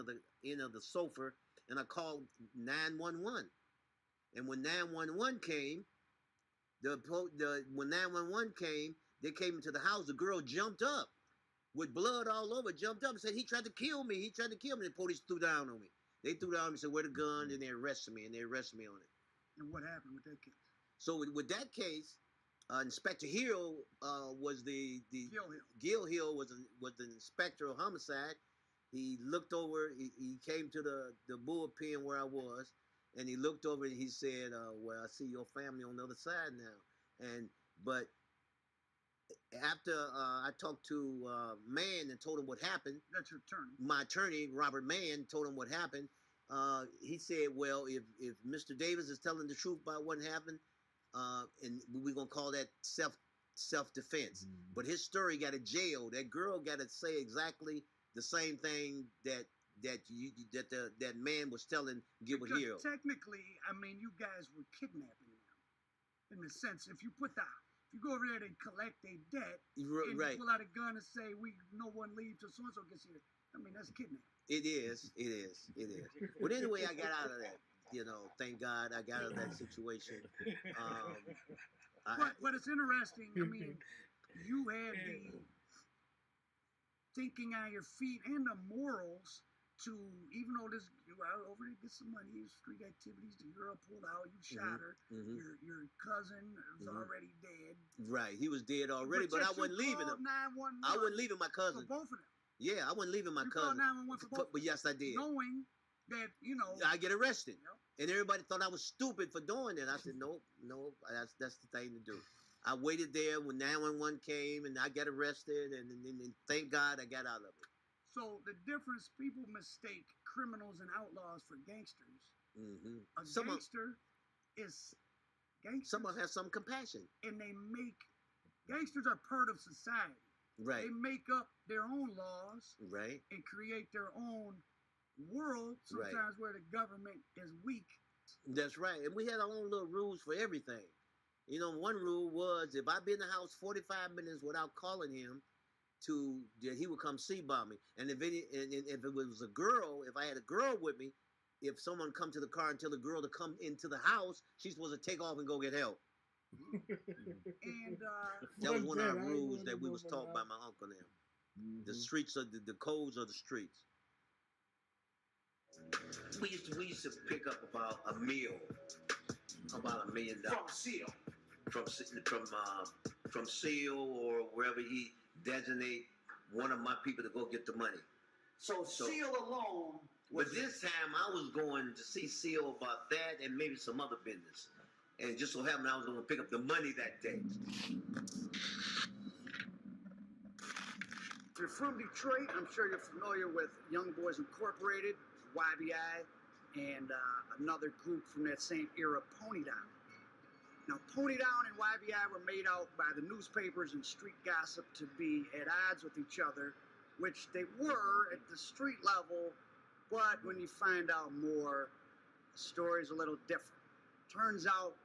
of the sofa, and I called 911. And when 911 came. When 911 came, they came into the house. The girl jumped up with blood all over, jumped up and said, he tried to kill me. He tried to kill me. The police threw down on me. They threw down and said, where the gun? And they arrested me, and they arrested me on it. And what happened with that case? So with that case, Inspector Hill was Gil Hill was the inspector of homicide. He looked over, he came to the bullpen where I was, and he looked over and he said, well, I see your family on the other side now. But after I talked to Mann and told him what happened. That's your attorney. My attorney, Robert Mann, told him what happened. He said, well, if Mr. Davis is telling the truth about what happened, and we're going to call that self-defense. Mm-hmm. But his story got to jail. That girl got to say exactly the same thing that man was telling Gilbert Hill. Technically, I mean, you guys were kidnapping them. In the sense, if you go over there and collect a debt, and you pull out a gun and say, no one leaves till so-and-so gets here, I mean, that's kidnapping. It is. But anyway, I got out of that. Thank God I got out of that situation. But it's interesting. I mean, you had the thinking on your feet and the morals to, even though you were over to get some money, street activities, the girl pulled out, you shot her, your cousin was already dead. Right, he was dead already, but I wasn't leaving him. I wasn't leaving my cousin. For both of them. Yeah, I wasn't leaving my cousin. 911 for both. But yes, I did. Knowing that, I get arrested. And everybody thought I was stupid for doing that. I said, no, that's the thing to do. I waited there when 911 came and I got arrested, and thank God I got out of it. So the difference, people mistake criminals and outlaws for gangsters. Mm-hmm. A gangster is gangsters. Someone has some compassion. And gangsters are part of society. Right. They make up their own laws. Right. And create their own world, sometimes Right. where the government is weak. That's right. And we had our own little rules for everything. You know, one rule was if I be in the house 45 minutes without calling him, he would come see about me. And if it was a girl, if I had a girl with me, if someone come to the car and tell the girl to come into the house, she's supposed to take off and go get help. And that was one of our rules that we was taught by my uncle now. Mm-hmm. The streets of the codes of the streets. We used to pick up about a meal, about $1 million From Seal. From Seal or wherever he designate one of my people to go get the money. So Seal alone. But this time I was going to see Seal about that and maybe some other business. And it just so happened I was going to pick up the money that day. If you're from Detroit, I'm sure you're familiar with Young Boys Incorporated, YBI, and another group from that same era, Pony Down. Now, Pony Down and YBI were made out by the newspapers and street gossip to be at odds with each other, which they were at the street level, but when you find out more, the story's a little different. Turns out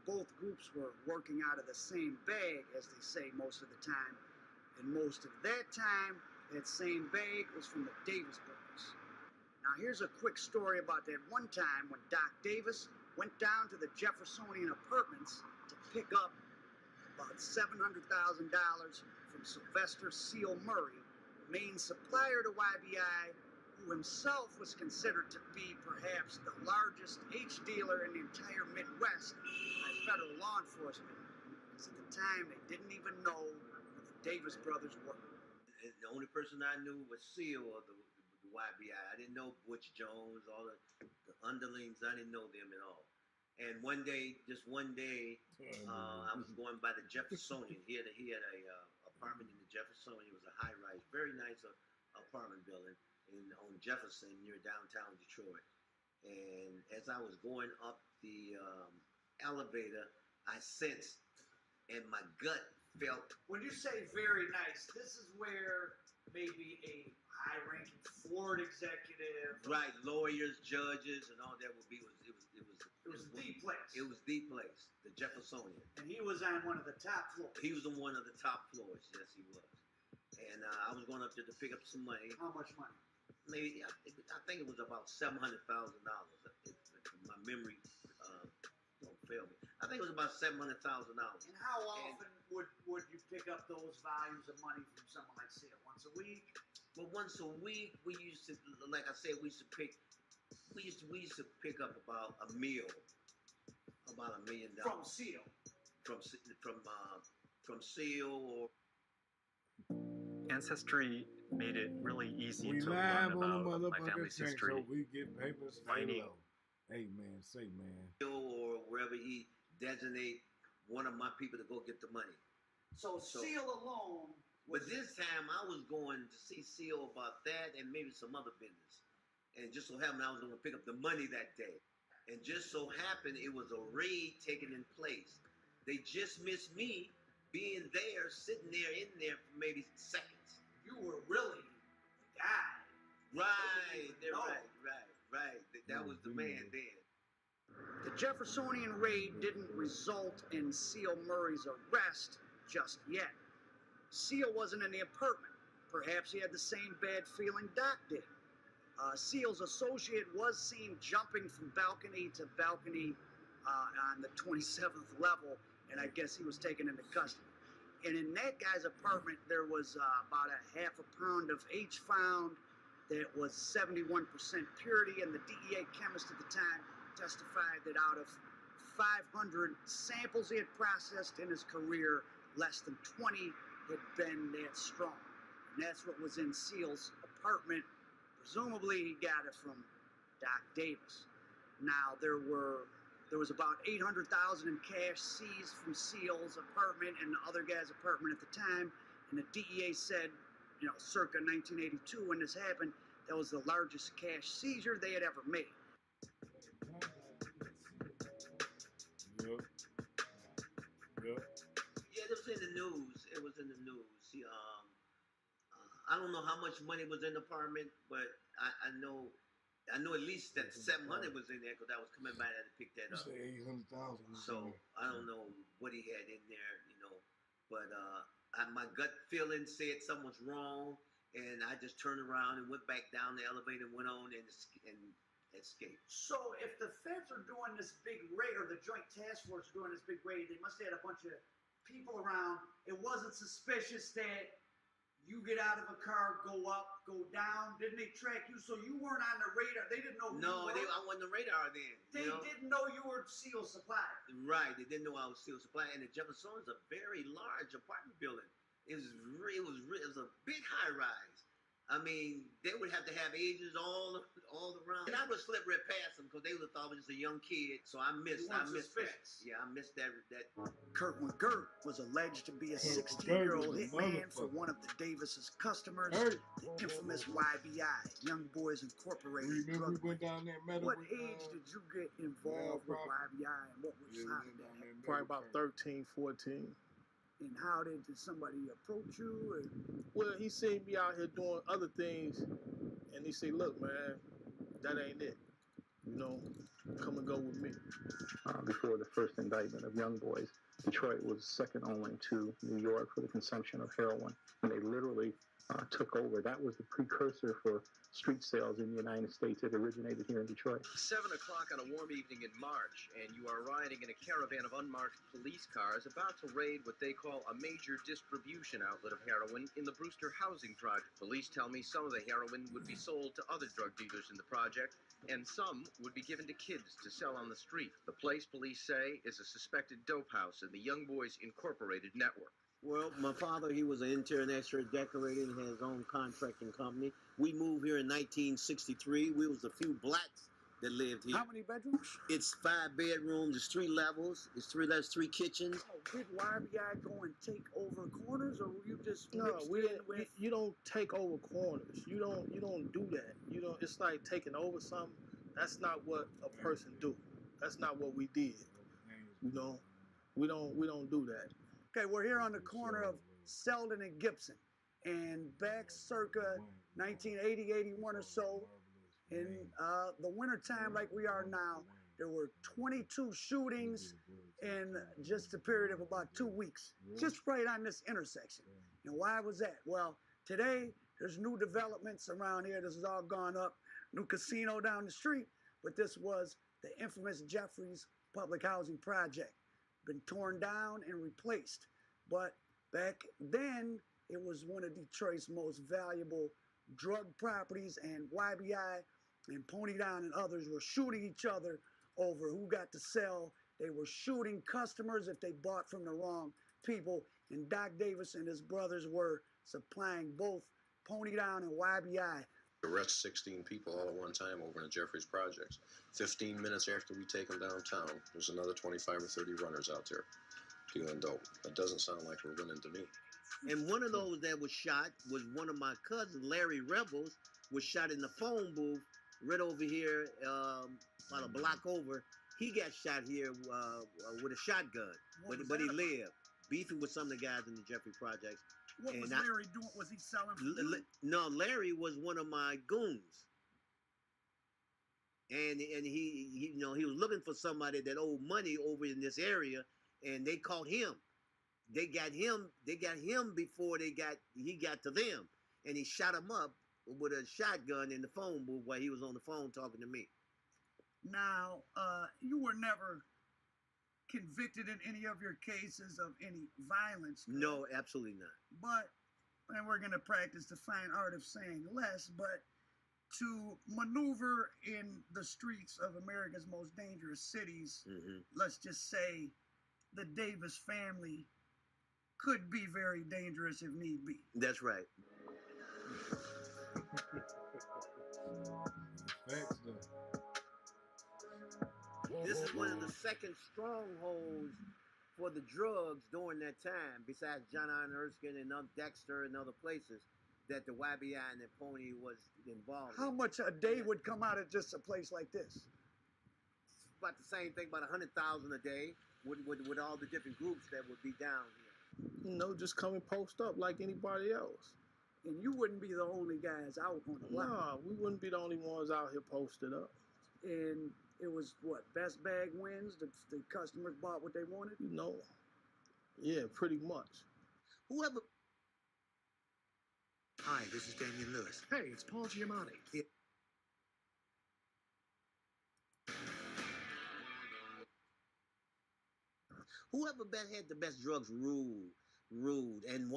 both groups were working out of the same bag, as they say most of the time, and most of that time, that same bag was from the Davis brothers. Now, here's a quick story about that one time when Doc Davis went down to the Jeffersonian Apartments to pick up about $700,000 from Sylvester Seal Murray, main supplier to YBI, who himself was considered to be perhaps the largest H dealer in the entire Midwest by federal law enforcement. Because at the time, they didn't even know who the Davis brothers were. The only person I knew was Seal of the YBI. I didn't know Butch Jones, all the underlings. I didn't know them at all. And just one day, I was going by the Jeffersonian. He had a apartment in the Jeffersonian. It was a high-rise, very nice apartment building on Jefferson near downtown Detroit. And as I was going up the elevator, I sensed, and my gut felt. When you say very nice, this is where maybe a high-ranking Ford executive, Right, lawyers, judges, and all that would be. It was the place. It was the place, the Jeffersonian. And he was on one of the top floors. He was on one of the top floors. Yes, he was. And I was going up there to pick up some money. How much money? Maybe I think it was about $700,000. My memory don't fail me. I think it was about $700,000. And how often would you pick up those volumes of money from someone like Seal? Once a week? But once a week, we used to, like I said, we used to pick up about a meal, about $1 million From Seal. From Seal or. Ancestry made it really easy We to live learn on the about my family's motherfucking thing, history. so we get papers. Finding Hey man, say man. Or wherever he designate one of my people to go get the money. So Seal alone. But this time I was going to see Seal about that and maybe some other business. And just so happened I was going to pick up the money that day. And just so happened it was a raid taking in place. They just missed me being there, sitting there in there for maybe seconds. You were really the guy. Right. That was the man then. The Jeffersonian raid didn't result in Seal Murray's arrest just yet. Seal wasn't in the apartment. Perhaps he had the same bad feeling Doc did. Seal's associate was seen jumping from balcony to balcony on the 27th level, and I guess he was taken into custody. And in that guy's apartment, there was about a half a pound of H found that was 71% purity, and the DEA chemist at the time testified that out of 500 samples he had processed in his career, less than 20 had been that strong. And that's what was in Seal's apartment. Presumably he got it from Doc Davis. Now there was about $800,000 in cash seized from Seal's apartment and the other guy's apartment at the time, and the DEA said circa 1982 when this happened, that was the largest cash seizure they had ever made. Yep. Yep. Yeah, it was in the news. It was in the news. I don't know how much money was in the apartment, but I know at least that 700 was in there because I was coming by there to pick that up. 800,000. So I don't know what he had in there, but my gut feeling said something was wrong, and I just turned around and went back down the elevator and went on and escaped. So if the feds are doing this big raid, or the Joint Task Force doing this big raid, they must have had a bunch of people around. It wasn't suspicious that you get out of a car, go up, go down. Didn't they track you? So you weren't on the radar. They didn't know who No, you were. I wasn't on the radar then. They didn't know you were Seal Supply. Right, they didn't know I was Steel Supply, and the Jefferson is a very large apartment building. It was a big high rise. I mean, they would have to have agents all around, and I would slip right past them because they would have thought I was just a young kid. So I missed that. Yeah, I missed that. Kurt McGirt was alleged to be a 16-year-old hitman for one of the Davis's customers, the infamous YBI, Young Boys Incorporated. Remember we went down there and met What age did you get involved with YBI, and what was behind that? Probably about 13, 14. And how did somebody approach you? Well, he seen me out here doing other things, and he said, "Look, man, that ain't it. Come and go with me." Before the first indictment of Young Boys, Detroit was second only to New York for the consumption of heroin. And they literally took over. That was the precursor for street sales in the United States. It originated here in Detroit. 7 o'clock on a warm evening in March, and you are riding in a caravan of unmarked police cars about to raid what they call a major distribution outlet of heroin in the Brewster Housing Project. Police tell me some of the heroin would be sold to other drug dealers in the project, and some would be given to kids to sell on the street. The place, police say, is a suspected dope house in the Young Boys Incorporated network. Well, my father, he was an interior and exterior decorator and had his own contracting company. We moved here in 1963. We was the few blacks that lived here. How many bedrooms? It's 5 bedrooms. It's 3 levels. It's 3 kitchens. Oh, did YBI go and take over corners, or were you just No, you don't take over corners. You don't do that. It's like taking over something. That's not what a person do. That's not what we did. We don't do that. Okay, we're here on the corner of Selden and Gibson, and back circa 1980, 81 or so, in the wintertime like we are now, there were 22 shootings in just a period of about 2 weeks, just right on this intersection. And why was that? Well, today, there's new developments around here. This has all gone up. New casino down the street, but this was the infamous Jeffries Public Housing Project. Been torn down and replaced. But back then, it was one of Detroit's most valuable drug properties, and YBI and Pony Down and others were shooting each other over who got to sell. They were shooting customers if they bought from the wrong people, and Doc Davis and his brothers were supplying both Pony Down and YBI. Arrest 16 people all at one time over in the Jeffries projects. 15 minutes after we take them downtown, there's another 25 or 30 runners out there dealing dope. That doesn't sound like we're winning to me. And one of those that was shot was one of my cousins, Larry Rebels, was shot in the phone booth right over here, about a block over. He got shot here with a shotgun, but he lived. Beefing with some of the guys in the Jeffrey projects. What was Larry doing? Was he selling? No, Larry was one of my goons, and he was looking for somebody that owed money over in this area, and they caught him. They got him before he got to them, and he shot him up with a shotgun in the phone booth while he was on the phone talking to me. Now, you were never convicted in any of your cases of any violence? No, absolutely not. But, and we're going to practice the fine art of saying less, but to maneuver in the streets of America's most dangerous cities, let's just say the Davis family could be very dangerous if need be. That's right. Thanks, This is one of the second strongholds for the drugs during that time, besides John Iron Erskine and Dexter and other places. that the YBI and the Pony was involved How in. much a day would come out of just a place like this? About the same thing, about 100,000 a day with all the different groups that would be down here. You know, just come and post up like anybody else. And you wouldn't be the only guys out on the block. Nah, we wouldn't be the only ones out here posted up. And it was what, best bag wins? The customers bought what they wanted? You know, yeah, pretty much. Whoever. Hi, this is Damian Lewis. Hey, it's Paul Giamatti. Whoever had the best drugs ruled. And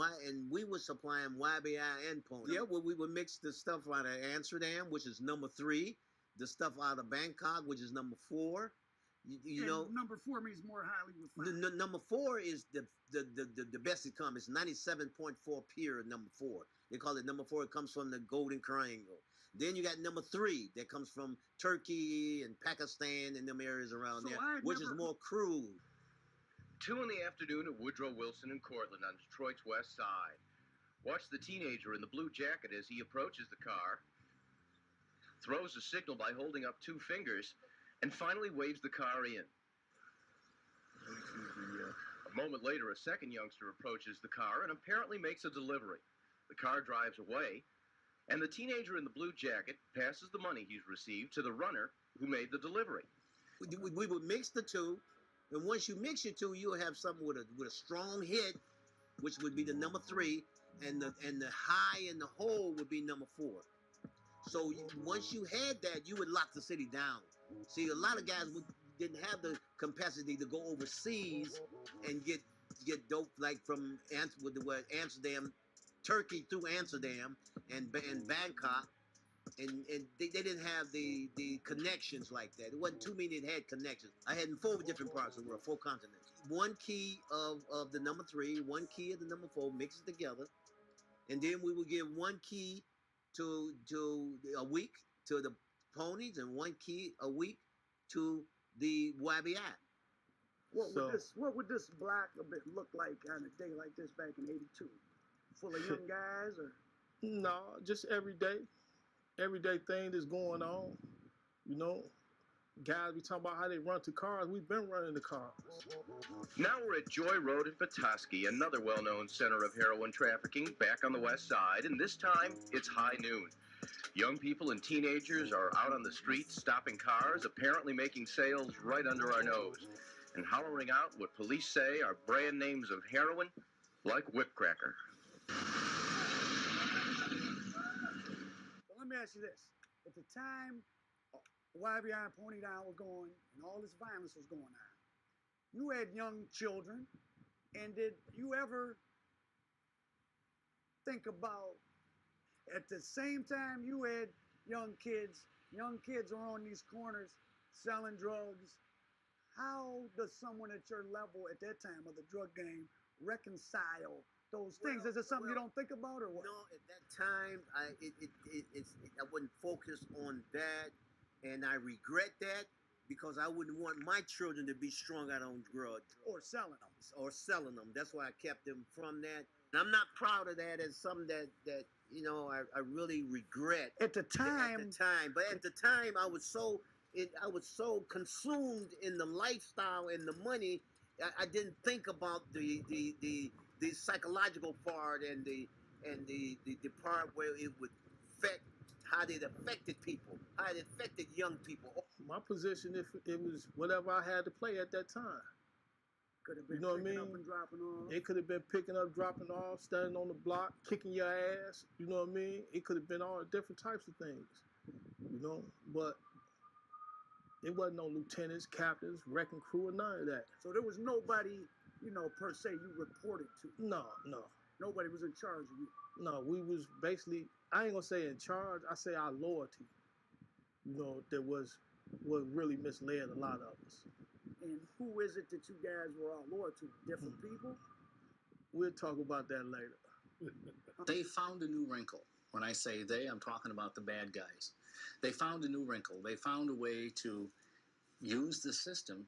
we were supplying YBI and Pony. Yeah, well, we would mix the stuff out of Amsterdam, which is number 3, the stuff out of Bangkok, which is number 4. You know, number 4 means more highly refined. number 4 is the best it comes. It's 97.4 pure number 4. They call it number 4. It comes from the Golden Triangle. Then you got number 3 that comes from Turkey and Pakistan and them areas around there, which is more crude. 2 in the afternoon at Woodrow Wilson and Cortlandt on Detroit's west side. Watch the teenager in the blue jacket as he approaches the car, throws a signal by holding up 2 fingers, and finally waves the car in. A moment later, a second youngster approaches the car and apparently makes a delivery. The car drives away, and the teenager in the blue jacket passes the money he's received to the runner who made the delivery. We would mix the 2. And once you mix your 2, you'll have something with a strong hit, which would be the number 3, and the high and the whole would be number 4. So once you had that, you would lock the city down. See, a lot of guys didn't have the capacity to go overseas and get dope like from Amsterdam, Turkey through Amsterdam and Bangkok. And they didn't have the connections like that. It wasn't too many that had connections. I had in 4 different parts of the world, 4 continents. 1 key of the number 3, 1 key of the number 4, mix it together. And then we would give 1 key to a week to the Ponies and 1 key a week to the YBI. What would this block look like on a day like this back in '82? Full of young guys or? No, just everyday thing that's going on. You know, guys be talking about how they run to cars. We've been running the cars. Now we're at Joy Road in Petoskey, another well-known center of heroin trafficking back on the west side, and this time it's high noon. Young people and teenagers are out on the streets stopping cars, apparently making sales right under our nose, and hollering out what police say are brand names of heroin like Whipcracker. Let me ask you this. At the time YBI and Pony Down were going and all this violence was going on, you had young children, and did you ever think about, at the same time you had young kids are on these corners selling drugs, how does someone at your level at that time of the drug game reconcile those things? Is it something you don't think about or what? No, at that time, I wouldn't focus on that, and I regret that because I wouldn't want my children to be strung out on drugs. Or selling them. That's why I kept them from that. And I'm not proud of that as something that you know, I really regret. At the time. But at the time, I was so consumed in the lifestyle and the money, I didn't think about the psychological part and the part where it would affect how it affected people, how it affected young people. My position, if it was whatever I had to play at that time. Could have been you know what I picking mean? up and dropping off. It could have been picking up, dropping off, standing on the block, kicking your ass. You know what I mean? It could have been all different types of things. You know, but it wasn't no lieutenants, captains, wrecking crew, or none of that. So there was nobody, you know, per se you reported to. No. Nobody was in charge of you. No, we was basically, I ain't gonna say in charge, I say our loyalty. You know, that was what really misled a lot of us. And who is it that you guys were all loyal to? Different people? We'll talk about that later. They found a new wrinkle. When I say they, I'm talking about the bad guys. They found a new wrinkle. They found a way to use the system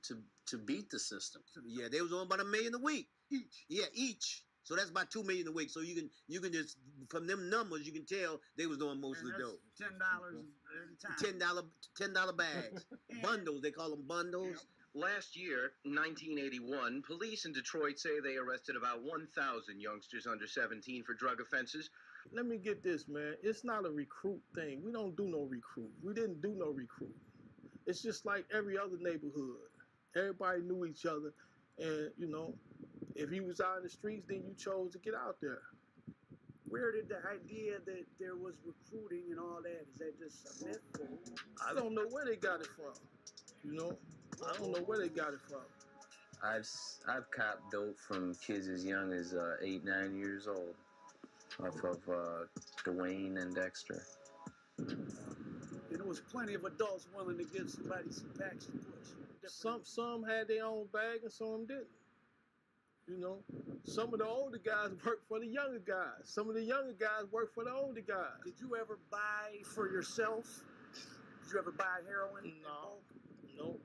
to beat the system. Yeah, they was on about $1 million a week. Each. So that's about $2 million a week. So you can just from them numbers you can tell they was doing mostly dope. $10 every time. $10 bags, bundles. They call them bundles. Last year, 1981, police in Detroit say they arrested about 1,000 youngsters under 17 for drug offenses. Let me get this, man. It's not a recruit thing. We don't do no recruit. We didn't do no recruit. It's just like every other neighborhood. Everybody knew each other. And, you know, if you was out in the streets, then you chose to get out there. Where did the idea that there was recruiting and all that, is that just a myth? I don't know where they got it from, you know? I don't know where they got it from. I've copped dope from kids as young as 8, 9 years old off of Dwayne and Dexter. And there was plenty of adults willing to give somebody some packs to push. Some had their own bag and some didn't. You know, some of the older guys work for the younger guys. Some of the younger guys work for the older guys. Did you ever buy for yourself? Did you ever buy heroin? No.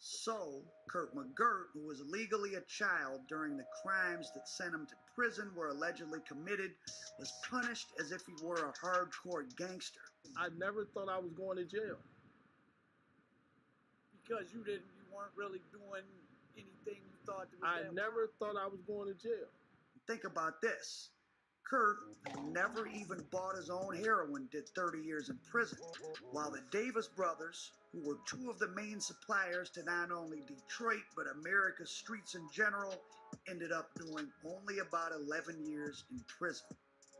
So, Kurt McGirt, who was legally a child during the crimes that sent him to prison were allegedly committed, was punished as if he were a hardcore gangster. I never thought I was going to jail. Because you weren't really doing anything you thought that was I never thought I was going to jail. Think about this. Kurt, who never even bought his own heroin, did 30 years in prison, while the Davis brothers, who were two of the main suppliers to not only Detroit but America's streets in general, ended up doing only about 11 years in prison.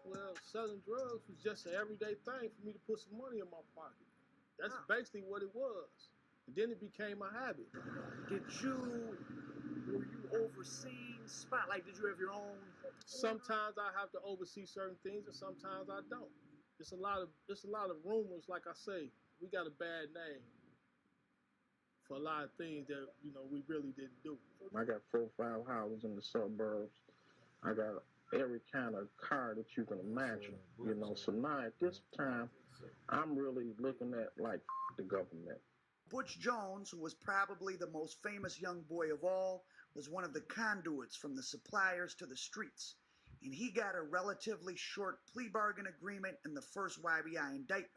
Well, selling drugs was just an everyday thing for me to put some money in my pocket. That's basically what it was. And then it became a habit. Were you overseeing spot? Like, did you have your own? Sometimes I have to oversee certain things, and sometimes I don't. It's a lot of rumors. Like I say, we got a bad name for a lot of things that we really didn't do. I got 4 or 5 houses in the suburbs. I got every kind of car that you can imagine. So now at this time, I'm really looking at like the government. Butch Jones, who was probably the most famous young boy of all, was one of the conduits from the suppliers to the streets, and he got a relatively short plea bargain agreement in the first YBI indictment.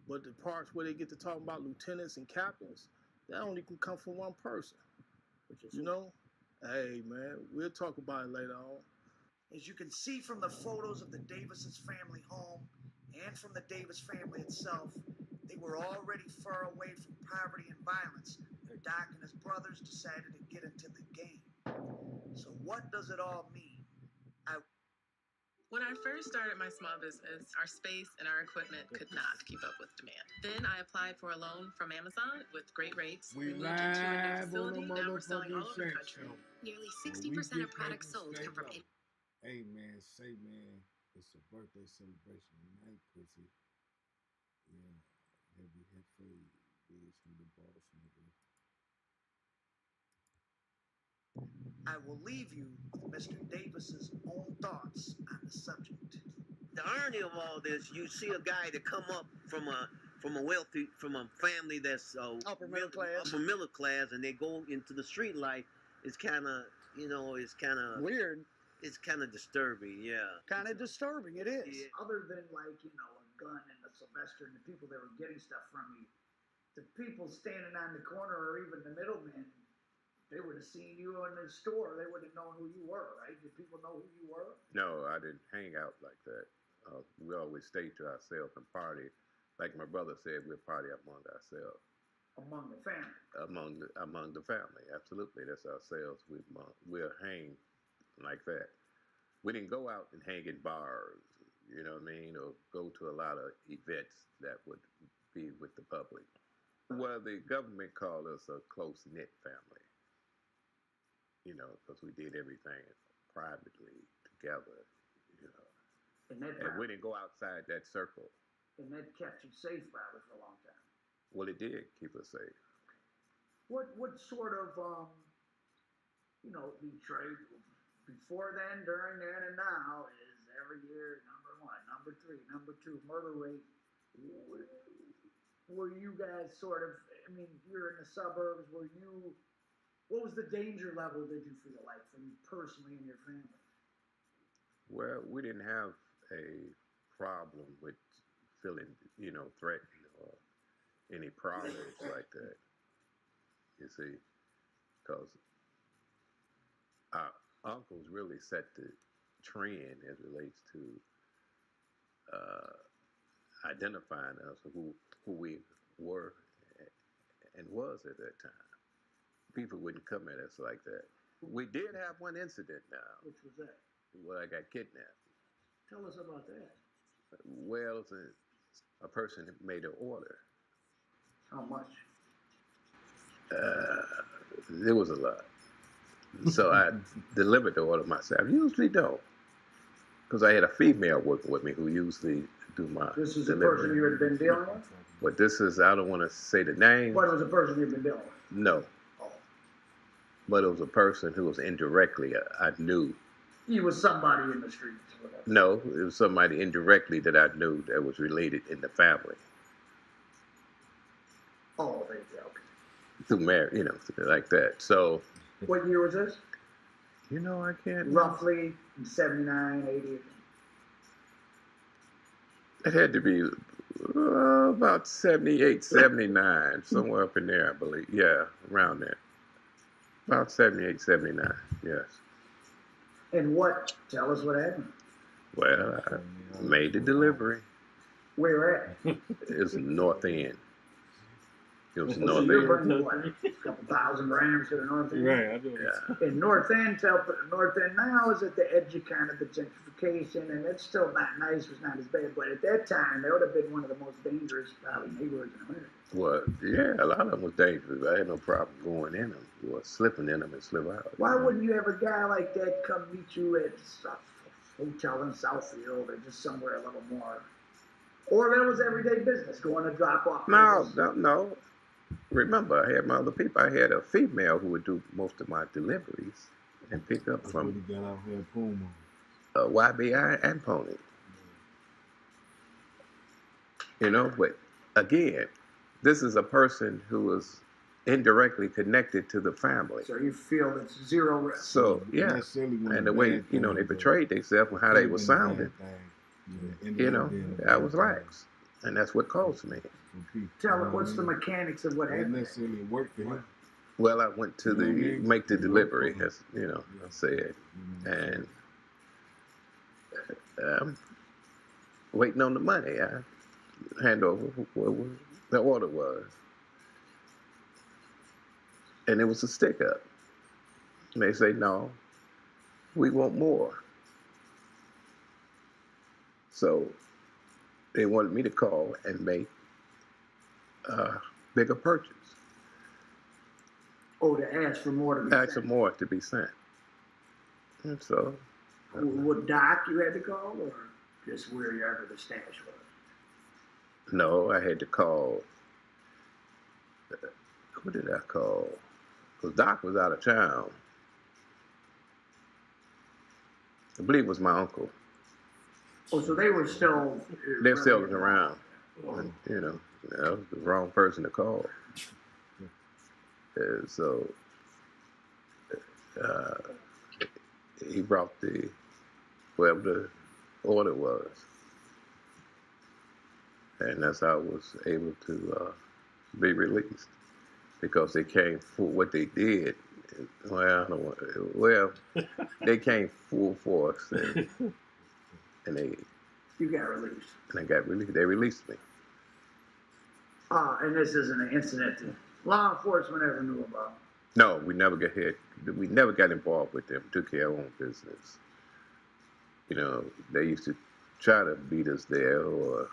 But the parts where they get to talk about lieutenants and captains, that only can come from one person. Hey man, we'll talk about it later on. As you can see from the photos of the Davis's family home and from the Davis family itself, they were already far away from poverty and violence when Doc and his brothers decided to get into the game. So what does it all mean? When I first started my small business, our space and our equipment could not keep up with demand. Then I applied for a loan from Amazon with great rates. We moved into a new live on the facility. Now we're selling all over the motherfucking country. show. Nearly When 60% we of get products paper, sold stay come from low. Hey man, it's a birthday celebration tonight, pussy. Yeah, heavy head fade, bitch from the boss, nigga. I will leave you with Mr. Davis's own thoughts on the subject. The irony of all this, you see a guy that come up from a family that's upper middle class, and they go into the street life. It's kind of weird. It's kind of disturbing, yeah. Kind of disturbing, it is. Yeah. Other than a gun and a Sylvester and the people that were getting stuff from you, the people standing on the corner or even the middlemen, they would have seen you in the store. They would have known who you were, right? Did people know who you were? No, I didn't hang out like that. We always stayed to ourselves and party. Like my brother said, we'll party among ourselves. Among the family. Among the family, absolutely. That's ourselves. We'll hang like that. We didn't go out and hang in bars, you know what I mean, or go to a lot of events that would be with the public. Well, the government called us a close-knit family, because we did everything privately together, And we didn't go outside that circle. And that kept you safe probably for a long time. Well, it did keep us safe. What sort of, Detroit, before then, during then, and now, is every year number 1, number 3, number 2, murder rate. Were you guys sort of, you're in the suburbs, what was the danger level did you feel like for you personally and your family? Well, we didn't have a problem with feeling, threatened or any problems like that. You see, because our uncles really set the trend as relates to identifying us, who we were and was at that time. People wouldn't come at us like that. We did have one incident now. Which was that? Where I got kidnapped. Tell us about that. Well, a person made an order. How much? There was a lot. So I delivered the order myself. I usually don't. Because I had a female working with me who usually do my This is the delivery. person you had been dealing with? But this is, I don't want to say the name. What was the person you've been dealing with? No. But it was a person who was indirectly, I knew. He was somebody in the streets or whatever. No, it was somebody indirectly that I knew that was related in the family. Oh, okay. Through marriage, like that. So, What year was this? I can't. Roughly 79, 80. It had to be about 78, 79, somewhere up in there, I believe. Yeah, around there. About 78, 79, yes. And tell us what happened. Well, I made the delivery. Where at? It's North End. It was So North you're End. bringing what, a couple thousand grams to the North End? Right, I do. Yeah. And North End now is at the edge of kind of the gentrification, and it's still not nice. It's not as bad, but at that time, that would have been one of the most dangerous probably neighborhoods in America. Well, yeah, a lot of them was dangerous. I had no problem going in them or slipping in them and slip out. Why wouldn't you have a guy like that come meet you at a hotel in Southfield or just somewhere a little more? Or that was everyday business, going to drop off? No. Remember, I had my other people. I had a female who would do most of my deliveries and pick up from YBI and Pony. But again, this is a person who was indirectly connected to the family. So you feel it's zero risk. So, yeah. And the way, they portrayed themselves and how they were sounding, I was lax. And that's what caused me. Tell us, what's the mechanics of what happened? necessarily work for him. Well, I went to make the delivery, as I said, and waiting on the money. I hand over what the order was, and it was a stick up. And they say, no, we want more. So they wanted me to call and make a bigger purchase. Oh, to ask for more to be Ask for more to be sent. And so. What doc you had to call, or just wherever the stash was? No, I had to call. Who did I call? Because Doc was out of town. I believe it was my uncle. Oh, so they were still. They're still around. And, that was the wrong person to call. And so he brought whatever the order was. And that's how I was able to be released. Because they came for what they did. They came full force and they. You got released. And I got released. They released me. And this isn't an incident that law enforcement ever knew about. No, we never got hit. We never got involved with them. Took care of our own business. They used to try to beat us there or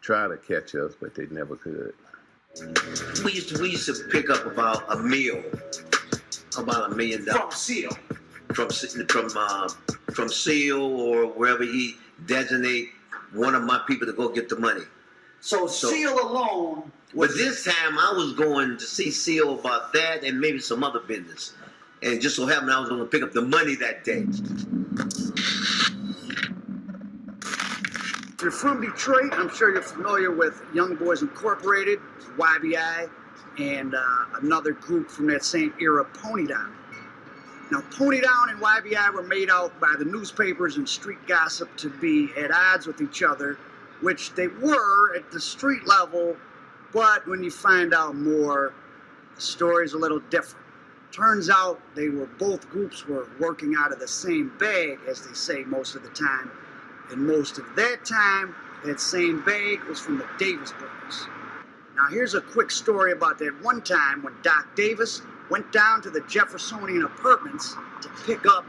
try to catch us, but they never could. We used to pick up about $1 million. From SEAL. From SEAL or wherever he designate one of my people to go get the money. So SEAL alone. But this time I was going to see SEAL about that and maybe some other business. And it just so happened I was going to pick up the money that day. If you're from Detroit, I'm sure you're familiar with Young Boys Incorporated, YBI, and another group from that same era, Pony Down. Now, Tony Down and YBI were made out by the newspapers and street gossip to be at odds with each other, which they were at the street level, but when you find out more, the story's a little different. Turns out both groups were working out of the same bag, as they say most of the time, and most of that time, that same bag was from the Davis brothers. Now, here's a quick story about that one time when Doc Davis went down to the Jeffersonian Apartments to pick up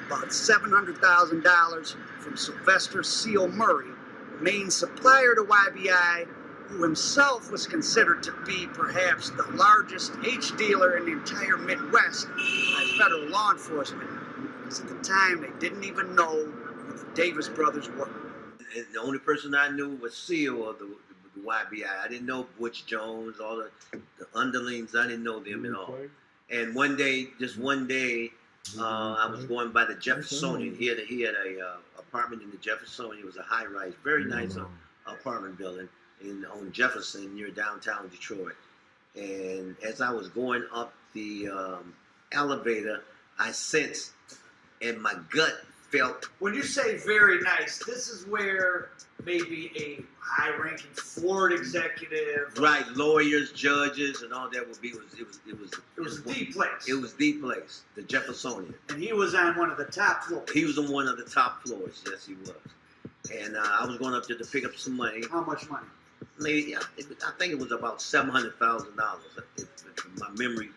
about $700,000 from Sylvester Seal Murray, main supplier to YBI, who himself was considered to be perhaps the largest H dealer in the entire Midwest by federal law enforcement, because at the time they didn't even know who the Davis brothers were. And the only person I knew was Seal of the YBI. I didn't know Butch Jones, all the underlings. I didn't know them at all. And one day, I was going by the Jeffersonian. He had a apartment in the Jeffersonian. It was a high rise, very nice apartment building on Jefferson near downtown Detroit. And as I was going up the elevator, I sensed, and my gut felt. When you say very nice, this is where maybe a high-ranking Ford executive, right, lawyers, judges, and all that would be. It was the place. It was the place, the Jeffersonian. And he was on one of the top floors. He was on one of the top floors. Yes, he was. And I was going up there to pick up some money. How much money? Maybe I think it was about $700,000. If my memory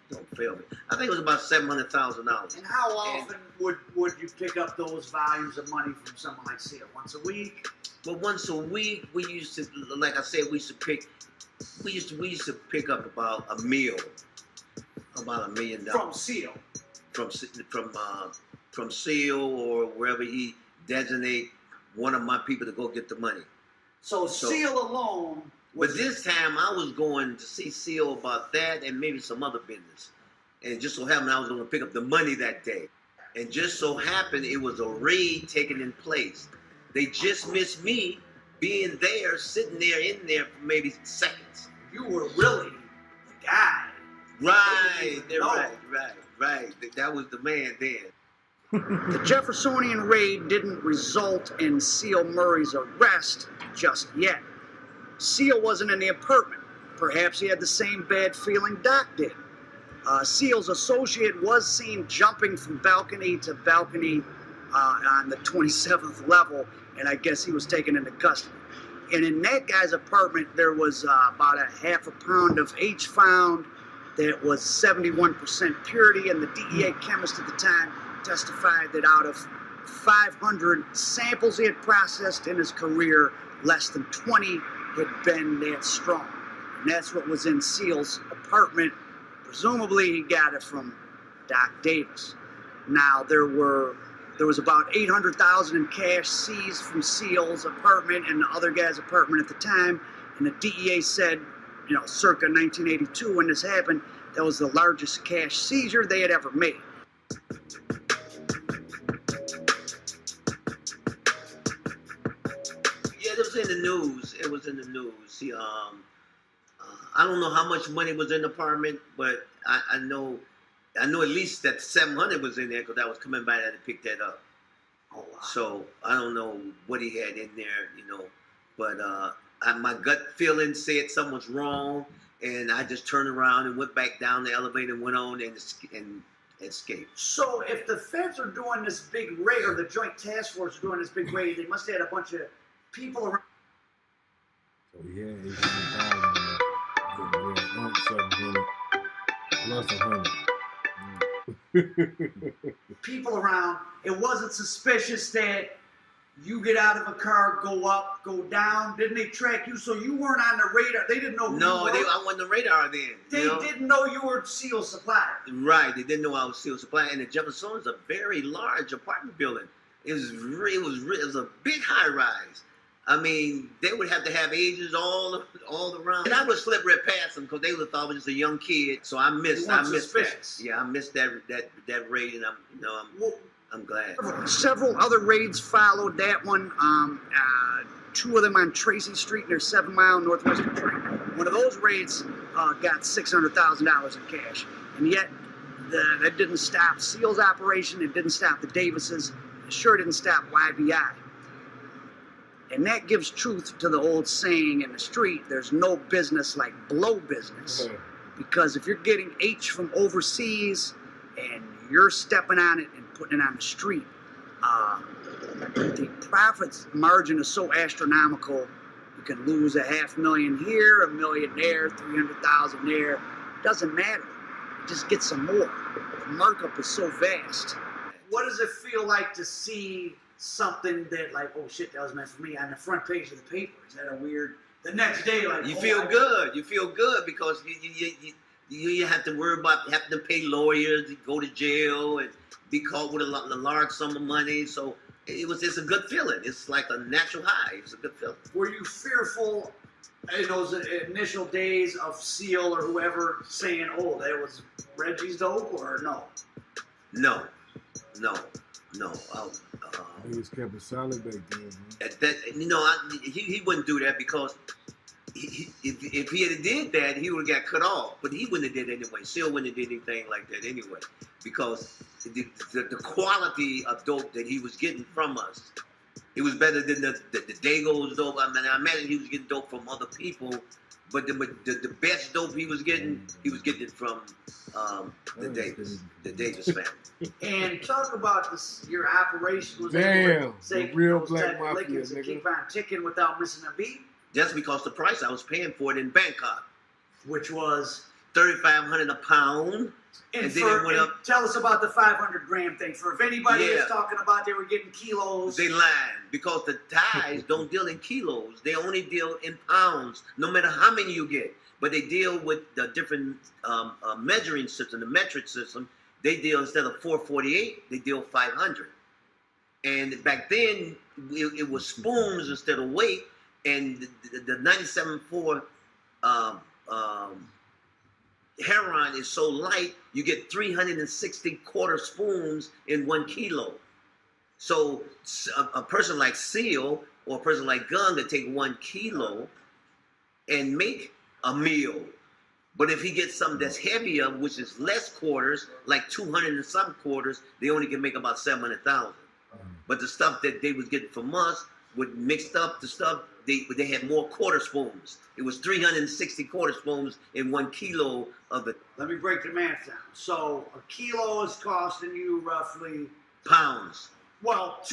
don't fail me. I think it was about $700,000. And how often would you pick up those volumes of money from someone like Seal? Once a week? Well, once a week, we used to, like I said, we used to pick up about a meal, about $1 million from Seal. From Seal or wherever he designate one of my people to go get the money. So Seal alone. But this time I was going to see Seal about that and maybe some other business. And it just so happened I was going to pick up the money that day. And just so happened it was a raid taking in place. They just missed me being there, sitting there in there for maybe seconds. You were really the guy. Right, right. That was the man then. The Jeffersonian raid didn't result in Seal Murray's arrest just yet. Seal wasn't in the apartment. Perhaps he had the same bad feeling Doc did. Seal's associate was seen jumping from balcony to balcony on the 27th level, and I guess he was taken into custody. And in that guy's apartment, there was about a half a pound of H found that was 71% purity, and the DEA chemist at the time testified that out of 500 samples he had processed in his career, less than 20 had been that strong. And that's what was in Seal's apartment. Presumably he got it from Doc Davis. Now there was about $800,000 in cash seized from Seal's apartment and the other guy's apartment at the time, and the DEA said, circa 1982 when this happened, that was the largest cash seizure they had ever made. It was in the news. It was in the news. See, I don't know how much money was in the apartment, but I know at least that 700 was in there because I was coming by there to pick that up. Oh, wow. So I don't know what he had in there, but my gut feeling said something was wrong, and I just turned around and went back down the elevator and went on and escaped. So if the feds are doing this big raid, or the Joint Task Force is doing this big raid, they must have had a bunch of people around. So yeah, 700 plus 100. People around. It wasn't suspicious that you get out of a car, go up, go down. Didn't they track you? So you weren't on the radar. They didn't know who you were. I wasn't on the radar then. They didn't know you were Seal Supply. Right. They didn't know I was Seal Supply. And the Jeffersonian is a very large apartment building. It was a big high rise. I mean, they would have to have agents all around. And I would slip right past them because they would have thought I was just a young kid. So I missed that. Yeah, I missed that raid, and I'm glad. Several other raids followed that one. Two of them on Tracy Street near 7 Mile, Northwest Detroit. One of those raids got $600,000 in cash, and yet That didn't stop SEAL's operation. It didn't stop the Davises. It sure didn't stop YBI. And that gives truth to the old saying in the street, there's no business like blow business. Because if you're getting H from overseas and you're stepping on it and putting it on the street, the profits margin is so astronomical, you can lose $500,000 here, $1 million there, 300,000 there. Doesn't matter. Just get some more. The markup is so vast. What does it feel like to see something that, like, oh shit, that was meant for me on the front page of the paper? Is that a weird? The next day, like, you feel good. You feel good because you have to worry about having to pay lawyers, go to jail, and be caught with a large sum of money. So it's a good feeling. It's like a natural high. It's a good feeling. Were you fearful in those initial days of SEAL or whoever saying, oh, that was Reggie's dope, or no? No. He was kept it solid back then, man. He wouldn't do that because if he had did that, he would have got cut off. But he wouldn't have did it anyway. SEAL wouldn't have did anything like that anyway, because the quality of dope that he was getting from us, it was better than the Dago's dope. I mean, I imagine he was getting dope from other people, but the best dope he was getting it from the Davis family. And talk about your operation. Was damn, the real black mafia, nigga. Keep on ticking without missing a beat. Just because the price I was paying for it in Bangkok, which was $3,500 a pound, and then it went up. Tell us about the 500-gram thing. For if anybody is talking about they were getting kilos, they lying, because the Thais don't deal in kilos. They only deal in pounds, no matter how many you get. But they deal with the different measuring system, the metric system. They deal, instead of 448, they deal 500. And back then, it was spoons instead of weight. And the 97.4 heroin is so light, you get 360 quarter spoons in 1 kilo. So a person like SEAL or a person like Gunn could take 1 kilo and make a meal. But if he gets something that's heavier, which is less quarters, like 200 and some quarters, they only can make about 700,000. But the stuff that they was getting from us would mixed up the stuff. They had more quarter spoons. It was 360 quarter spoons in 1 kilo of it. Let me break the math down. So a kilo is costing you roughly pounds. Well,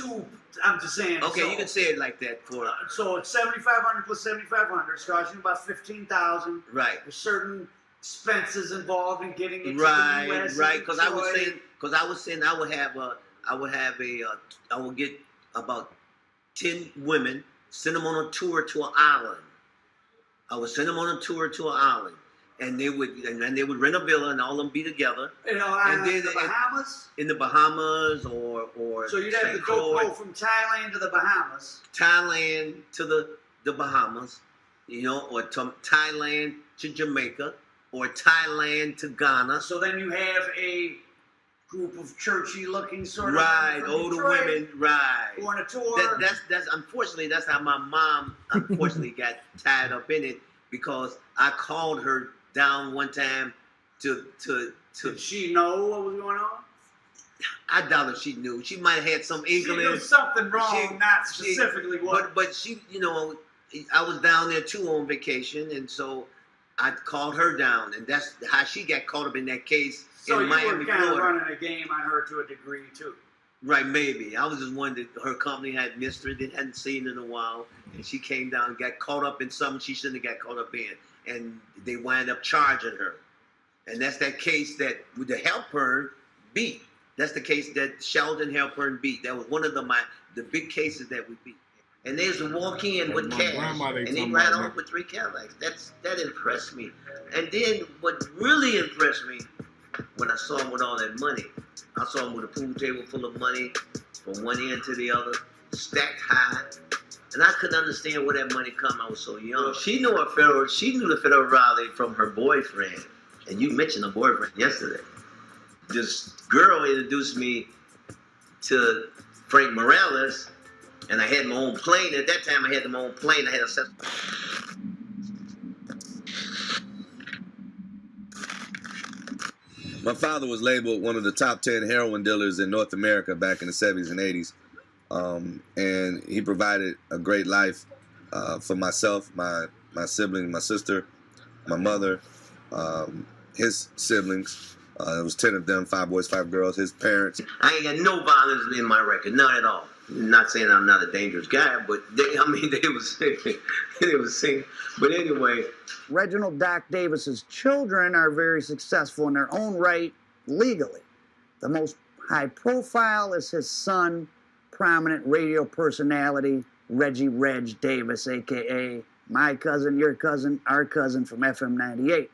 I'm just saying. Okay, so, you can say it like that for. So it's 7,500 plus 7,500. It's costing you about 15,000. Right. There's certain expenses involved in getting it to right, the US. Right. Because I was saying I would get about 10 women, send them on a tour to an island. I would send them on a tour to an island, and they would rent a villa and all of them be together. In the Bahamas? In the Bahamas or so you'd have to go from Thailand to the Bahamas. Thailand to the Bahamas, or to Thailand to Jamaica, or Thailand to Ghana. So then you have a group of churchy looking sort of older women, go on a tour. That's unfortunately that's how my mom got tied up in it, because I called her down one time to Did she know what was going on? I doubt if she knew. She might have had some inkling. She knew something wrong, not specifically what. But she, I was down there too on vacation, and so I called her down, and that's how she got caught up in that case. So in Miami, you were kind Florida. of running a game on her to a degree too. Right, maybe. I was just wondering, her company had missed her, they hadn't seen her in a while, and she came down and got caught up in something she shouldn't have got caught up in, and they wind up charging her. And that's that case that with the Halpern beat. That's the case that Sheldon Halpern beat. That was one of the big cases that we beat. And there's a walk-in with cash, and he ran off with 3 Cadillacs. That impressed me. And then what really impressed me, when I saw him with all that money, I saw him with a pool table full of money from one end to the other, stacked high, and I couldn't understand where that money come. I was so young. She knew the Federal Raleigh from her boyfriend, and you mentioned a boyfriend yesterday. This girl introduced me to Frank Morales, and I had my own plane. At that time, I had my own plane. I had a set. My father was labeled one of the top 10 heroin dealers in North America back in the 70s and 80s. And he provided a great life for myself, my siblings, my sister, my mother, his siblings. There was 10 of them, 5 boys, 5 girls, his parents. I ain't got no violence in my record, none at all. I'm not saying I'm not a dangerous guy, but they was singing. But anyway. Reginald Doc Davis's children are very successful in their own right legally. The most high profile is his son, prominent radio personality, Reggie Reg Davis, a.k.a. my cousin, your cousin, our cousin from FM 98. I'm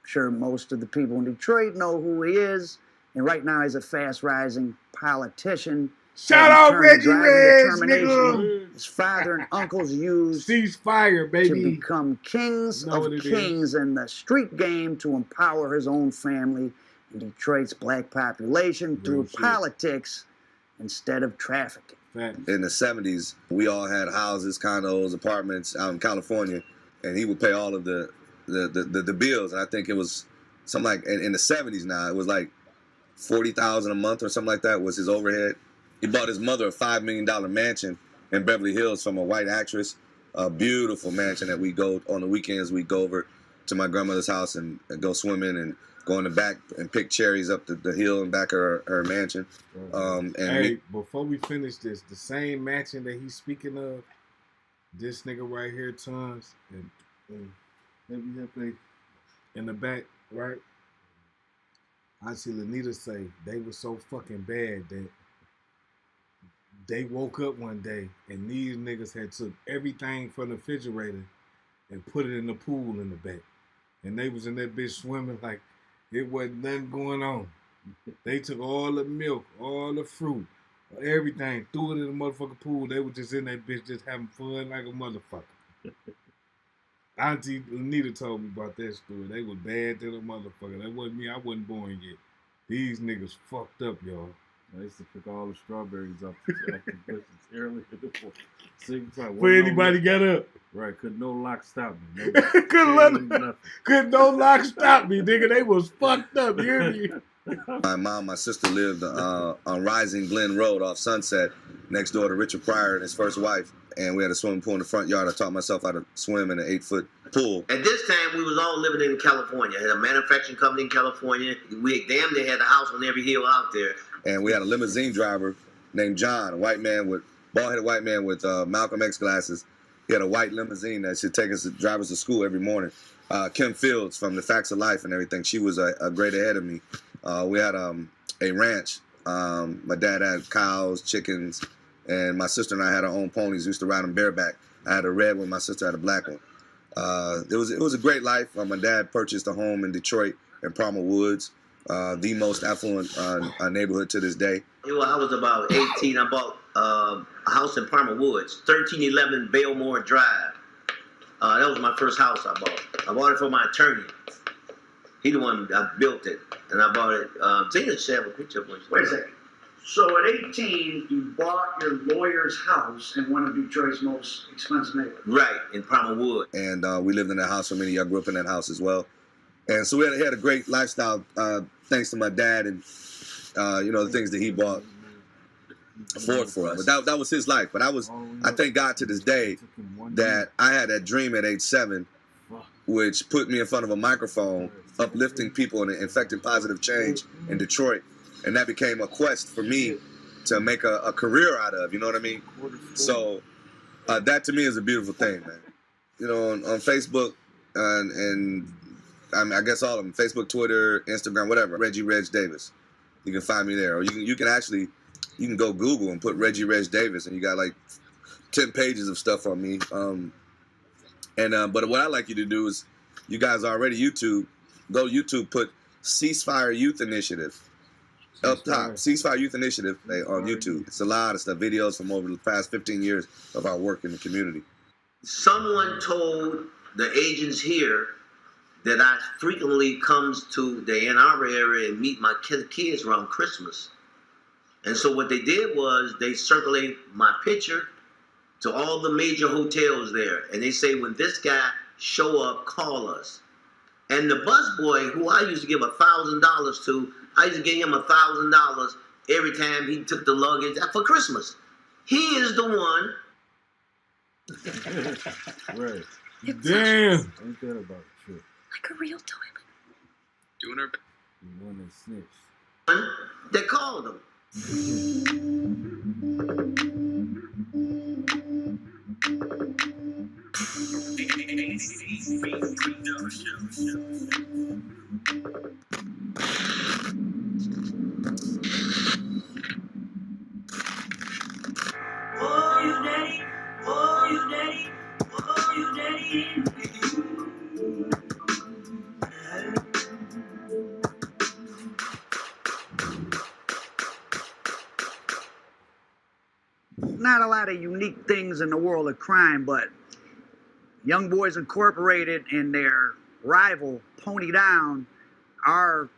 sure most of the people in Detroit know who he is, and right now he's a fast-rising politician. Shout out Reggie Reg, nigga. His father and uncles used ceasefire, baby, to become kings of kings in the street game to empower his own family and Detroit's black population through politics instead of trafficking. In the 70s, we all had houses, condos, apartments out in California, and he would pay all of the bills. And I think it was something like, in the 70s now, it was like $40,000 a month or something like that was his overhead. He bought his mother a $5 million mansion in Beverly Hills from a white actress, a beautiful mansion that we go, on the weekends, we go over to my grandmother's house and go swimming and go in the back and pick cherries up the hill in back of her mansion. Before we finish this, the same mansion that he's speaking of, this nigga right here, Tons, and maybe he'll in the back, right? I see Lanita say they were so fucking bad that they woke up one day and these niggas had took everything from the refrigerator and put it in the pool in the back. And they was in that bitch swimming like it wasn't nothing going on. They took all the milk, all the fruit, everything, threw it in the motherfucking pool. They were just in that bitch just having fun like a motherfucker. Auntie Anita told me about that story. They were bad to the motherfucker. That wasn't me. I wasn't born yet. These niggas fucked up, y'all. I used to pick all the strawberries up the bushes early in the morning. Same time. Where anybody got up. Right, could no lock stop me. Could no lock stop me, nigga. They was fucked up. You hear me? My mom, my sister lived on Rising Glen Road off Sunset, next door to Richard Pryor and his first wife. And we had a swimming pool in the front yard. I taught myself how to swim in an 8-foot pool. At this time, we was all living in California. I had a manufacturing company in California. We damn near had a house on every hill out there. And we had a limousine driver named John, a white man with, bald-headed white man with Malcolm X glasses. He had a white limousine that should take us, drive us to school every morning. Kim Fields from The Facts of Life and everything. She was a grade ahead of me. We had a ranch. My dad had cows, chickens, and my sister and I had our own ponies. We used to ride them bareback. I had a red one. My sister had a black one. It was a great life. My dad purchased a home in Detroit in Palmer Woods, the most affluent neighborhood to this day. I was about 18. I bought a house in Palmer Woods, 1311 Balemore Drive. That was my first house I bought. I bought it for my attorney. He the one that built it, and I bought it. Tina should have a picture of it. Wait a second. So at 18, you bought your lawyer's house in one of Detroit's most expensive neighborhoods. Right, in Palmer Woods. And we lived in that house for many years. I grew up in that house as well. And so we had a great lifestyle thanks to my dad and, the things that he bought for us. But that was his life. But I thank God to this day that I had that dream at age 7, which put me in front of a microphone, uplifting people and affecting positive change in Detroit. And that became a quest for me to make a career out of, you know what I mean? So that to me is a beautiful thing, man. On Facebook and I guess all of them, Facebook, Twitter, Instagram, whatever, Reggie Reg Davis. You can find me there. Or you can go Google and put Reggie Reg Davis and you got like 10 pages of stuff on me. But what I like you to do is, you guys already YouTube, go YouTube, put Ceasefire Youth Initiative. Up top, Ceasefire Youth Initiative on YouTube. It's a lot of stuff, videos from over the past 15 years of our work in the community. Someone told the agents here that I frequently comes to the Ann Arbor area and meet my kids around Christmas. And so what they did was they circulate my picture to all the major hotels there. And they say, when this guy show up, call us. And the busboy, who I used to give $1,000 to, I used to give him $1,000 every time he took the luggage for Christmas. He is the one. Right. Damn. Ain't that about the truth? Like a real toilet. Doing her best. The one that snitched. That called him. Oh, you daddy. Oh, you daddy. Oh, you daddy. Not a lot of unique things in the world of crime, but Young Boys Incorporated and their rival Pony Down are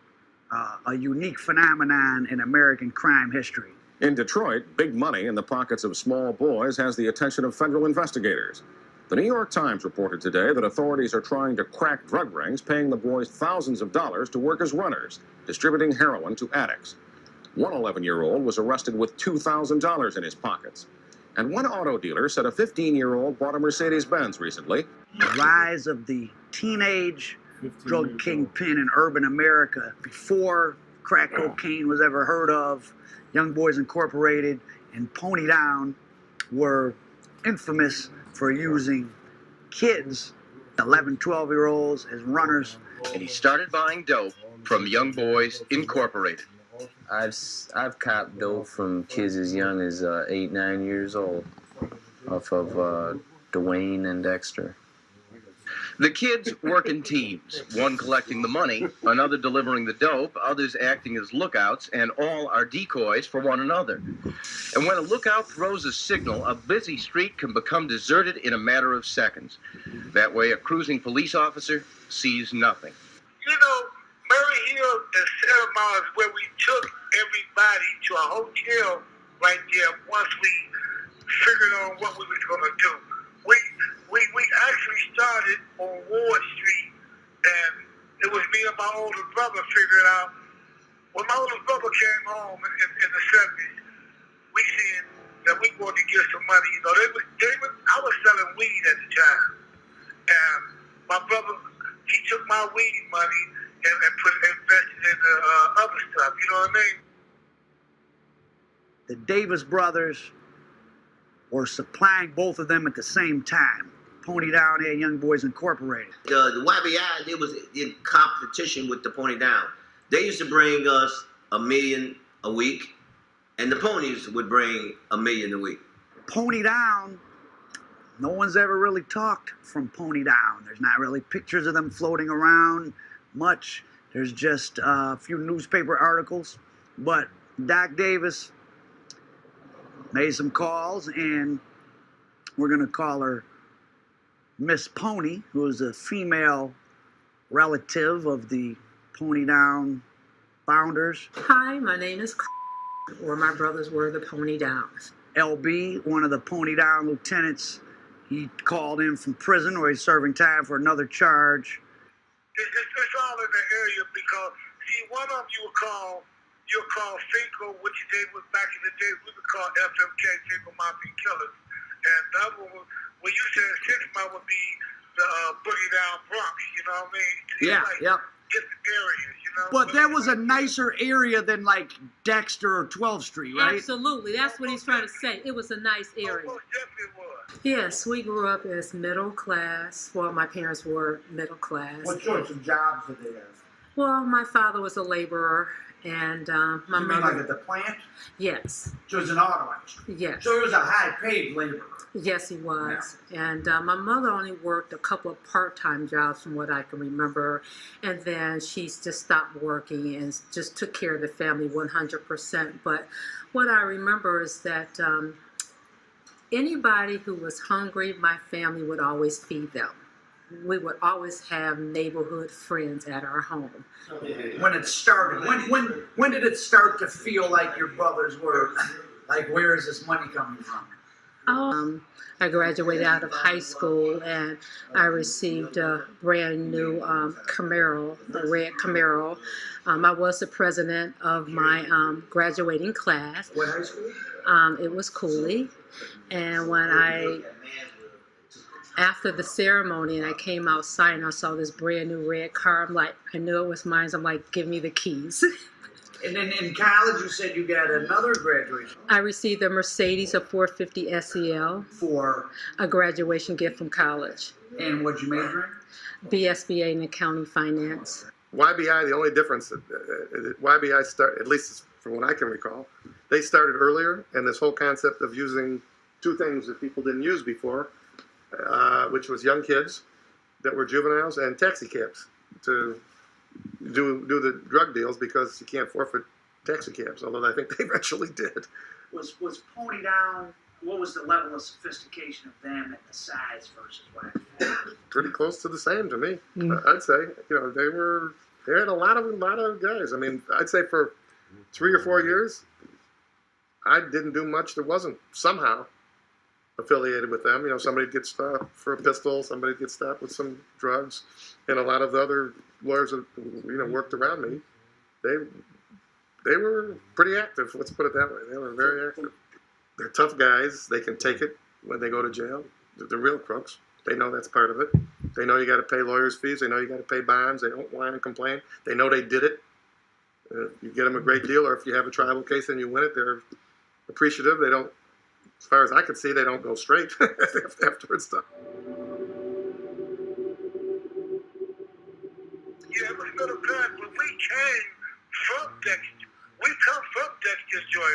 a unique phenomenon in American crime history. In Detroit, big money in the pockets of small boys has the attention of federal investigators. The New York Times reported today that authorities are trying to crack drug rings, paying the boys thousands of dollars to work as runners, distributing heroin to addicts. One 11-year-old was arrested with $2,000 in his pockets. And one auto dealer said a 15-year-old bought a Mercedes-Benz recently. The rise of the teenage drug kingpin in urban America. Before crack cocaine was ever heard of, Young Boys Incorporated and Pony Down were infamous for using kids, 11, 12-year-olds, as runners. And he started buying dope from Young Boys Incorporated. I've copped dope from kids as young as 8, 9 years old, off of Dwayne and Dexter. The kids work in teams, one collecting the money, another delivering the dope, others acting as lookouts, and all are decoys for one another. And when a lookout throws a signal, a busy street can become deserted in a matter of seconds. That way, a cruising police officer sees nothing. You know, Murray Hill and Sarah Mars, where we took everybody to a hotel right there once we figured on what we was going to do. We actually started on Ward Street, and it was me and my older brother figuring out. When my older brother came home in the 70s, we said that we wanted to get some money. You know, I was selling weed at the time, and my brother, he took my weed money and invested in other stuff. You know what I mean? The Davis brothers were supplying both of them at the same time. Pony Down and Young Boys Incorporated. The YBI, they was in competition with the Pony Down. They used to bring us $1 million a week, and the Ponies would bring $1 million a week. Pony Down, no one's ever really talked from Pony Down. There's not really pictures of them floating around much. There's just a few newspaper articles. But Doc Davis made some calls, and we're going to call her Miss Pony, who is a female relative of the Pony Down founders. Hi, my name is or my brothers were the Pony Downs. LB, one of the Pony Down lieutenants, he called in from prison where he's serving time for another charge. It's all in the area because, see, one of them you'll call Finkel, which they was back in the day, we would call FMK, Finkel Mafia Killers. And the other one, when you said 6 Mile would be the Boogie Down Bronx, you know what I mean? It's Yeah, like yep. different areas, you know? But that was a nicer area than like Dexter or 12th Street, right? Absolutely, that's what he's trying to say. It was a nice area. Yes, we grew up as middle class. Well, my parents were middle class. What sorts of jobs did they have? Well, my father was a laborer, and my You mean mother. like at the plant? Yes. So it was an auto industry. Yes. So he was a high-paid laborer. Yes, he was. And my mother only worked a couple of part-time jobs from what I can remember. And then she just stopped working and just took care of the family 100%. But what I remember is that anybody who was hungry, my family would always feed them. We would always have neighborhood friends at our home. When it started, when did it start to feel like your brothers were, like, where is this money coming from? I graduated out of high school and I received a brand new Camaro, a red Camaro. I was the president of my graduating class. What high school? It was Cooley. And when after the ceremony and I came outside and I saw this brand new red car, I'm like, I knew it was mine. So I'm like, give me the keys. And then in college, you said you got another graduation. I received a Mercedes, a 450 SEL. For? A graduation gift from college. And what'd you major in? BSBA in accounting finance. YBI, the only difference, YBI start, at least from what I can recall, they started earlier, and this whole concept of using two things that people didn't use before, which was young kids that were juveniles and taxi cabs to do the drug deals, because you can't forfeit taxi cabs, although I think they eventually did. Was Pony Down, what was the level of sophistication of them and the size versus YBI? Pretty close to the same to me. I'd say, they had a lot of guys. I mean, I'd say for 3 or 4 years, I didn't do much that wasn't somehow affiliated with them. Somebody gets stopped for a pistol, somebody gets stopped with some drugs, and a lot of the other lawyers that worked around me, they were pretty active. Let's put it that way. They were very active. They're tough guys. They can take it when they go to jail. They're real crooks. They know that's part of it. They know you got to pay lawyers' fees. They know you got to pay bonds. They don't whine and complain. They know they did it. You get them a great deal, or if you have a tribal case and you win it, they're appreciative. They don't, as far as I can see, they don't go straight afterwards. Stuff. Yeah, it was middle class, but we came from Dexter. We come from Dexter's Joy.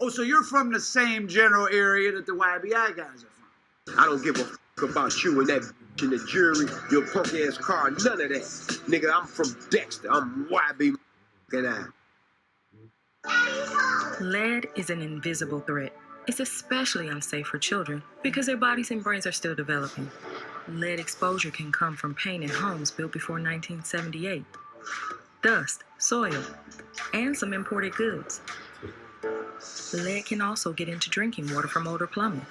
Oh, so you're from the same general area that the YBI guys are from? I don't give a fuck about you and that bitch in the jury, your punk ass car, none of that. Nigga, I'm from Dexter. I'm YB and Lead is an invisible threat. It's especially unsafe for children because their bodies and brains are still developing. Lead exposure can come from paint in homes built before 1978, dust, soil, and some imported goods. Lead can also get into drinking water from older plumbing.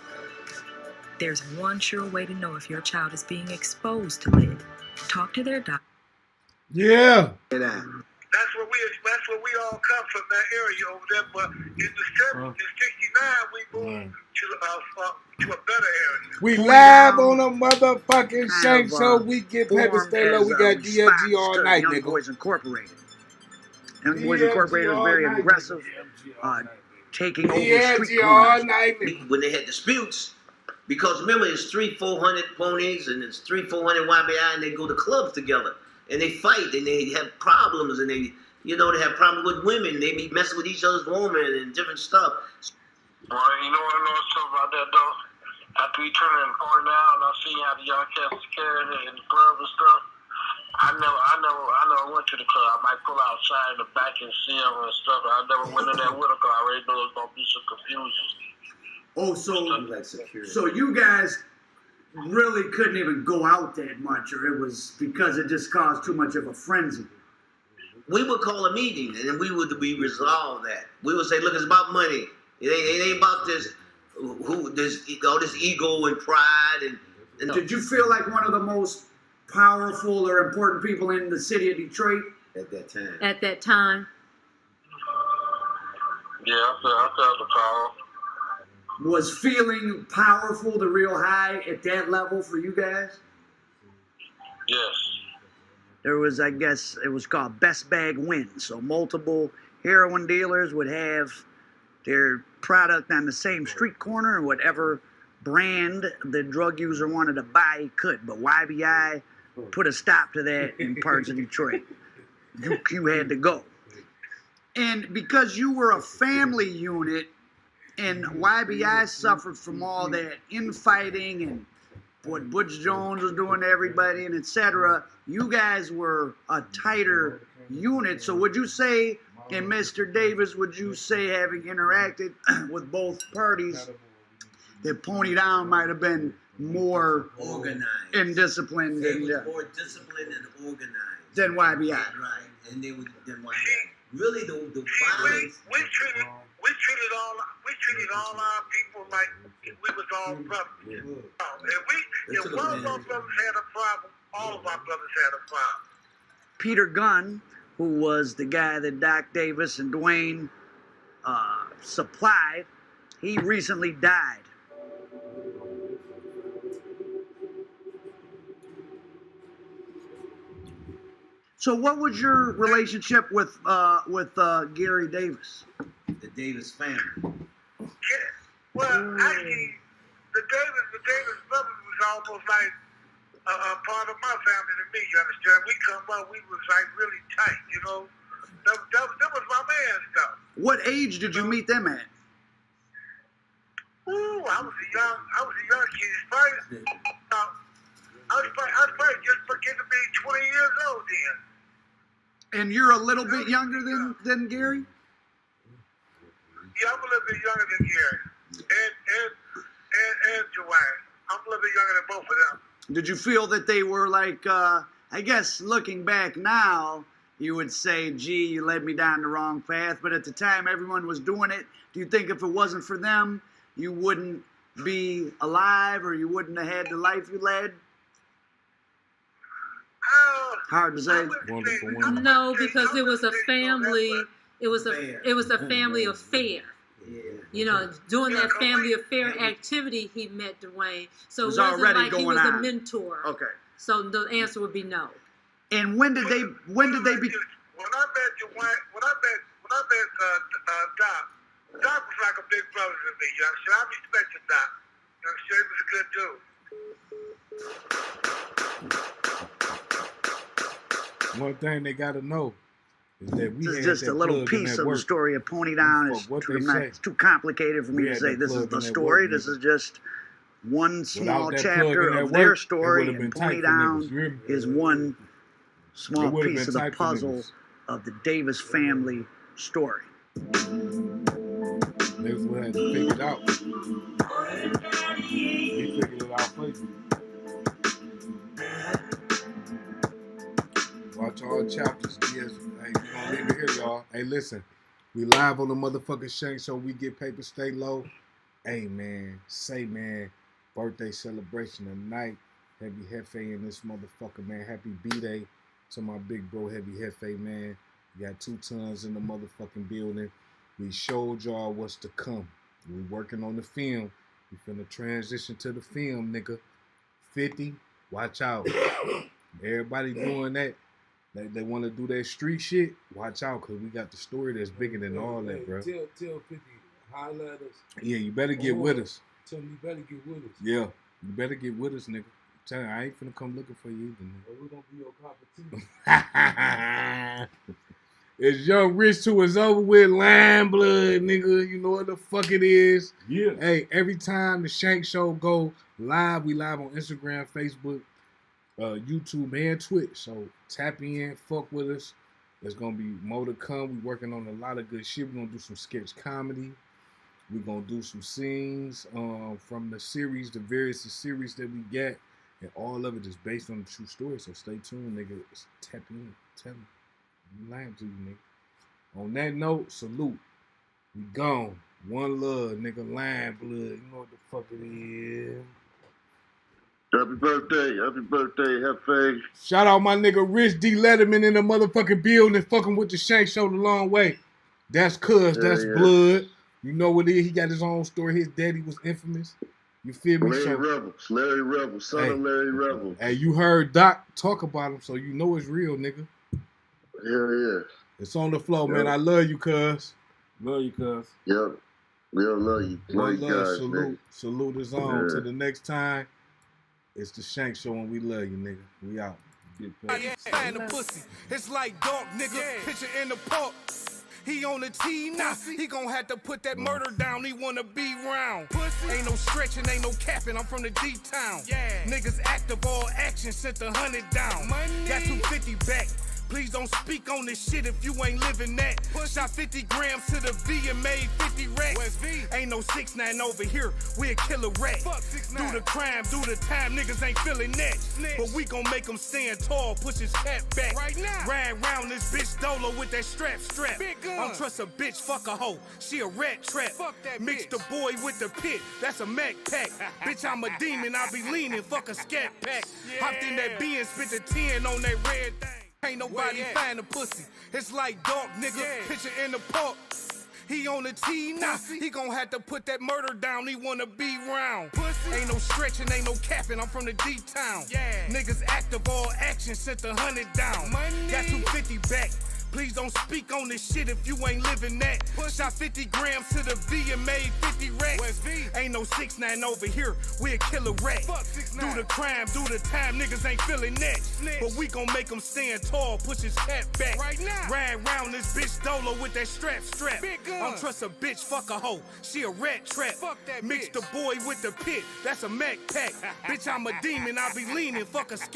There's one sure way to know if your child is being exposed to lead. Talk to their doctor. Yeah. That's where we all come from, that area over there. But in the 69, we moved to a better area. We live on a motherfucking Shank Show. We get Pepper Stay Low. We got DFG all night, Young nigga. Boys Incorporated. Young Boys Incorporated was very aggressive, taking over street corners. When they had disputes, because remember, it's 300-400 ponies and it's 300-400 YBI, and they go to clubs together and they fight and they have problems and they have problems with women. They be messing with each other's women and different stuff. Well, you know something about that though? After we turn it on down, I see how the young cats carrying it in the club and stuff. I never went to the club. I might pull outside in the back and see them and stuff. I never went in there with them because I already knew it was gonna be some confusion. Oh, so you guys really couldn't even go out that much, or it was because it just caused too much of a frenzy? We would call a meeting and we resolve that. We would say, look, it's about money. It ain't about all this ego and pride. And Did you feel like one of the most powerful or important people in the city of Detroit at that time? At that time. Yeah, I felt the power. Was feeling powerful the real high at that level for you guys? Yes. There was, I guess, it was called Best Bag Win. So multiple heroin dealers would have their product on the same street corner, and whatever brand the drug user wanted to buy, he could. But YBI put a stop to that in parts of Detroit. You had to go. And because you were a family unit, and YBI suffered from all that infighting and what Butch Jones was doing to everybody and etc., you guys were a tighter unit. So would you say, and Mr. Davis, would you say, having interacted with both parties, that Pony Down might have been more organized and disciplined They were more disciplined and organized than YBI? Right, and they would than YBI. Really, the violence. We we treated all our people like we was all brothers. If one of our brothers had a problem, all of our brothers had a problem. Peter Gunn, who was the guy that Doc Davis and Dwayne supplied, he recently died. So what was your relationship with Gary Davis? The Davis family. Well, actually, the Davis brothers was almost like a part of my family to me, you understand? We come up, we was like really tight, you know? That was my man stuff. What age did you meet them at? Ooh, I was a young kid. I was probably just beginning to be 20 years old then. And you're a little bit younger than Gary? Yeah, I'm a little bit younger than Gary. And Dwayne. I'm a little bit younger than both of them. Did you feel that they were like, I guess looking back now, you would say, gee, you led me down the wrong path. But at the time, everyone was doing it. Do you think if it wasn't for them, you wouldn't be alive or you wouldn't have had the life you led? Hard to say. No, because it was a family. It was a family affair. You know, doing that family affair activity, he met Dwayne. So it wasn't like he was a mentor. Okay. So the answer would be no. And when did they be? When I met Dwayne, when I met Doc was like a big brother to me. You understand? I respected Doc. You understand? He was a good dude. One thing they gotta know is that we This had is just that a little plug in piece that of the work. story of Pony Down. It's too complicated for me We to had say that this is plug the in that story. work, This nigga. is just one small that chapter plug in of that their work, it story, would've been and tight Pony for Down niggas, you hear me? is one small It would've piece been of the tight for puzzle niggas. of the Davis family story. Niggas would have to figure it out. We figured it out for you. Watch all chapters. Yes. Hey, we gonna leave it here, y'all. Hey, listen. We live on the motherfucking Shank Show. We get paper, stay low. Hey, man. Say, man. Birthday celebration tonight. Heavy Hefe in this motherfucker, man. Happy B-Day to my big bro, Heavy Hefe, man. We got 2 tons in the motherfucking building. We showed y'all what's to come. We working on the film. We finna transition to the film, nigga. 50, watch out. Everybody doing that. They want to do that street shit. Watch out, cause we got the story that's bigger than all that, bro. Tell 50, holla at us. Yeah, you better get with us. Tell me you better get with us. Yeah, you better get with us, nigga. Tell you, I ain't finna come looking for you either, nigga. Or we're gonna be your competition. It's Young Rich to his over with, Lamb Blood, nigga. You know what the fuck it is. Yeah. Hey, every time the Shank Show go live, we live on Instagram, Facebook, YouTube, and Twitch. So tap in, fuck with us. There's gonna be more to come. We working on a lot of good shit. We're gonna do some sketch comedy. We're gonna do some scenes from the series, the various series that we get. And all of it is based on the true story. So stay tuned, nigga. Tap in. Tell me. We lying to you, nigga. On that note, salute. We gone. One love, nigga. Lion blood. You know what the fuck it is. Happy birthday, Hefe. Shout out my nigga Rich D. Letterman in the motherfucking building, fucking with the Shank Show the long way. That's cuz, that's blood. You know what it is. He got his own story. His daddy was infamous. You feel me? Larry Rebel, son of Larry Rebel. Hey, you heard Doc talk about him, so you know it's real, nigga. Hell yeah. It's on the floor, man. I love you, cuz. Love you, cuz. Yep. We all love you. One Love you love, guys, salute. nigga. Salute is on. Yeah. Till the next time, it's the Shank Show and we love you, nigga. We out. And the pussy, it's like dog, nigga. Picture in the park. He on the team now. He gon' have to put that murder down. He wanna be round. Pussy. Ain't no stretching, ain't no capping. I'm from the deep town. Yeah. Niggas active, all action. Sent the 100 down. Money. Got 250 back. Please don't speak on this shit if you ain't living that. Shot 50 grams to the V and made 50 racks. Ain't no 6ix9ine over here, we a killer rat. Do the crime, do the time, niggas ain't feeling that. But we gon' make him stand tall, push his hat back. Right now. Ride round this bitch dolo with that strap. I don't trust a bitch, fuck a hoe, she a rat trap. Mix the boy with the pit, that's a Mac pack. Bitch, I'm a demon, I be leaning, fuck a scat pack. Hopped in that B and spit the 10 on that red thing. Ain't nobody find a pussy. It's like dog nigga, picture in the park. He on the T now, he gon' have to put that murder down, he wanna be round. Ain't no stretching, ain't no capping, I'm from the D-town. Niggas active, all action, sent the 100 down. Got 250 back. Please don't speak on this shit if you ain't living that. Shot 50 grams to the V and made 50 racks. Ain't no 6ix9ine over here, we a killer rat. Do the crime, do the time, niggas ain't feeling that. But we gon' make him stand tall, push his hat back. Right now. Ride round this bitch dolo with that strap. I don't trust a bitch, fuck a hoe, she a rat trap. Mix the boy with the pit, that's a Mac pack. Bitch, I'm a demon, I be leaning, fuck a scat.